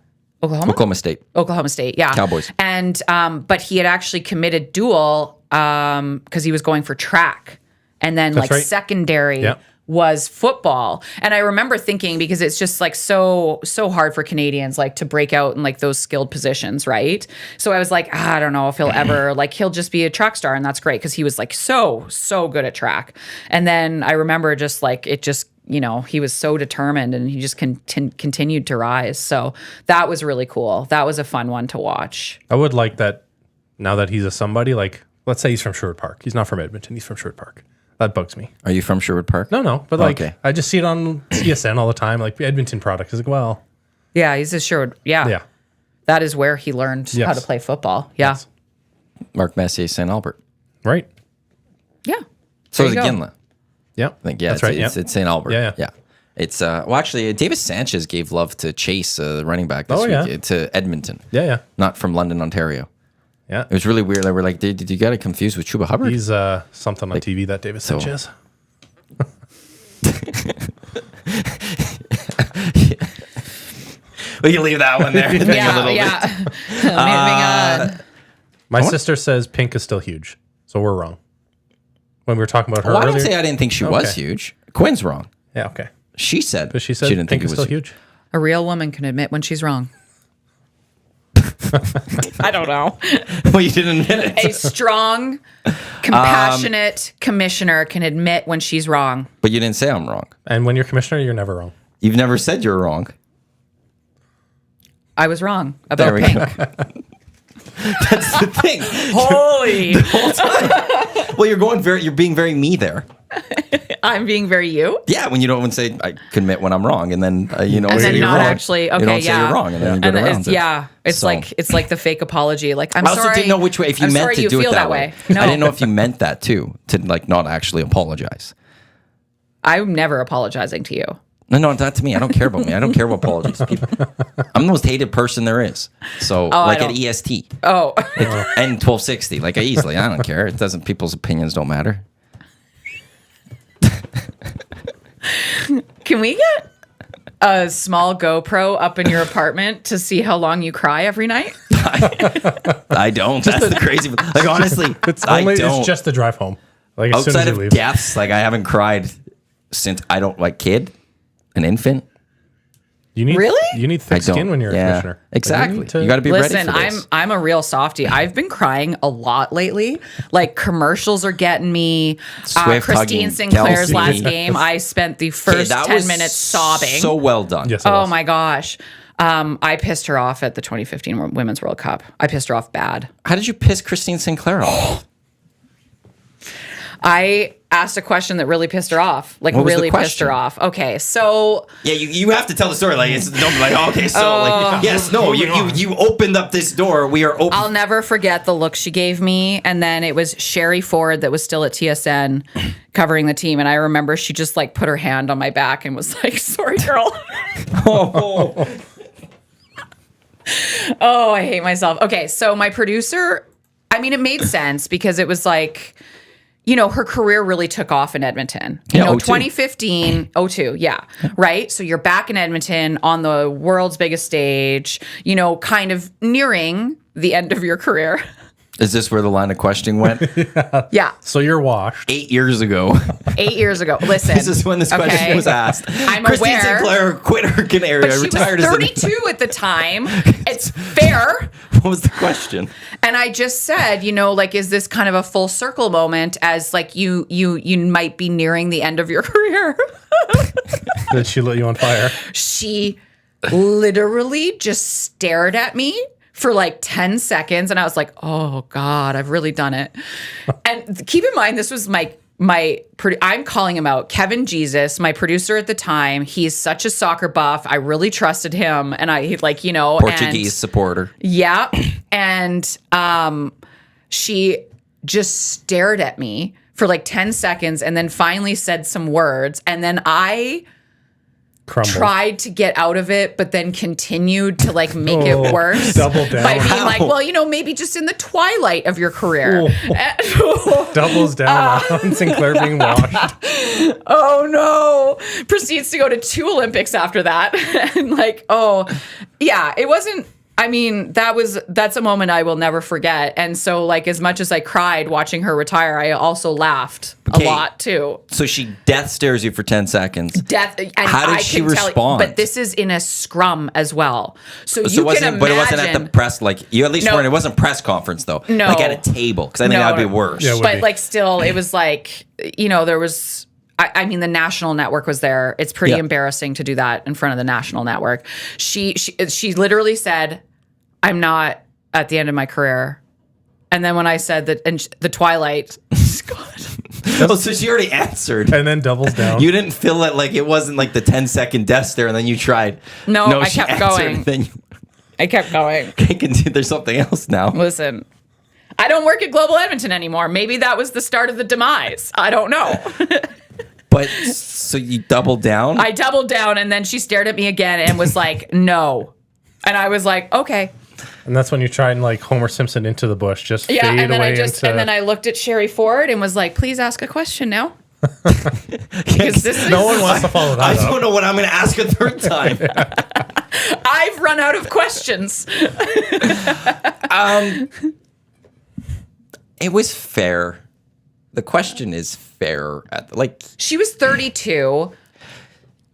Speaker 1: Oklahoma State.
Speaker 2: Oklahoma State, yeah.
Speaker 1: Cowboys.
Speaker 2: And but he had actually committed dual because he was going for track. And then
Speaker 3: That's right.
Speaker 2: secondary was football. And I remember thinking, because it's just like so hard for Canadians like to break out in like those skilled positions, right? So I was like, I don't know if he'll ever like he'll just be a track star, and that's great because he was like so good at track. And then I remember just like it just, you know, he was so determined and he just continued to rise. So that was really cool. That was a fun one to watch.
Speaker 3: I would like that now that he's a somebody, like, let's say he's from Sherwood Park. He's not from Edmonton. He's from Sherwood Park. That bugs me.
Speaker 1: Are you from Sherwood Park?
Speaker 3: No. But like,
Speaker 1: Okay.
Speaker 3: I just see it on CSN all the time. Like Edmonton product is like, well,
Speaker 2: Yeah, he's a Sherwood.
Speaker 3: yeah.
Speaker 2: That is where he learned how to play football. Yeah.
Speaker 3: Yes.
Speaker 1: Mark Messier, St. Albert.
Speaker 3: Right.
Speaker 2: Yeah.
Speaker 1: So
Speaker 2: There
Speaker 1: is
Speaker 2: you go.
Speaker 1: Ginla.
Speaker 3: Yeah.
Speaker 1: I think, yeah,
Speaker 3: That's right.
Speaker 1: it's St. Albert.
Speaker 3: Yeah.
Speaker 1: It's well, actually, Davis Sanchez gave love to Chase, the running back this week, to Edmonton.
Speaker 3: Yeah.
Speaker 1: Not from London, Ontario.
Speaker 3: Yeah.
Speaker 1: It was really weird. They were like, did you get it confused with Chuba Hubbard?
Speaker 3: He's something on TV, that David Sanchez.
Speaker 1: We can leave that one there.
Speaker 2: Yeah. Moving on.
Speaker 3: My sister says pink is still huge, so we're wrong. When we were talking about her
Speaker 1: Well, I
Speaker 3: earlier.
Speaker 1: don't say I didn't think she was
Speaker 3: Okay.
Speaker 1: huge. Quinn's wrong.
Speaker 3: Yeah, okay.
Speaker 1: She said,
Speaker 3: But she said
Speaker 1: didn't
Speaker 3: pink
Speaker 1: think
Speaker 3: is
Speaker 1: it was
Speaker 3: still huge.
Speaker 2: A real woman can admit when she's wrong. I don't know.
Speaker 1: Well, you didn't admit
Speaker 2: A
Speaker 1: it.
Speaker 2: strong, compassionate commissioner can admit when she's wrong.
Speaker 1: But you didn't say I'm wrong.
Speaker 3: And when you're commissioner, you're never wrong.
Speaker 1: You've never said you're wrong.
Speaker 2: I was wrong
Speaker 1: There
Speaker 2: about
Speaker 1: we
Speaker 2: pink.
Speaker 1: go. That's the thing.
Speaker 2: Holy.
Speaker 1: The whole time. Well, you're being very me there.
Speaker 2: I'm being very you?
Speaker 1: Yeah, when you don't even say, I commit when I'm wrong, and then,
Speaker 2: and then
Speaker 1: you're
Speaker 2: not
Speaker 1: wrong.
Speaker 2: actually, okay,
Speaker 1: you don't say you're wrong, and then you get around it.
Speaker 2: Yeah, it's like the fake apologizing. Like, I'm
Speaker 1: I
Speaker 2: sorry.
Speaker 1: also didn't know which way, if you meant to do it that way.
Speaker 2: No.
Speaker 1: I didn't know if you meant that too, to like not actually apologize.
Speaker 2: I'm never apologizing to you.
Speaker 1: No, not to me. I don't care about me. I don't care about apologies. I'm the most hated person there is. So, like at EST.
Speaker 2: Oh.
Speaker 1: And 1260. Like, I don't care. It doesn't, people's opinions don't matter.
Speaker 2: Can we get a small GoPro up in your apartment to see how long you cry every night?
Speaker 1: I don't. That's the crazy. Like, honestly,
Speaker 3: it's just the drive home. Like, as soon
Speaker 1: outside
Speaker 3: as you
Speaker 1: of
Speaker 3: leave.
Speaker 1: deaths, like, I haven't cried since an infant.
Speaker 3: You need
Speaker 2: Really?
Speaker 3: You need thick skin when you're a commissioner.
Speaker 1: Exactly.
Speaker 3: Like,
Speaker 1: you got to be ready
Speaker 2: Listen,
Speaker 1: for this.
Speaker 2: I'm a real softie. I've been crying a lot lately. Like, commercials are getting me.
Speaker 1: Swift
Speaker 2: Christine
Speaker 1: hugging
Speaker 2: Sinclair's
Speaker 1: Kelsey.
Speaker 2: last game, I spent the first
Speaker 1: that
Speaker 2: 10
Speaker 1: was
Speaker 2: minutes sobbing.
Speaker 1: So well done.
Speaker 3: Yes, it
Speaker 2: Oh
Speaker 3: was.
Speaker 2: my gosh. I pissed her off at the 2015 Women's World Cup. I pissed her off bad.
Speaker 1: How did you piss Christine Sinclair off?
Speaker 2: I asked a question that really pissed her off. Like,
Speaker 1: What was the
Speaker 2: really pissed her
Speaker 1: question?
Speaker 2: off. Okay, so
Speaker 1: Yeah, you have to tell the story. Like, it's don't be like, oh, okay, so like, yes, no, you opened up this door. We are open.
Speaker 2: I'll never forget the look she gave me. And then it was Sherry Ford that was still at TSN covering the team. And I remember she just like put her hand on my back and was like, sorry, girl. Oh, I hate myself. Okay, so my producer, I mean, it made sense because it was like, you know, her career really took off in Edmonton. You know,
Speaker 1: 02.
Speaker 2: 2015, 02, yeah, right? So you're back in Edmonton on the world's biggest stage, you know, kind of nearing the end of your career.
Speaker 1: Is this where the line of questioning went?
Speaker 2: Yeah.
Speaker 3: So you're washed.
Speaker 1: 8 years ago.
Speaker 2: 8 years ago. Listen.
Speaker 1: This is when this question was asked.
Speaker 2: I'm
Speaker 1: Christine
Speaker 2: aware.
Speaker 1: Sinclair quit her Canary.
Speaker 2: But she
Speaker 1: Retired
Speaker 2: was
Speaker 1: as
Speaker 2: 32 at the time. It's fair.
Speaker 1: What was the question?
Speaker 2: And I just said, you know, like, is this kind of a full circle moment as like you might be nearing the end of your career?
Speaker 3: Did she lit you on fire?
Speaker 2: She literally just stared at me for like 10 seconds. And I was like, oh God, I've really done it. And keep in mind, this was I'm calling him out. Kevin Jesus, my producer at the time, he's such a soccer buff. I really trusted him. And
Speaker 1: Portuguese supporter.
Speaker 2: Yeah. And she just stared at me for like 10 seconds and then finally said some words. And then I tried to get out of it, but then continued to like make it worse.
Speaker 3: Double down.
Speaker 2: By being like, well, you know, maybe just in the twilight of your career.
Speaker 3: Doubles down on Sinclair being washed.
Speaker 2: Oh no. Proceeds to go to 2 Olympics after that. And like, oh yeah, it wasn't, I mean, that's a moment I will never forget. And so like, as much as I cried watching her retire, I also laughed a lot too.
Speaker 1: So she death stares you for 10 seconds.
Speaker 2: And
Speaker 1: how did she respond?
Speaker 2: But this is in a scrum as well. So you can imagine.
Speaker 1: But it wasn't at the press, like, you at least weren't, it wasn't press conference though.
Speaker 2: No.
Speaker 1: Like at a table, because I think that would be worse.
Speaker 3: Yeah,
Speaker 2: But like still, it was like, you know, there was, I mean, the national network was there. It's pretty embarrassing to do that in front of the national network. She literally said, I'm not at the end of my career. And then when I said that, and the twilight, God.
Speaker 1: Oh, so she already answered.
Speaker 3: And then doubles down.
Speaker 1: You didn't feel it like it wasn't like the 10-second death stare, and then you tried.
Speaker 2: No, I
Speaker 1: she
Speaker 2: kept
Speaker 1: answered,
Speaker 2: going.
Speaker 1: Then
Speaker 2: I kept going.
Speaker 1: there's something else now.
Speaker 2: Listen, I don't work at Global Edmonton anymore. Maybe that was the start of the demise. I don't know.
Speaker 1: But so you doubled down?
Speaker 2: I doubled down, and then she stared at me again and was like, no. And I was like, okay.
Speaker 3: And that's when you try and like Homer Simpson into the bush, just fade
Speaker 2: and then
Speaker 3: away
Speaker 2: and then I looked at Sherry Ford and was like, please ask a question now. Because this is,
Speaker 3: no one wants to follow that
Speaker 1: I
Speaker 3: up.
Speaker 1: don't know what I'm going to ask a third time.
Speaker 2: I've run out of questions.
Speaker 1: It was fair. The question is fair.
Speaker 2: She was 32.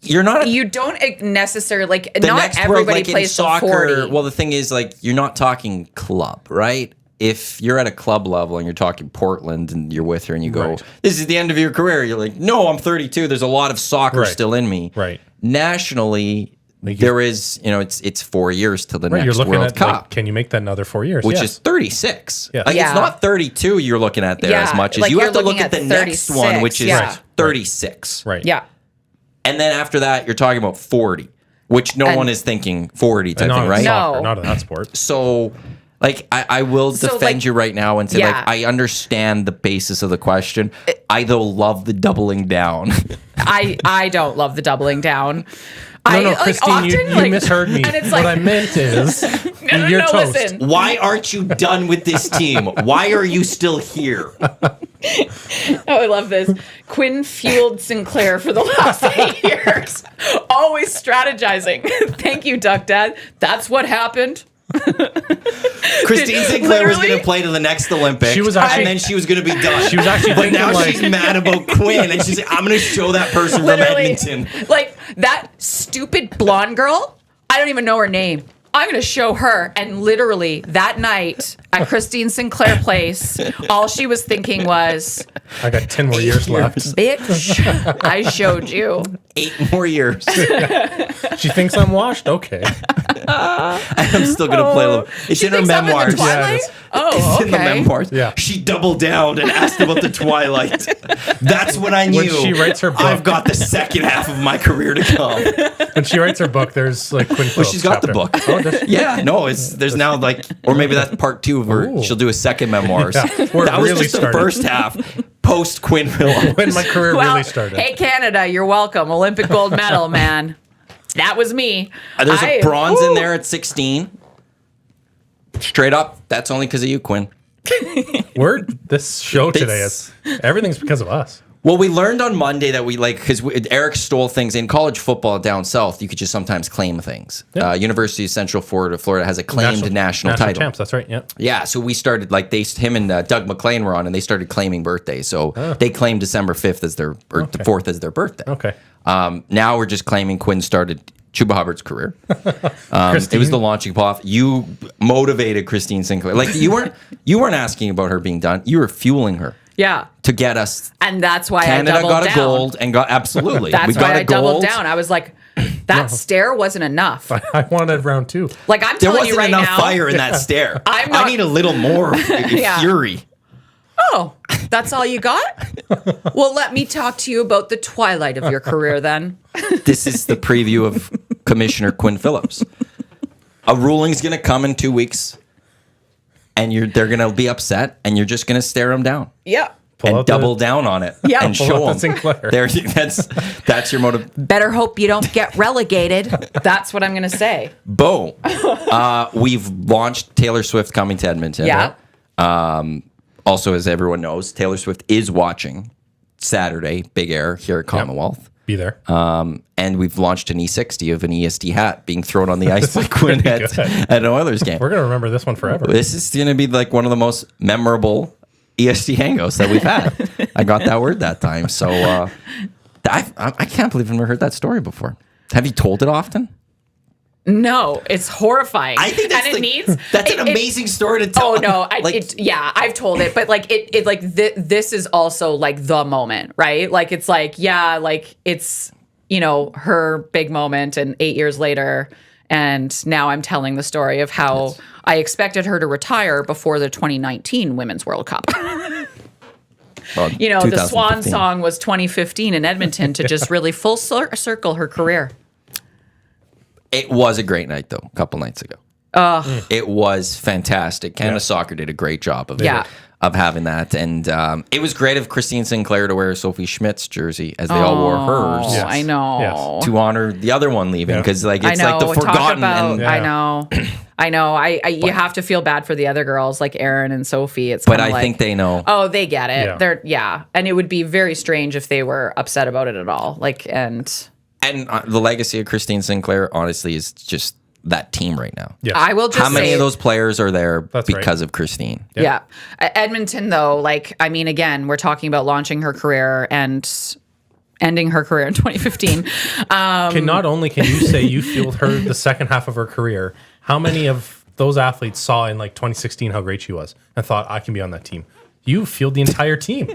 Speaker 2: You don't necessarily, like, not everybody plays
Speaker 1: soccer.
Speaker 2: till 40.
Speaker 1: Well, the thing is, like, you're not talking club, right? If you're at a club level and you're talking Portland and you're with her and you go, this is the end of your career, you're like, no, I'm 32. There's a lot of soccer still in me.
Speaker 3: Right.
Speaker 1: Nationally, there is, it's 4 years till the
Speaker 3: Right, you're
Speaker 1: next
Speaker 3: looking
Speaker 1: World
Speaker 3: at
Speaker 1: Cup.
Speaker 3: can you make that another 4 years?
Speaker 1: Which
Speaker 3: Yes.
Speaker 1: is 36.
Speaker 3: Yeah.
Speaker 1: Like, it's not 32 you're looking at there as much as you
Speaker 2: you're
Speaker 1: have to look
Speaker 2: looking
Speaker 1: at the
Speaker 2: 36,
Speaker 1: next one, which is
Speaker 2: yeah.
Speaker 1: 36.
Speaker 3: Right.
Speaker 2: Yeah.
Speaker 1: And then after that, you're talking about 40, which no one is thinking 40 type
Speaker 3: not
Speaker 1: thing,
Speaker 3: in
Speaker 1: right?
Speaker 3: soccer,
Speaker 2: No.
Speaker 3: not in that sport.
Speaker 1: So, like, I will
Speaker 2: So,
Speaker 1: defend
Speaker 2: like,
Speaker 1: you right now and say,
Speaker 2: yeah.
Speaker 1: like, I understand the basis of the question. I, though, love the doubling down.
Speaker 2: I don't love the doubling down.
Speaker 3: No, Christine, you misheard me.
Speaker 2: And it's
Speaker 3: what
Speaker 2: like,
Speaker 3: I meant is you're
Speaker 2: no,
Speaker 3: toast.
Speaker 2: listen.
Speaker 1: Why aren't you done with this team? Why are you still here?
Speaker 2: Oh, I love this. Quinn fueled Sinclair for the last 8 years. Always strategizing. Thank you, Duck Dad. That's what happened.
Speaker 1: Christine Sinclair was
Speaker 2: Literally?
Speaker 1: going to play to the next Olympics,
Speaker 3: She was actually-
Speaker 1: and then she was going to be done.
Speaker 3: She was actually
Speaker 1: but
Speaker 3: thinking,
Speaker 1: now
Speaker 3: like-
Speaker 1: she's mad about Quinn, and she's like, I'm going to show that person
Speaker 2: Literally,
Speaker 1: from Edmonton.
Speaker 2: like that stupid blonde girl. I don't even know her name. I'm going to show her. And literally that night at Christine Sinclair Place, all she was thinking was,
Speaker 3: I got 10 more years left.
Speaker 2: bitch, I showed you.
Speaker 1: 8 more years.
Speaker 3: She thinks I'm washed? Okay.
Speaker 1: I'm still going to play a little. It's
Speaker 2: She
Speaker 1: in her
Speaker 2: thinks I'm in the
Speaker 1: memoirs.
Speaker 2: Twilight?
Speaker 3: Yeah,
Speaker 2: Oh,
Speaker 1: It's in the
Speaker 2: okay.
Speaker 1: memoirs.
Speaker 3: Yeah.
Speaker 1: She doubled down and asked about the Twilight. That's when I knew
Speaker 3: When she writes her book.
Speaker 1: I've got the second half of my career to come.
Speaker 3: When she writes her book, there's like Quinn Phillips.
Speaker 1: Well, she's got the
Speaker 3: chapter.
Speaker 1: book.
Speaker 3: Oh, does she?
Speaker 1: Yeah, no, there's now like, or maybe that's part 2 of her.
Speaker 3: Ooh.
Speaker 1: She'll do a second memoirs.
Speaker 3: Yeah, where it
Speaker 1: that was
Speaker 3: really
Speaker 1: just
Speaker 3: started.
Speaker 1: the first half. Post Quinn Phillips.
Speaker 3: When my career
Speaker 2: Well,
Speaker 3: really started.
Speaker 2: hey, Canada, you're welcome. Olympic gold medal, man. That was me.
Speaker 1: There's a bronze in there at 16. Straight up, that's only because of you, Quinn.
Speaker 3: This show today is everything's because of us.
Speaker 1: Well, we learned on Monday that because Eric stole things in college football down south. You could just sometimes claim things.
Speaker 3: Yeah.
Speaker 1: University of Central Florida has a claimed national title.
Speaker 3: Champs, that's right. Yeah.
Speaker 1: Yeah, so we started him and Doug McLean were on, and they started claiming birthdays. So they claimed December 5th as the 4th as their birthday.
Speaker 3: Okay.
Speaker 1: Now we're just claiming Quinn started Chuba Hubbard's career. It was the launching off. You motivated Christine Sinclair. Like you weren't asking about her being done. You were fueling her.
Speaker 2: Yeah.
Speaker 1: To get us.
Speaker 2: And that's why
Speaker 1: Canada
Speaker 2: I doubled
Speaker 1: got
Speaker 2: down.
Speaker 1: a gold and got absolutely.
Speaker 2: That's
Speaker 1: we got
Speaker 2: why
Speaker 1: a
Speaker 2: I doubled
Speaker 1: gold.
Speaker 2: down. I was like, that stare wasn't enough.
Speaker 3: I wanted round 2.
Speaker 2: Like I'm
Speaker 1: There
Speaker 2: telling you
Speaker 1: wasn't
Speaker 2: right
Speaker 1: enough
Speaker 2: now.
Speaker 1: fire in that stare.
Speaker 2: I'm not-
Speaker 1: I need a little more fury.
Speaker 2: Oh, that's all you got? Well, let me talk to you about the twilight of your career then.
Speaker 1: This is the preview of Commissioner Quinn Phillips. A ruling's going to come in 2 weeks, and they're going to be upset, and you're just going to stare them down
Speaker 2: Yeah.
Speaker 1: and double down on it
Speaker 2: Yeah.
Speaker 1: and
Speaker 3: Pull
Speaker 1: show
Speaker 3: out the
Speaker 1: them.
Speaker 3: Sinclair.
Speaker 1: That's your motive.
Speaker 2: Better hope you don't get relegated. That's what I'm going to say.
Speaker 1: Boom. We've launched Taylor Swift coming to Edmonton.
Speaker 2: Yeah.
Speaker 1: Also, as everyone knows, Taylor Swift is watching Saturday, Big Air here at Commonwealth.
Speaker 3: Be there.
Speaker 1: And we've launched an E60 of an EST hat being thrown on the ice by Quinn at an Oilers game.
Speaker 3: We're going to remember this one forever.
Speaker 1: This is going to be like one of the most memorable EST hangouts that we've had. I got that word that time. So I can't believe I've never heard that story before. Have you told it often?
Speaker 2: No, it's horrifying.
Speaker 1: I think that's
Speaker 2: and
Speaker 1: that's an amazing story to tell.
Speaker 2: Oh no, I've told it, but like this is also like the moment, right? Like it's like it's her big moment, and 8 years later, and now I'm telling the story of how I expected her to retire before the 2019 Women's World Cup.
Speaker 1: Well,
Speaker 2: The swan song was 2015 in Edmonton to just really full circle her career.
Speaker 1: It was a great night, though, a couple nights ago. It was fantastic. Canada Soccer did a great job of having that. And it was great of Christine Sinclair to wear Sophie Schmidt's jersey as they all wore hers.
Speaker 2: Oh, I know.
Speaker 3: Yes.
Speaker 1: To honor the other one leaving, because it's like the forgotten.
Speaker 2: I know. I know. You have to feel bad for the other girls like Erin and Sophie. It's
Speaker 1: But I think they know.
Speaker 2: Oh, they get it.
Speaker 3: Yeah.
Speaker 2: And it would be very strange if they were upset about it at all.
Speaker 1: And the legacy of Christine Sinclair, honestly, is just that team right now.
Speaker 3: Yes.
Speaker 2: I will just
Speaker 1: How many
Speaker 2: say,
Speaker 1: of those players are there
Speaker 3: That's
Speaker 1: because of Christine?
Speaker 2: Yeah. Edmonton, though, again, we're talking about launching her career and ending her career in 2015.
Speaker 3: Not only can you say you fueled her the second half of her career, how many of those athletes saw in 2016 how great she was and thought, I can be on that team? You fueled the entire team.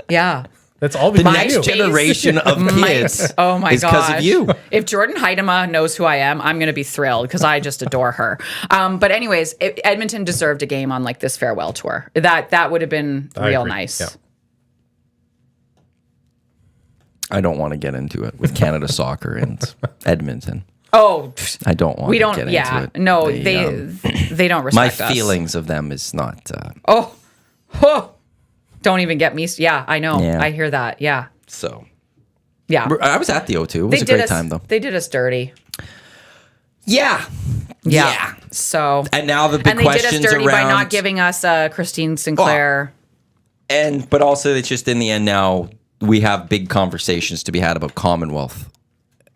Speaker 2: Yeah.
Speaker 3: That's all
Speaker 1: The
Speaker 3: because
Speaker 1: next
Speaker 3: of you.
Speaker 1: generation of kids
Speaker 2: Oh my
Speaker 1: is because of
Speaker 2: gosh.
Speaker 1: you.
Speaker 2: If Jordan Heidema knows who I am, I'm going to be thrilled because I just adore her. But anyways, Edmonton deserved a game on like this farewell tour. That would have been real
Speaker 3: agree.
Speaker 2: nice.
Speaker 3: Yeah.
Speaker 1: I don't want to get into it with Canada Soccer and Edmonton.
Speaker 2: Oh,
Speaker 1: I don't want
Speaker 2: we
Speaker 1: to
Speaker 2: don't.
Speaker 1: get
Speaker 2: Yeah,
Speaker 1: into it.
Speaker 2: no, they don't
Speaker 1: My
Speaker 2: respect us.
Speaker 1: feelings of them is not.
Speaker 2: Oh, don't even get me. Yeah, I know.
Speaker 1: Yeah.
Speaker 2: I hear that. Yeah,
Speaker 1: So
Speaker 2: yeah.
Speaker 1: I was at the O2. It was a great time, though.
Speaker 2: They did us dirty.
Speaker 1: Yeah.
Speaker 2: Yeah. So
Speaker 1: And now the big
Speaker 2: and they did us
Speaker 1: questions
Speaker 2: dirty
Speaker 1: around.
Speaker 2: by not giving us Christine Sinclair.
Speaker 1: But also it's just in the end now we have big conversations to be had about Commonwealth.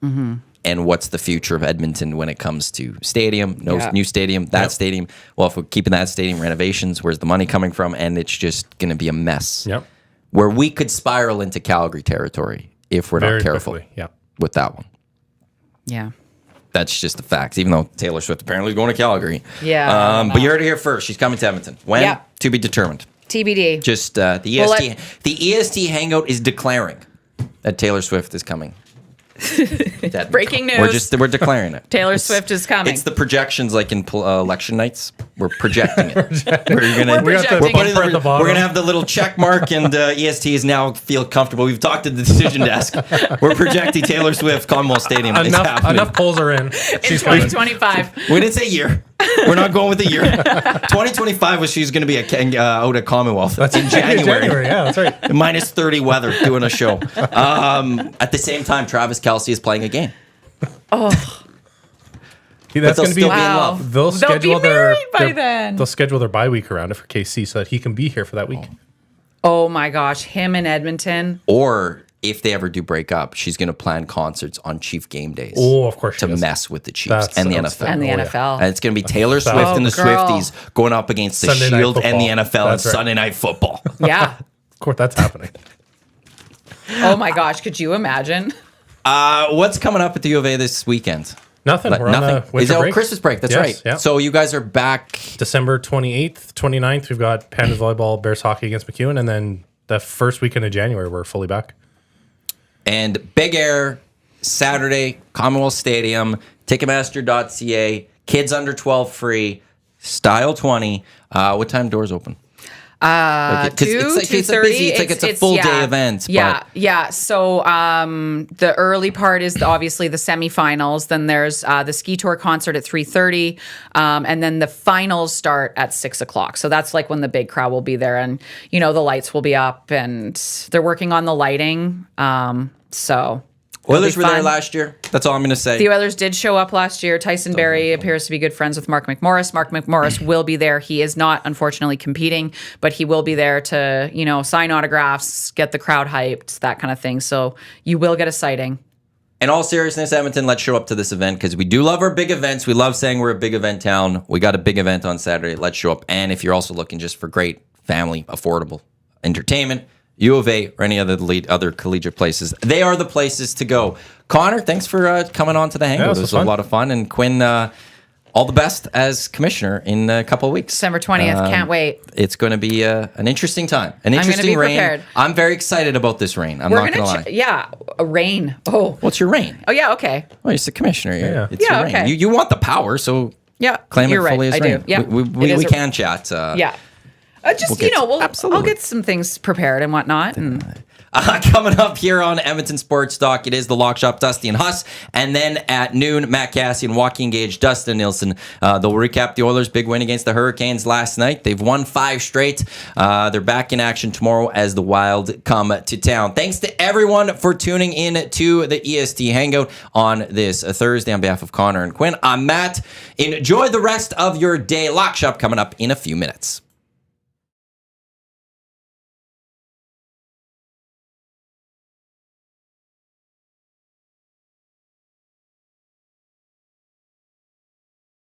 Speaker 2: Mm-hmm.
Speaker 1: And what's the future of Edmonton when it comes to stadium,
Speaker 2: Yeah.
Speaker 1: new stadium, that stadium. Well, if we're keeping that stadium, renovations, where's the money coming from? And it's just going to be a mess.
Speaker 3: Yep.
Speaker 1: Where we could spiral into Calgary territory if we're
Speaker 3: Very
Speaker 1: not careful
Speaker 3: quickly. Yeah.
Speaker 1: with that one.
Speaker 2: Yeah.
Speaker 1: That's just the facts, even though Taylor Swift apparently is going to Calgary.
Speaker 2: Yeah, I don't
Speaker 1: But
Speaker 2: know.
Speaker 1: you heard it here first. She's coming to Edmonton. When?
Speaker 2: Yeah.
Speaker 1: To be determined.
Speaker 2: TBD.
Speaker 1: Just the EST.
Speaker 2: Well,
Speaker 1: The EST Hangout is declaring that Taylor Swift is coming.
Speaker 2: Breaking news.
Speaker 1: We're declaring it.
Speaker 2: Taylor Swift is coming.
Speaker 1: It's the projections like in election nights. We're projecting it.
Speaker 2: We're projecting
Speaker 3: bumper at the bottom.
Speaker 1: We're gonna have the little check mark, and EST is now feel comfortable. We've talked to the decision desk. We're projecting Taylor Swift Commonwealth Stadium. It's happening.
Speaker 3: Enough polls are in.
Speaker 2: in
Speaker 3: She's coming.
Speaker 2: 2025.
Speaker 1: We didn't say year. We're not going with the year. 2025 was she's going to be out at Commonwealth. That's in January.
Speaker 3: Yeah, that's right.
Speaker 1: Minus 30 weather doing a show. At the same time, Travis Kelce is playing a game.
Speaker 2: Oh,
Speaker 3: That's
Speaker 1: they'll
Speaker 3: going to be.
Speaker 1: still be in
Speaker 2: wow.
Speaker 1: love.
Speaker 3: They'll
Speaker 2: They'll
Speaker 3: schedule
Speaker 2: be married by then.
Speaker 3: They'll schedule their bye week around it for KC so that he can be here for that week.
Speaker 2: Oh my gosh, him in Edmonton.
Speaker 1: Or if they ever do break up, she's going to plan concerts on Chief game days.
Speaker 3: Oh, of course she
Speaker 1: to
Speaker 3: does.
Speaker 1: mess with the Chiefs
Speaker 3: That's
Speaker 1: and the NFL.
Speaker 3: outstanding.
Speaker 2: And the
Speaker 3: Oh, yeah.
Speaker 2: NFL.
Speaker 1: And it's going to be Taylor Swift
Speaker 3: Oh,
Speaker 1: and the
Speaker 2: girl.
Speaker 1: Swifties going up against the
Speaker 3: Sunday Night
Speaker 1: Shield and the
Speaker 3: Football.
Speaker 1: NFL and
Speaker 3: That's right.
Speaker 1: Sunday Night Football.
Speaker 2: Yeah.
Speaker 3: Of course, that's happening.
Speaker 2: Oh my gosh, could you imagine?
Speaker 1: What's coming up at the U of A this weekend?
Speaker 3: Nothing. We're on
Speaker 1: Nothing.
Speaker 3: the winter
Speaker 1: Is that
Speaker 3: break.
Speaker 1: Christmas break? That's
Speaker 3: Yes,
Speaker 1: right.
Speaker 3: yeah.
Speaker 1: So you guys are back.
Speaker 3: December 28th, 29th, we've got Pandas Volleyball, Bears Hockey against McEwen, and then the first weekend of January, we're fully back.
Speaker 1: And Big Air, Saturday, Commonwealth Stadium, Ticketmaster.ca, kids under 12 free, Style 20. What time doors open?
Speaker 2: 2,
Speaker 1: it's a busy, it's a full day event.
Speaker 2: Yeah,
Speaker 1: but
Speaker 2: yeah. So the early part is obviously the semifinals. Then there's the ski tour concert at 3:30, and then the finals start at 6:00. So that's like when the big crowd will be there, and the lights will be up, and they're working on the lighting. So.
Speaker 1: Oilers were there
Speaker 2: fun.
Speaker 1: last year. That's all I'm going to say.
Speaker 2: The Oilers did show up last year. Tyson Berry appears to be good friends with Mark McMorris. Mark McMorris will be there. He is not, unfortunately, competing, but he will be there to, sign autographs, get the crowd hyped, that kind of thing. So you will get a sighting.
Speaker 1: In all seriousness, Edmonton, let's show up to this event because we do love our big events. We love saying we're a big event town. We got a big event on Saturday. Let's show up. And if you're also looking just for great family, affordable entertainment, U of A or any other collegiate places, they are the places to go. Connor, thanks for coming on to the Hangout.
Speaker 3: this
Speaker 1: It
Speaker 3: was
Speaker 1: was a
Speaker 3: fun.
Speaker 1: lot of fun. And Quinn, all the best as commissioner in a couple of weeks.
Speaker 2: December 20th. Can't wait.
Speaker 1: It's going to be an interesting time. An
Speaker 2: gonna
Speaker 1: interesting
Speaker 2: be
Speaker 1: rain.
Speaker 2: prepared.
Speaker 1: I'm very excited about this rain. I'm not going to lie.
Speaker 2: A rain. Oh.
Speaker 1: What's your rain?
Speaker 2: Oh, yeah, okay.
Speaker 1: Well, you're the commissioner.
Speaker 3: Yeah.
Speaker 1: It's your
Speaker 2: Yeah,
Speaker 1: rain.
Speaker 2: okay.
Speaker 1: You want the power, so
Speaker 2: Yeah,
Speaker 1: claim
Speaker 2: you're
Speaker 1: it fully
Speaker 2: right.
Speaker 1: as
Speaker 2: I
Speaker 1: rain.
Speaker 2: do. Yeah.
Speaker 1: We can chat.
Speaker 2: Yeah. Just,
Speaker 1: We'll get-
Speaker 2: I'll
Speaker 1: absolutely.
Speaker 2: get some things prepared and whatnot. And
Speaker 1: Coming up here on Edmonton Sports Talk, it is the Lock Shop, Dusty and Huss. And then at noon, Matt Cassie and Joaquin Gage, Dustin Nielsen. They'll recap the Oilers' big win against the Hurricanes last night. They've won 5 straight. They're back in action tomorrow as the Wild come to town. Thanks to everyone for tuning in to the EST Hangout on this Thursday. On behalf of Connor and Quinn, I'm Matt. Enjoy the rest of your day. Lock Shop coming up in a few minutes.